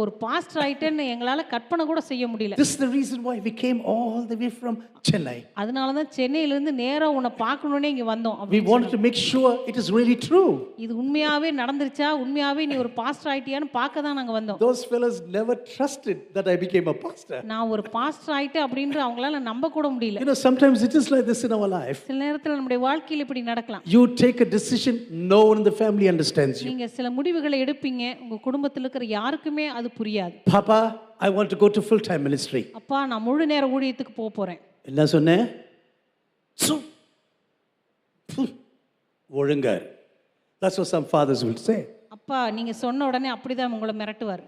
C: ஒரு பாஸ்டர் ஆயிட்டேன்னு எங்களால கற்பனை கூட செய்ய முடியல.
B: This is the reason why we came all the way from Chennai.
C: அதனால தான் சென்னையில இருந்து நேரா உன்னை பார்க்கணும்னே இங்க வந்தோம்.
B: We wanted to make sure it is really true.
C: இது உண்மையாவே நடந்துருச்சா, உண்மையாவே நீ ஒரு பாஸ்டர் ஆயிட்டியான்னு பார்க்க தான் நாங்க வந்தோம்.
B: Those fellows never trusted that I became a pastor.
C: நான் ஒரு பாஸ்டர் ஆயிட்டேன் அப்படின்ற அவங்களால நம்ப கூட முடியல.
B: You know, sometimes it is like this in our life.
C: சில நேரத்துல நம்முடைய வாழ்க்கையில இப்படி நடக்கலாம்.
B: You take a decision, no one in the family understands you.
C: நீங்க சில முடிவுகளை எடுப்பீங்க, உங்க குடும்பத்துல இருக்கிற யாருக்குமே அது புரியாது.
B: Papa, I want to go to full-time ministry.
C: அப்பா நான் முழு நேர ஊழியத்துக்கு போறேன்.
B: என்ன சொன்னேன்? ஒழுங்க. That's what some fathers will say.
C: அப்பா நீங்க சொன்ன உடனே அப்படிதான் உங்களை மிரட்டுவார்.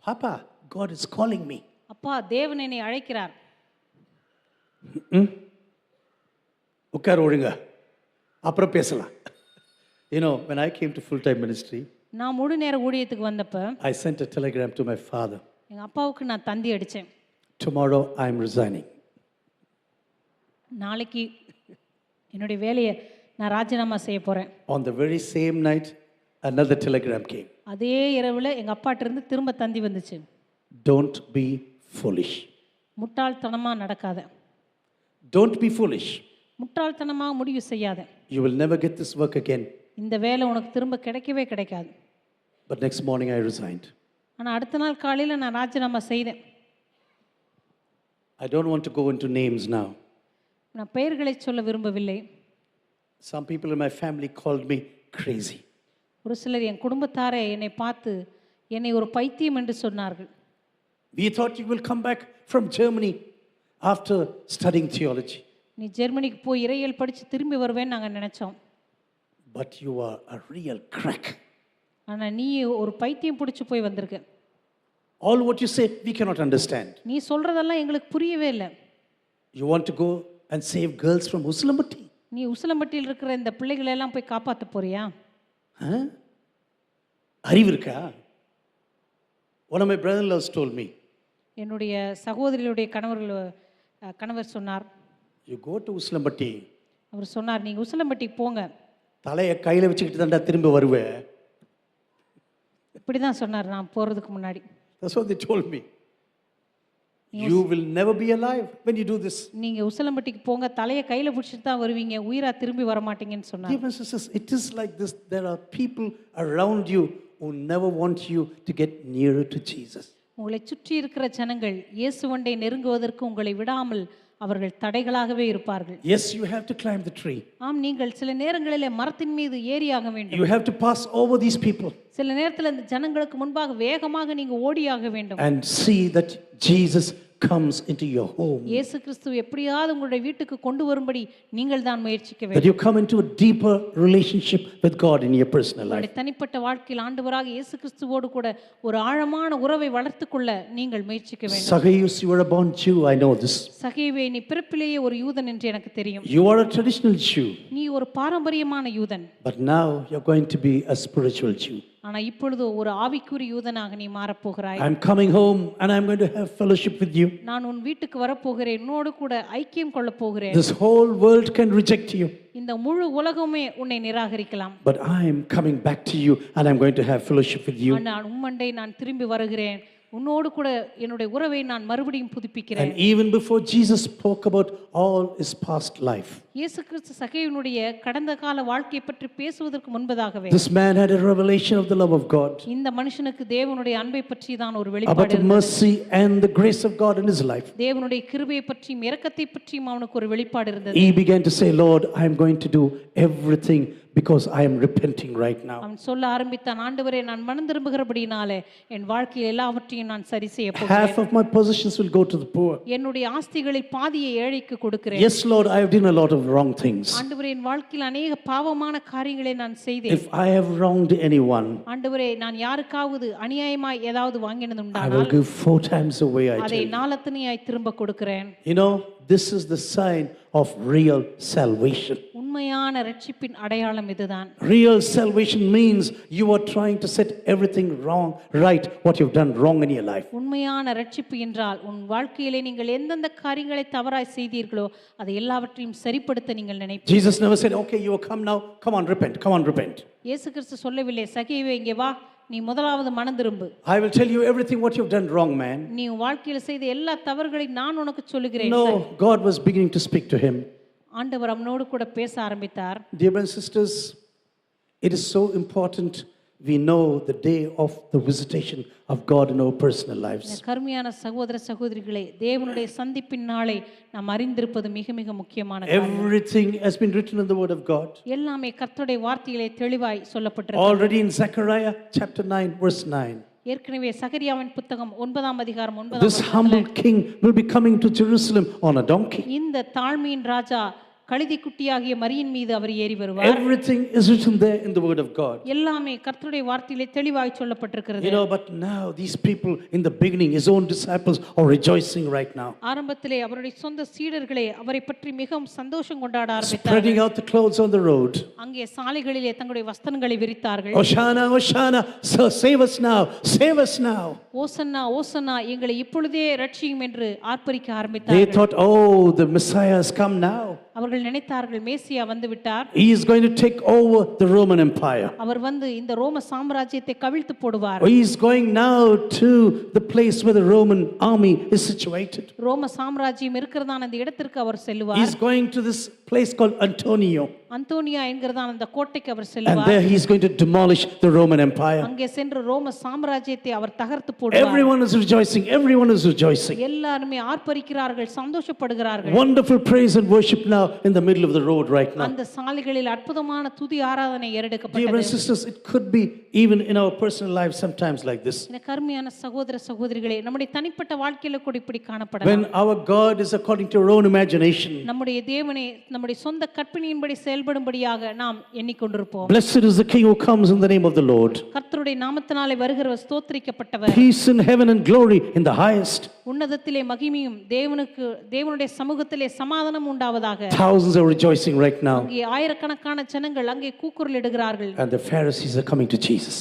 B: Papa, God is calling me.
C: அப்பா தேவன் என்னை அழைக்கிறார்.
B: உட்கார் ஒழுங்க. அப்புறம் பேசலாம். You know, when I came to full-time ministry,
C: நான் முழு நேர ஊழியத்துக்கு வந்தப்ப
B: I sent a telegram to my father.
C: எங்க அப்பாவுக்கு நான் தந்தி அடிச்சேன்.
B: Tomorrow I am resigning.
C: நாளைக்கு என்னுடைய வேலையை நான் ராஜினாமா செய்ய போறேன்.
B: On the very same night, another telegram came.
C: அதே இரவுல எங்க அப்பாட்ட இருந்து திரும்ப தந்தி வந்துச்சு.
B: Don't be foolish.
C: முட்டாள்தனமா நடக்காத.
B: Don't be foolish.
C: முட்டாள்தனமா முடிவு செய்யாத.
B: You will never get this work again.
C: இந்த வேலை உனக்கு திரும்ப கிடைக்கவே கிடைக்காது.
B: But next morning I resigned.
C: ஆனா அடுத்த நாள் காலையில நான் ராஜினாமா செய்தேன்.
B: I don't want to go into names now.
C: நான் பெயர்களை சொல்ல விரும்பவில்லை.
B: Some people in my family called me crazy.
C: ஒரு சிலர் என் குடும்பத்தாரே என்னை பார்த்து என்னை ஒரு பைத்தியம் என்று சொன்னார்கள்.
B: We thought you will come back from Germany after studying theology.
C: நீ ஜெர்மனிக்கு போய் இறையியல் படிச்சு திரும்பி வருவேன்னு நாங்க நினைச்சோம்.
B: But you are a real crack.
C: ஆனா நீ ஒரு பைத்தியம் பிடிச்சு போய் வந்திருக்க.
B: All what you say we cannot understand.
C: நீ சொல்றதெல்லாம் எங்களுக்கு புரியவே இல்லை.
B: You want to go and save girls from Usilamatti?
C: நீ உசிலம்பட்டியில் இருக்கிற இந்த பிள்ளைகளை எல்லாம் போய் காப்பாற்ற போறியா?
B: அறிவு இருக்கா? One of my brother-in-laws told me.
C: என்னுடைய சகோதரியுடைய கணவர் சொன்னார்.
B: You go to Usilamatti.
C: அவர் சொன்னார் நீங்க உசிலம்பட்டிக்கு போங்க.
B: தலையை கையில வச்சுக்கிட்டு தான்டா திரும்ப வருவேன்.
C: இப்படிதான் சொன்னார் நான் போறதுக்கு முன்னாடி.
B: That's what they told me. You will never be alive when you do this.
C: நீங்க உசிலம்பட்டிக்கு போங்க, தலையை கையில பிடிச்சிட்டு தான் வருவீங்க, உயிரா திரும்பி வர மாட்டீங்கன்னு சொன்னார்.
B: Dear sisters, it is like this. There are people around you who never want you to get nearer to Jesus.
C: உங்களை சுற்றி இருக்கிற ஜனங்கள் இயேசுவண்டை நெருங்குவதற்கு உங்களை விடாமல் அவர்கள் தடைகளாகவே இருப்பார்கள்.
B: Yes, you have to climb the tree.
C: ஆம், நீங்கள் சில நேரங்களிலே மரத்தின் மீது ஏறியாக வேண்டும்.
B: You have to pass over these people.
C: சில நேரத்தில் இந்த ஜனங்களுக்கு முன்பாக வேகமாக நீங்க ஓடியாக வேண்டும்.
B: And see that Jesus comes into your home.
C: இயேசு கிறிஸ்து எப்படியாவது உங்களுடைய வீட்டுக்கு கொண்டு வரும்படி நீங்கள் தான் முயற்சிக்க
B: That
C: வேண்டும்.
B: you come into a deeper relationship with God in your personal life.
C: உங்களுடைய தனிப்பட்ட வாழ்க்கையில் ஆண்டவராக இயேசு கிறிஸ்துவோடு கூட ஒரு ஆழமான உறவை வளர்த்துக்கொள்ள நீங்கள் முயற்சிக்க வேண்டும்.
B: Zacchaeus, you are a born Jew, I know this.
C: சகேவே, நீ பிறப்பிலேயே ஒரு யூதன் என்று எனக்கு தெரியும்.
B: You are a traditional Jew.
C: நீ ஒரு பாரம்பரியமான யூதன்.
B: But now you're going to be a spiritual Jew.
C: ஆனா இப்பொழுது ஒரு ஆவிக்குரிய யூதனாக நீ மாறப்போகிறாய்.
B: I'm coming home and I'm going to have fellowship with you.
C: நான் உன் வீட்டுக்கு வரப்போகிறேன், உன்னோடு கூட ஐக்கியம் கொள்ளப் போகிறேன்.
B: This whole world can reject you.
C: இந்த முழு உலகமே உன்னை நிராகரிக்கலாம்.
B: But I am coming back to you and I'm going to have fellowship with you.
C: நான் உம்மண்டை நான் திரும்பி வருகிறேன், உன்னோடு கூட என்னுடைய உறவை நான் மறுபடியும் புதுப்பிக்கிறேன்.
B: And even before Jesus spoke about all his past life,
C: இயேசு கிறிஸ்து சகேயுனுடைய கடந்த கால வாழ்க்கையை பற்றி பேசுவதற்கு முன்பதாகவே
B: this man had a revelation of the love of God,
C: இந்த மனுஷனுக்கு தேவனுடைய அன்பை பற்றி தான் ஒரு
B: about
C: வெளிப்பாடு
B: the
C: இருந்தது.
B: mercy and the grace of God in his life.
C: தேவனுடைய கிருபையை பற்றியும் இரக்கத்தை பற்றியும் அவனுக்கு ஒரு வெளிப்பாடு இருந்தது.
B: He began to say, Lord, I am going to do everything because I am repenting right now.
C: அவன் சொல்ல ஆரம்பித்தான், ஆண்டவரே நான் மனம் திரும்புகிறபடினாலே என் வாழ்க்கையில் எல்லாவற்றையும் நான் சரி செய்ய
B: Half
C: போகிறேன்.
B: of my possessions will go to the poor.
C: என்னுடைய ஆஸ்திகளில் பாதியை ஏழைக்கு கொடுக்கிறேன்.
B: Yes, Lord, I have done a lot of wrong things.
C: ஆண்டவரே என் வாழ்க்கையில் அநேக பாவமான காரியங்களை நான் செய்தேன்.
B: If I have wronged anyone,
C: ஆண்டவரே நான் யாருக்காவது அநியாயமாய் ஏதாவது வாங்கினது
B: I will
C: உண்டானால்
B: give 4 times away, I
C: அதை
B: tell you.
C: நாலத்தனையாய் திரும்ப கொடுக்கிறேன்.
B: You know, this is the sign of real salvation.
C: உண்மையான ரட்சிப்பின் அடையாளம் இதுதான்.
B: Real salvation means you are trying to set everything wrong, right, what you've done wrong in your life.
C: உண்மையான ரட்சிப்பு என்றால் உன் வாழ்க்கையிலே நீங்கள் எந்தெந்த காரியங்களை தவறாய் செய்தீர்களோ அதை எல்லாவற்றையும் சரிப்படுத்த நீங்கள் நினைப்பீர்கள்.
B: Jesus never said, okay, you come now, come on, repent.
C: இயேசு கிறிஸ்து சொல்லவில்லை, சகேவே இங்கே வா, நீ முதலாவது மனம் திரும்பு.
B: I will tell you everything what you've done wrong, man.
C: நீ உன் வாழ்க்கையில் செய்த எல்லா தவறுகளையும் நான் உனக்கு சொல்லுகிறேன்.
B: No, God was beginning to speak to him.
C: ஆண்டவர் அவனோடு கூட பேச ஆரம்பித்தார்.
B: Dear brothers and sisters, it is so important we know the day of the visitation of God in our personal lives.
C: கருமையான சகோதர சகோதரிகளே, தேவனுடைய சந்திப்பின் நாளை நாம் அறிந்திருப்பது மிக மிக முக்கியமான காரியம்.
B: Everything has been written in the word of God.
C: எல்லாமே கர்த்தருடைய வார்த்தையிலே தெளிவாய் சொல்லப்பட்டிருக்கிறது.
B: Already in Zechariah chapter 9 verse 9.
C: ஏற்கனவே சகரியாவின் புத்தகம் 9ஆம் அதிகாரம் 9ஆம்
B: This humble king will be coming to Jerusalem on a donkey.
C: இந்த தாழ்மையின் ராஜா கழுதை குட்டியாகிய மரியின் மீது அவர் ஏறி வருவார்.
B: Everything is written there in the word of God.
C: எல்லாமே கர்த்தருடைய வார்த்தையிலே தெளிவாய் சொல்லப்பட்டிருக்கிறது.
B: You know, but now these people in the beginning, his own disciples, are rejoicing right now.
C: ஆரம்பத்திலே அவருடைய சொந்த சீடர்களே அவரை பற்றி மிகவும் சந்தோஷம் கொண்டாட ஆரம்பித்தார்கள்.
B: Spreading out the clothes on the road.
C: அங்கே சாலைகளிலே தங்களுடைய வஸ்திரங்களை விரித்தார்கள்.
B: Hosanna, Hosanna, sir, save us now, save us now.
C: ஓசன்னா ஓசன்னா எங்களை இப்பொழுதே ரட்சியும் என்று ஆர்ப்பரிக்க
B: They
C: ஆரம்பித்தார்கள்.
B: thought, oh, the Messiah has come now.
C: அவர்கள் நினைத்தார்கள் மேசியா வந்து விட்டார்.
B: He is going to take over the Roman Empire.
C: அவர் வந்து இந்த ரோம சாம்ராஜ்யத்தை கவிழ்த்து போடுவார்.
B: He is going now to the place where the Roman army is situated.
C: ரோம சாம்ராஜ்யம் இருக்கிறதான அந்த இடத்திற்கு அவர்
B: He
C: செல்வார்.
B: is going to this place called Antonio.
C: அந்தோனியா என்கிறதான அந்த கோட்டைக்கு அவர்
B: And
C: செல்வார்.
B: there he is going to demolish the Roman Empire.
C: அங்கே சென்று ரோம சாம்ராஜ்யத்தை அவர் தகர்த்து போடுவார்.
B: Everyone is rejoicing. Everyone is rejoicing.
C: எல்லாரும் ஆர்ப்பரிக்கிறார்கள், சந்தோஷப்படுகிறார்கள்.
B: Wonderful praise and worship now in the middle of the road right now.
C: அந்த சாலைகளில் அற்புதமான துதி ஆராதனை
B: Dear brothers and
C: ஏறெடுக்கப்பட்டது.
B: sisters, it could be even in our personal lives sometimes like this.
C: எனக்கு அருமையான சகோதர சகோதரிகளே, நம்முடைய தனிப்பட்ட வாழ்க்கையில கூட இப்படி காணப்படலாம்.
B: When our God is according to our own imagination.
C: நம்முடைய தேவனே நம்முடைய சொந்த கற்பனையின்படி செயல்படும்படியாக நாம் எண்ணிக்கொண்டிருப்போம்.
B: Blessed is the King who comes in the name of the Lord.
C: கர்த்தருடைய நாமத்தினாலே வருகிறவர் ஸ்தோத்திரிக்கப்பட்டவர்.
B: Peace in heaven and glory in the highest.
C: உன்னதத்திலே மகிமையும் தேவனுடைய சமூகத்திலே சமாதானம் உண்டாவதாக.
B: Thousands are rejoicing right now.
C: அங்கே ஆயிரக்கணக்கான ஜனங்கள் அங்கே கூக்குரலிடுகிறார்கள்.
B: And the Pharisees are coming to Jesus.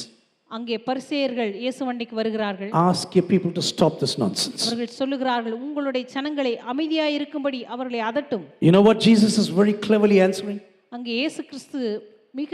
C: அங்கே பரிசேயர்கள் இயேசுவண்டிக்கு வருகிறார்கள்.
B: Ask your people to stop this nonsense.
C: அவர்கள் சொல்லுகிறார்கள், உங்களுடைய ஜனங்களை அமைதியாய் இருக்கும்படி அவர்களை அதட்டும்.
B: You know what Jesus is very cleverly answering?
C: அங்கே இயேசு கிறிஸ்து மிக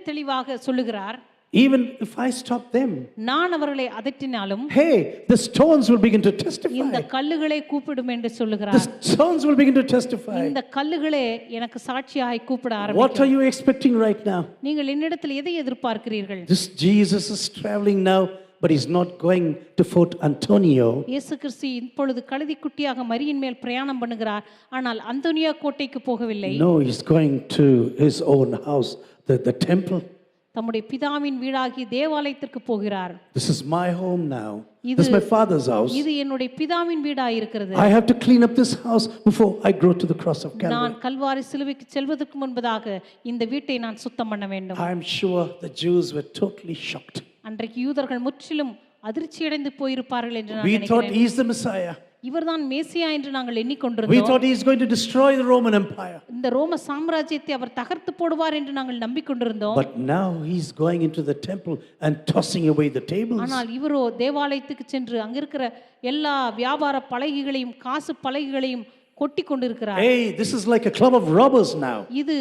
C: தெளிவாக சொல்லுகிறார்,
B: Even if I stop them,
C: நான் அவர்களை அதட்டினாலும்
B: hey, the stones will begin to testify.
C: இந்த கல்லுகளை கூப்பிடும் என்று
B: The
C: சொல்லுகிறார்.
B: stones will begin to testify.
C: இந்த கல்லுகளே எனக்கு சாட்சியாய் கூப்பிட
B: What
C: ஆரம்பிக்கும்.
B: are you expecting right now?
C: நீங்கள் என்னிடத்தில் எதை எதிர்பார்க்கிறீர்கள்?
B: This Jesus is traveling now, but he's not going to Fort Antonio.
C: இயேசு கிறிஸ்து இப்பொழுது கழுதை குட்டியாக மரியின் மேல் பிரயாணம் பண்ணுகிறார். ஆனால் அந்தோனியா கோட்டைக்கு போகவில்லை.
B: No, he's going to his own house, the temple.
C: தம்முடைய பிதாவின் வீடாகி தேவாலயத்திற்கு போகிறார்.
B: This is my home now. This is my father's house.
C: இது என்னுடைய பிதாவின் வீடாய் இருக்கிறது.
B: I have to clean up this house before I go to the cross of
C: நான்
B: Calvary.
C: Kalvari சிலுவைக்கு செல்வதற்கு முன்பதாக இந்த வீட்டை நான் சுத்தம் பண்ண வேண்டும்.
B: I am sure the Jews were totally shocked.
C: அன்றைக்கு யூதர்கள் முற்றிலும் அதிர்ச்சியடைந்து போயிருப்பார்கள் என்று நான்
B: We thought
C: நினைக்கிறேன்.
B: he is the Messiah.
C: இவர்தான் மேசியா என்று நாங்கள்
B: We
C: எண்ணிக்கொண்டிருந்தோம்.
B: thought he is going to destroy the Roman Empire.
C: இந்த ரோம சாம்ராஜ்யத்தை அவர் தகர்த்து போடுவார் என்று நாங்கள் நம்பிக்கொண்டிருந்தோம்.
B: But now he's going into the temple and tossing away the tables.
C: ஆனால் இவரோ தேவாலயத்துக்கு சென்று அங்க இருக்கிற எல்லா வியாபார பலகைகளையும் காசு பலகைகளையும் கொட்டி கொண்டிருக்கிறார்.
B: Hey, this is like a club of robbers now.
C: இது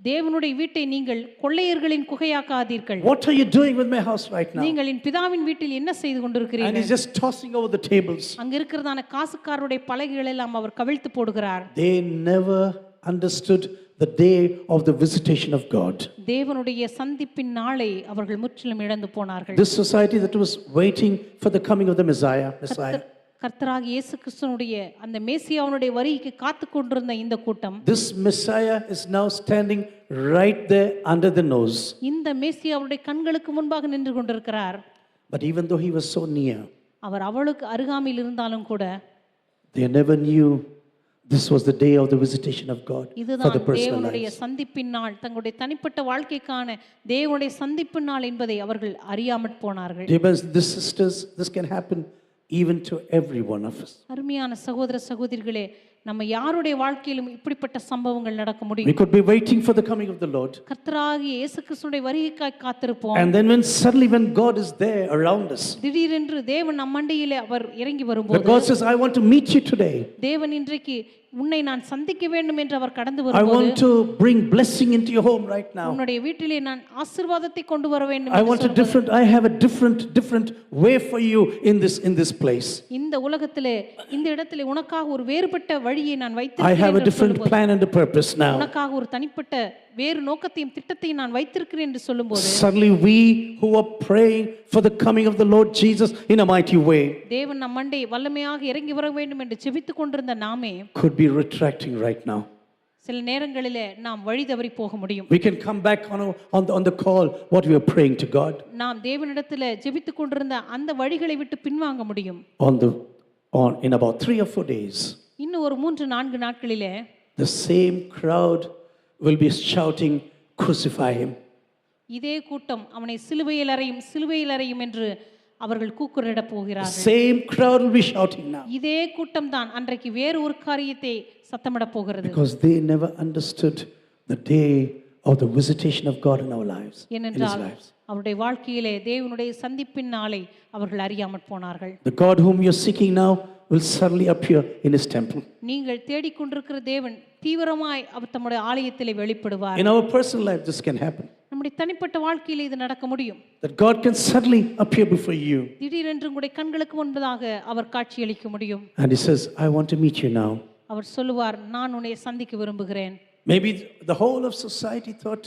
C: தேவனுடைய வீட்டை நீங்கள் கொள்ளையர்களின் குகையாக்காதீர்கள்.
B: What are you doing with my house right now?
C: நீங்கள் என் பிதாவின் வீட்டில் என்ன செய்து
B: And
C: கொண்டிருக்கிறீர்கள்?
B: he's just tossing over the tables.
C: அங்க இருக்கிறதான காசுக்காரருடைய பலகைகள் எல்லாம் அவர் கவிழ்த்து போடுகிறார்.
B: They never understood the day of the visitation of God.
C: தேவனுடைய சந்திப்பின் நாளை அவர்கள் முற்றிலும் இழந்து போனார்கள்.
B: This society that was waiting for the coming of the Messiah.
C: கர்த்தராகிய இயேசு கிறிஸ்துனுடைய அந்த மேசியாவுடைய வருகைக்கு காத்து கொண்டிருந்த இந்த கூட்டம்,
B: This Messiah is now standing right there under the nose.
C: இந்த மேசியாவுடைய கண்களுக்கு முன்பாக நின்று கொண்டிருக்கிறார்.
B: But even though he was so near,
C: அவர் அவளுக்கு அருகாமையில் இருந்தாலும் கூட
B: they never knew this was the day of the visitation of God for
C: இதுதான்
B: the personal
C: தேவனுடைய
B: lives.
C: சந்திப்பின் நாள், தங்களுடைய தனிப்பட்ட வாழ்க்கைக்கான தேவனுடைய சந்திப்பின் நாள் என்பதை அவர்கள் அறியாமற் போனார்கள்.
B: Dear brothers and sisters, this can happen even to every one of us.
C: அருமையான சகோதர சகோதரிகளே, நம்ம யாருடைய வாழ்க்கையிலும் இப்படிப்பட்ட சம்பவங்கள் நடக்க
B: We
C: முடியும்.
B: could be waiting for the coming of the Lord.
C: கர்த்தராகிய இயேசு கிறிஸ்துவினுடைய வருகைக்காய் காத்திருப்போம்.
B: And then when God is there around us,
C: திடீரென்று தேவன் நம் மண்டையிலே அவர் இறங்கி
B: but
C: வரும்போது,
B: God says, I want to meet you today.
C: தேவன் இன்றைக்கு உன்னை நான் சந்திக்க வேண்டும் என்று அவர் கடந்து
B: I
C: வரும்போது,
B: want to bring blessing into your home right now.
C: உன்னுடைய வீட்டிலே நான் ஆசீர்வாதத்தை கொண்டு வர வேண்டும்
B: I
C: என்று
B: want I have a different way for you in this place.
C: இந்த உலகத்திலே இந்த இடத்திலே உனக்காக ஒரு வேறுபட்ட வழியை நான்
B: I
C: வைத்திருக்கிறேன்
B: have a
C: என்று
B: different
C: சொல்லும்போது,
B: plan and a purpose now.
C: உனக்காக ஒரு தனிப்பட்ட வேறு நோக்கத்தையும் திட்டத்தையும் நான் வைத்திருக்கிறேன் என்று சொல்லும்போது,
B: Suddenly we who are praying for the coming of the Lord Jesus in a mighty way
C: தேவன் நம் மண்டை வல்லமையாக இறங்கி வர வேண்டும் என்று ஜெபித்துக் கொண்டிருந்த நாமே
B: could be retracting right now.
C: சில நேரங்களிலே நாம் வழி தவறி போக முடியும்.
B: We can come back on the call what we are praying to God.
C: நாம் தேவனிடத்தில் ஜெபித்துக் கொண்டிருந்த அந்த வழிகளை விட்டு பின்வாங்க முடியும்.
B: In about 3 or 4 days,
C: இன்னும் ஒரு 3-4 நாட்களிலே
B: the same crowd will be shouting, crucify him.
C: இதே கூட்டம் அவனை சிலுவையில் அறையும் சிலுவையில் அறையும் என்று அவர்கள் கூக்குரலிடப்
B: The
C: போகிறார்கள்.
B: same crowd will be shouting now
C: இதே கூட்டம் தான் அன்றைக்கு வேறு ஒரு காரியத்தை சத்தமிடப் போகிறது.
B: because they never understood the day of the visitation of God in our lives, in His
C: ஏனென்றால்
B: lives.
C: அவருடைய வாழ்க்கையிலே தேவனுடைய சந்திப்பின் நாளை அவர்கள் அறியாமற் போனார்கள்.
B: The God whom you're seeking now will suddenly appear in His temple.
C: நீங்கள் தேடிக்கொண்டிருக்கிற தேவன் தீவிரமாய் அவர் தம்முடைய ஆலயத்திலே வெளிப்படுவார்.
B: In our personal life, this can happen.
C: நம்முடைய தனிப்பட்ட வாழ்க்கையிலே இது நடக்க முடியும்.
B: That God can suddenly appear before you.
C: திடீரென்று உங்களுடைய கண்களுக்கு முன்பதாக அவர் காட்சியளிக்க முடியும்.
B: And He says, I want to meet you now.
C: அவர் சொல்லுவார், நான் உன்னை சந்திக்க விரும்புகிறேன்.
B: Maybe the whole of society thought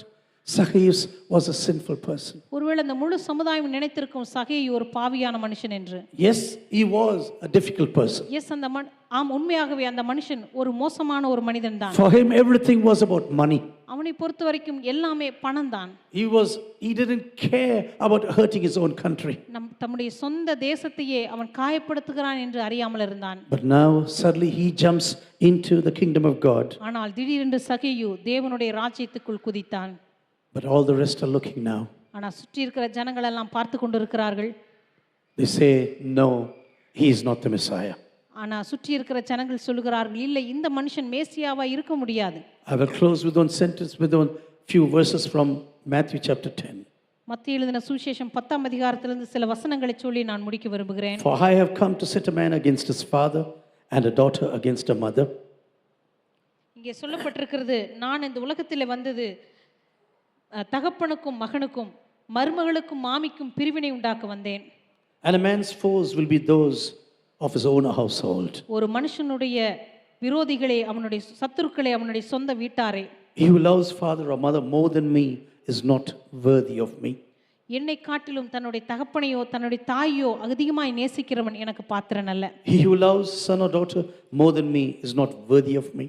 B: Zacchaeus was a sinful person.
C: ஒருவேளை அந்த முழு சமுதாயம் நினைத்திருக்கும் சகேயு ஒரு பாவியான மனுஷன் என்று.
B: Yes, he was a difficult person.
C: Yes, ஆம், உண்மையாகவே அந்த மனுஷன் ஒரு மோசமான ஒரு மனிதன் தான்.
B: For him, everything was about money.
C: அவனை பொறுத்த வரைக்கும் எல்லாமே பணம் தான்.
B: He didn't care about hurting his own country.
C: தம்முடைய சொந்த தேசத்தையே அவன் காயப்படுத்துகிறான் என்று அறியாமல் இருந்தான்.
B: But now suddenly he jumps into the kingdom of God.
C: ஆனால் திடீரென்று சகேயு தேவனுடைய ராஜ்யத்துக்குள் குதித்தான்.
B: But all the rest are looking now.
C: ஆனால் சுற்றி இருக்கிற ஜனங்கள் எல்லாம் பார்த்து கொண்டிருக்கிறார்கள்.
B: They say, no, he is not the Messiah.
C: ஆனால் சுற்றி இருக்கிற ஜனங்கள் சொல்லுகிறார்கள், இல்லை, இந்த மனுஷன் மேசியாவா இருக்க முடியாது.
B: I will close with one sentence, with one few verses from Matthew chapter 10.
C: மத்திய எழுதின சுவிசேஷம் 10ஆம் அதிகாரத்திலிருந்து சில வசனங்களை சொல்லி நான் முடிக்க விரும்புகிறேன்.
B: For I have come to set a man against his father and a daughter against her mother.
C: இங்கே சொல்லப்பட்டிருக்கிறது, நான் இந்த உலகத்தில் வந்தது தகப்பனுக்கும் மகனுக்கும் மருமகளுக்கும் மாமிக்கும் பிரிவினை உண்டாக்க வந்தேன்.
B: And a man's foes will be those of his own household.
C: ஒரு மனுஷனுடைய விரோதிகளே அவனுடைய சத்துருக்களே அவனுடைய சொந்த வீட்டாரே.
B: He who loves father or mother more than me is not worthy of me.
C: என்னை காட்டிலும் தன்னுடைய தகப்பனையோ தன்னுடைய தாயோ அதிகமாய் நேசிக்கிறவன் எனக்கு பாத்திரன் அல்ல.
B: He who loves son or daughter more than me is not worthy of me.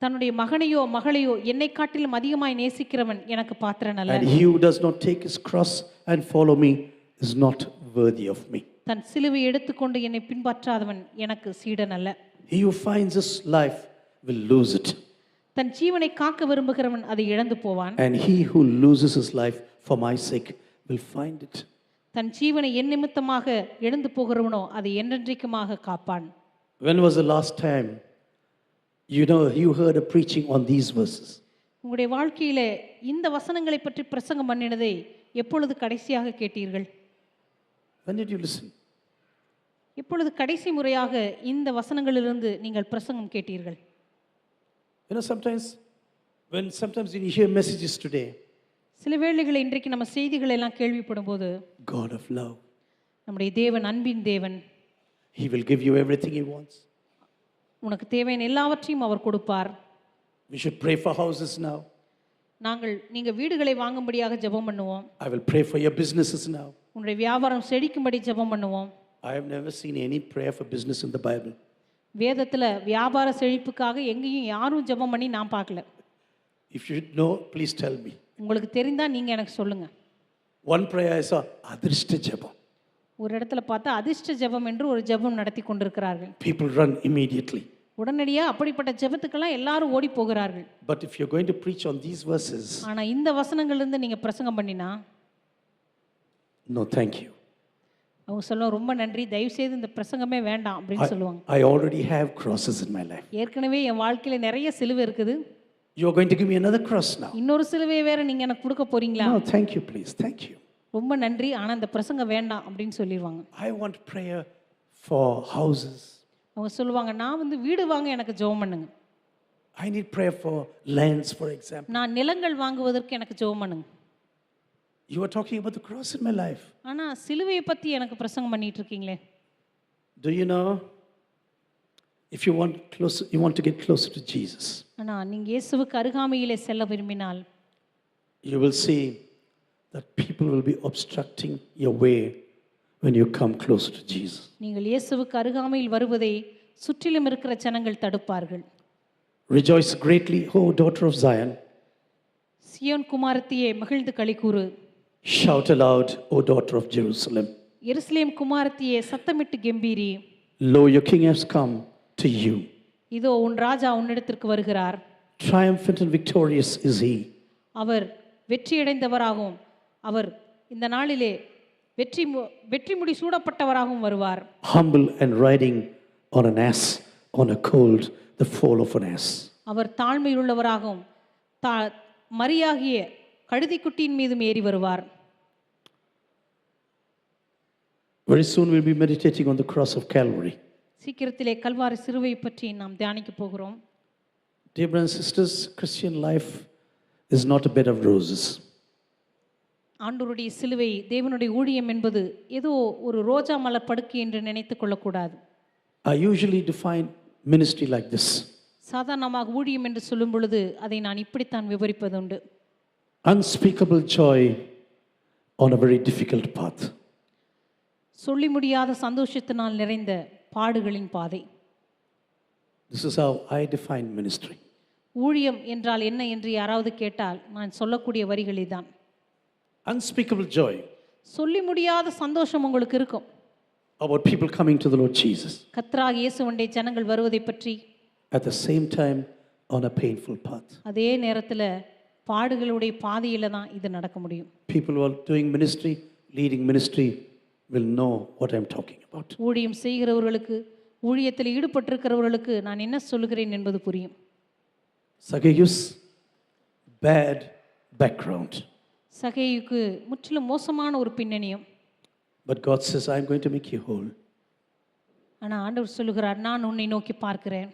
C: தன்னுடைய மகனையோ மகளையோ என்னை காட்டிலும் அதிகமாய் நேசிக்கிறவன் எனக்கு பாத்திரன் அல்ல.
B: And he who does not take his cross and follow me is not worthy of me.
C: தன் சிலுவை எடுத்துக்கொண்டு என்னை பின்பற்றாதவன் எனக்கு சீடன் அல்ல.
B: He who finds his life will lose it.
C: தன் ஜீவனை காக்க விரும்புகிறவன் அதை இழந்து போவான்.
B: And he who loses his life for my sake will find it.
C: தன் ஜீவனை என் நிமித்தமாக இழந்து போகிறவனோ அதை என்றென்றைக்குமாக காப்பான்.
B: When was the last time you heard a preaching on these verses?
C: உங்களுடைய வாழ்க்கையிலே இந்த வசனங்களை பற்றி பிரசங்கம் பண்ணினதை எப்பொழுது கடைசியாக கேட்டீர்கள்?
B: When did you listen?
C: எப்பொழுது கடைசி முறையாக இந்த வசனங்களிலிருந்து நீங்கள் பிரசங்கம் கேட்டீர்கள்?
B: Sometimes when you hear messages today,
C: சில வேளைகளில் இன்றைக்கு நம்ம செய்திகளை எல்லாம் கேள்விப்படும் போது,
B: God of love,
C: நம்முடைய தேவன் அன்பின் தேவன்,
B: He will give you everything He wants.
C: உனக்கு தேவையான எல்லாவற்றையும் அவர் கொடுப்பார்.
B: We should pray for houses now.
C: நீங்க வீடுகளை வாங்கும்படியாக ஜெபம் பண்ணுவோம்.
B: I will pray for your businesses now.
C: உங்களுடைய வியாபாரம் செழிக்கும்படி ஜெபம் பண்ணுவோம்.
B: I have never seen any prayer for business in the Bible.
C: வேதத்தில் வியாபார செழிப்புக்காக எங்கேயும் யாரும் ஜெபம் பண்ணி நான் பார்க்கல.
B: If you know, please tell me.
C: உங்களுக்கு தெரிந்தால் நீங்கள் எனக்கு சொல்லுங்கள்.
B: One prayer I saw, Adrishta Jabam.
C: ஒரு இடத்துல பார்த்தா அதிர்ஷ்ட ஜெபம் என்று ஒரு ஜெபம் நடத்தி கொண்டிருக்கிறார்கள்.
B: People run immediately.
C: உடனடியாக அப்படிப்பட்ட ஜெபத்துக்கெல்லாம் எல்லாரும் ஓடி போகிறார்கள்.
B: But if you're going to preach on these verses,
C: ஆனால் இந்த வசனங்கள்லேருந்து நீங்கள் பிரசங்கம் பண்ணினா,
B: no, thank you.
C: அவங்க சொல்லுவாங்க, ரொம்ப நன்றி, தயவு செய்து இந்த பிரசங்கமே வேண்டாம் அப்படின்னு சொல்லுவாங்க.
B: I already have crosses in my life.
C: ஏற்கனவே என் வாழ்க்கையில் நிறைய சிலுவை இருக்குது.
B: You're going to give me another cross now.
C: இன்னொரு சிலுவையை வேற நீங்கள் எனக்கு கொடுக்க போறீங்களா?
B: No, thank you, please. Thank you.
C: ரொம்ப நன்றி, ஆனால் இந்த பிரசங்கம் வேண்டாம் அப்படின்னு சொல்லிடுவாங்க.
B: I want prayer for houses.
C: அவங்க சொல்லுவாங்க, நான் வந்து வீடு வாங்க எனக்கு ஜெபம் பண்ணுங்க.
B: I need prayer for lands, for example.
C: நான் நிலங்கள் வாங்குவதற்கு எனக்கு ஜெபம் பண்ணுங்க.
B: You are talking about the cross in my life.
C: ஆனால் சிலுவையை பற்றி எனக்கு பிரசங்கம் பண்ணிட்டு இருக்கீங்களே.
B: Do you know? If you want closer, you want to get closer to Jesus.
C: ஆனால் நீங்கள் இயேசுவுக்கு அருகாமையிலே செல்ல விரும்பினால்,
B: You will see that people will be obstructing your way when you come closer to Jesus.
C: நீங்கள் இயேசுவுக்கு அருகாமையில் வருவதை சுற்றிலும் இருக்கிற ஜனங்கள் தடுப்பார்கள்.
B: Rejoice greatly, O daughter of Zion.
C: சியோன் குமாரத்தியே மகிழ்ந்து களிக்கூறு.
B: Shout aloud, O daughter of Jerusalem.
C: எருசலேம் குமாரத்தியே சத்தமிட்டு கெம்பீரி.
B: Lo, your king has come to you.
C: இதோ உன் ராஜா உன்னிடத்திற்கு வருகிறார்.
B: Triumphant and victorious is he.
C: அவர் வெற்றியடைந்தவராகவும் அவர் இந்த நாளிலே வெற்றி முடி சூடப்பட்டவராகவும் வருவார்.
B: Humble and riding on an ass, on a colt, the foal of an ass.
C: அவர் தாழ்மையுள்ளவராகவும் மரியாகிய கழுதைக்குட்டியின் மீதும் ஏறி வருவார்.
B: Very soon we'll be meditating on the cross of Calvary.
C: சீக்கிரத்திலே கல்வாரி சிலுவை பற்றி நாம் தியானிக்க போகிறோம்.
B: Dear brothers and sisters, Christian life is not a bed of roses.
C: ஆண்டவருடைய சிலுவை, தேவனுடைய ஊழியம் என்பது ஏதோ ஒரு ரோஜா மலர் படுக்கை என்று நினைத்துக் கொள்ளக்கூடாது.
B: I usually define ministry like this.
C: சாதாரணமாக ஊழியம் என்று சொல்லும் பொழுது அதை நான் இப்படித்தான் விவரிப்பதுண்டு.
B: Unspeakable joy on a very difficult path.
C: சொல்லி முடியாத சந்தோஷத்தினால் நிறைந்த பாடுகளின் பாதை.
B: This is how I define ministry.
C: ஊழியம் என்றால் என்ன என்று யாராவது கேட்டால் நான் சொல்லக்கூடிய வரிகள் இதான்.
B: Unspeakable joy
C: சொல்லி முடியாத சந்தோஷம் உங்களுக்கு இருக்கும்.
B: about people coming to the Lord Jesus.
C: கர்த்தராகிய இயேசுவுடைய ஜனங்கள் வருவதை பற்றி.
B: At the same time on a painful path.
C: அதே நேரத்தில் பாடுகளுடைய பாதையில தான் இது நடக்க முடியும்.
B: People who are doing ministry, leading ministry will know what I'm talking about.
C: ஊழியம் செய்கிறவர்களுக்கு, ஊழியத்தில் ஈடுபட்டிருக்கிறவர்களுக்கு நான் என்ன சொல்லுகிறேன் என்பது புரியும்.
B: Zacchaeus, bad background.
C: சகேயுக்கு முற்றிலும் மோசமான ஒரு பின்னணியும்.
B: But God says, I'm going to make you whole.
C: ஆனால் ஆண்டவர் சொல்லுகிறார், நான் உன்னை நோக்கி பார்க்கிறேன்.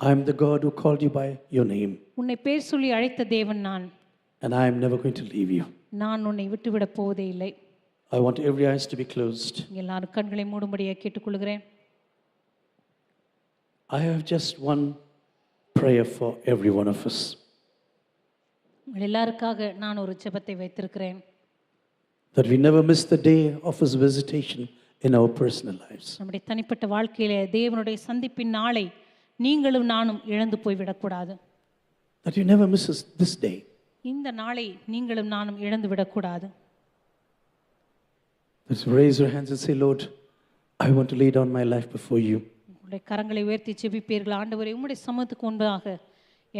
B: I'm the God who called you by your name.
C: உன்னை பேர் சொல்லி அழைத்த தேவன் நான்.
B: And I am never going to leave you.
C: நான் உன்னை விட்டுவிடப் போவதே இல்லை.
B: I want every eyes to be closed.
C: எல்லாரும் கண்களை மூடும்படியாக கேட்டுக்கொள்கிறேன்.
B: I have just one prayer for every one of us.
C: உங்கள் எல்லாருக்காக நான் ஒரு ஜெபத்தை வைத்திருக்கிறேன்.
B: That we never miss the day of his visitation in our personal lives.
C: நம்முடைய தனிப்பட்ட வாழ்க்கையிலே தேவனுடைய சந்திப்பின் நாளை நீங்களும் நானும் இழந்து போய்விடக்கூடாது.
B: That you never miss this day.
C: இந்த நாளை நீங்களும் நானும் இழந்து விடக்கூடாது.
B: Let's raise your hands and say, Lord, I want to lay down my life before you.
C: உங்களுடைய கரங்களை உயர்த்தி ஜெபிப்பீர்கள். ஆண்டவரே, உம்முடைய சமூகத்துக்கு முன்பாக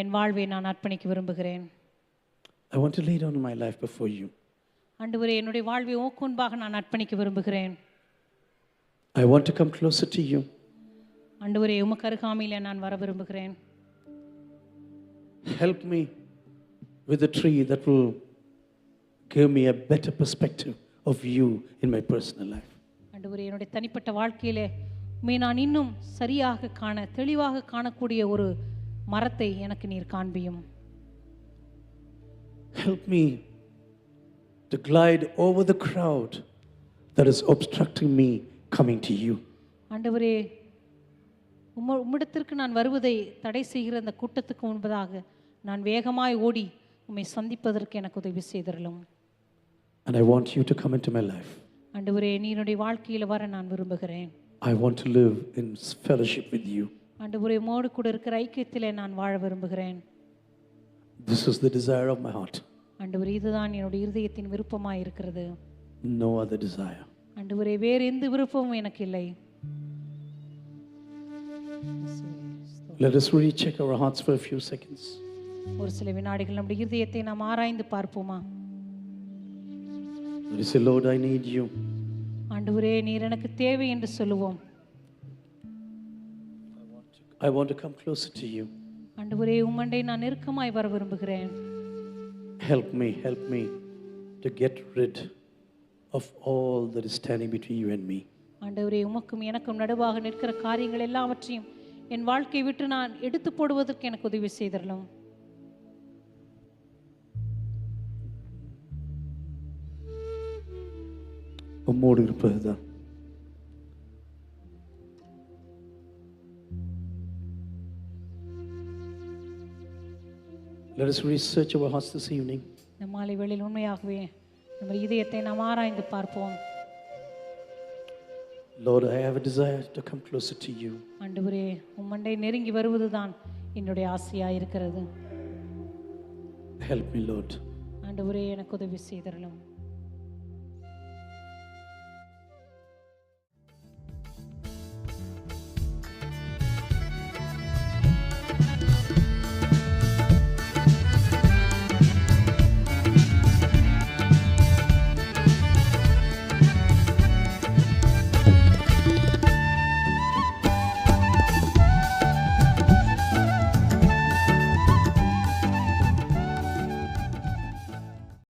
C: என் வாழ்வை நான் அர்ப்பணிக்க விரும்புகிறேன்.
B: I want to lay down my life before you.
C: ஆண்டவரே, என்னுடைய வாழ்வை உமக்கு முன்பாக நான் அர்ப்பணிக்க விரும்புகிறேன்.
B: I want to come closer to you.
C: ஆண்டவரே, உமக்கு அருகாமையிலே நான் வர விரும்புகிறேன்.
B: Help me with a tree that will give me a better perspective of you in my personal life.
C: ஆண்டவரே, என்னுடைய தனிப்பட்ட வாழ்க்கையிலே உம்மை நான் இன்னும் சரியாக தெளிவாக காணக்கூடிய ஒரு மரத்தை எனக்கு நீர் காண்பியும்.
B: Help me to glide over the crowd that is obstructing me coming to you.
C: ஆண்டவரே, உம்மிடத்திற்கு நான் வருவதை தடை செய்கிற அந்த கூட்டத்துக்கு முன்பதாக நான் வேகமாய் ஓடி உம்மை சந்திப்பதற்கு எனக்கு உதவி செய்தருளும்.
B: And I want you to come into my life.
C: ஆண்டவரே நீர் என்னுடைய வாழ்க்கையில வர நான் விரும்புகிறேன்.
B: I want to live in fellowship with you.
C: ஆண்டவரே உம்மோடு கூட இருக்கிற ஐக்கியத்திலே நான் வாழ விரும்புகிறேன்.
B: This is the desire of my heart.
C: ஆண்டவரே இதுதான் என்னுடைய இருதயத்தின் விருப்பமாய் இருக்கிறது.
B: No other desire.
C: ஆண்டவரே வேறு எந்த விருப்பமும் எனக்கு இல்லை.
B: Let us really check our hearts for a few seconds.
C: ஒரு சில வினாடிகள் நம்முடைய இருதயத்தை நாம் ஆராய்ந்து பார்ப்போமா?
B: Let us say, Lord, I need you.
C: ஆண்டவரே நீர் எனக்கு தேவை என்று சொல்லுவோம்.
B: I want to come closer to you.
C: ஆண்டவரே உம்மண்டை நான் நெருக்கமாய் வர விரும்புகிறேன்.
B: Help me to get rid of all that is standing between you and me.
C: ஆண்டவரே உமக்கும் எனக்கும் நடுவாக நிற்கிற காரியங்கள் எல்லாவற்றையும் என் வாழ்க்கையை விட்டு நான் எடுத்து போடுவதற்கு எனக்கு உதவி செய்தரலும்.
B: உம்மோடு இருப்பதுதான். Let us research our hearts this evening.
C: இந்த மாலை வேளையில் உண்மையாகவே நம்ம இதயத்தை நாம் ஆராய்ந்து பார்ப்போம்.
B: Lord, I have a desire to come closer to you.
C: ஆண்டவரே உம்மண்டை நெருங்கி வருவதுதான் என்னுடைய ஆசையாக இருக்கிறது.
B: Help me, Lord.
C: ஆண்டவரே எனக்கு உதவி செய்தரலும்.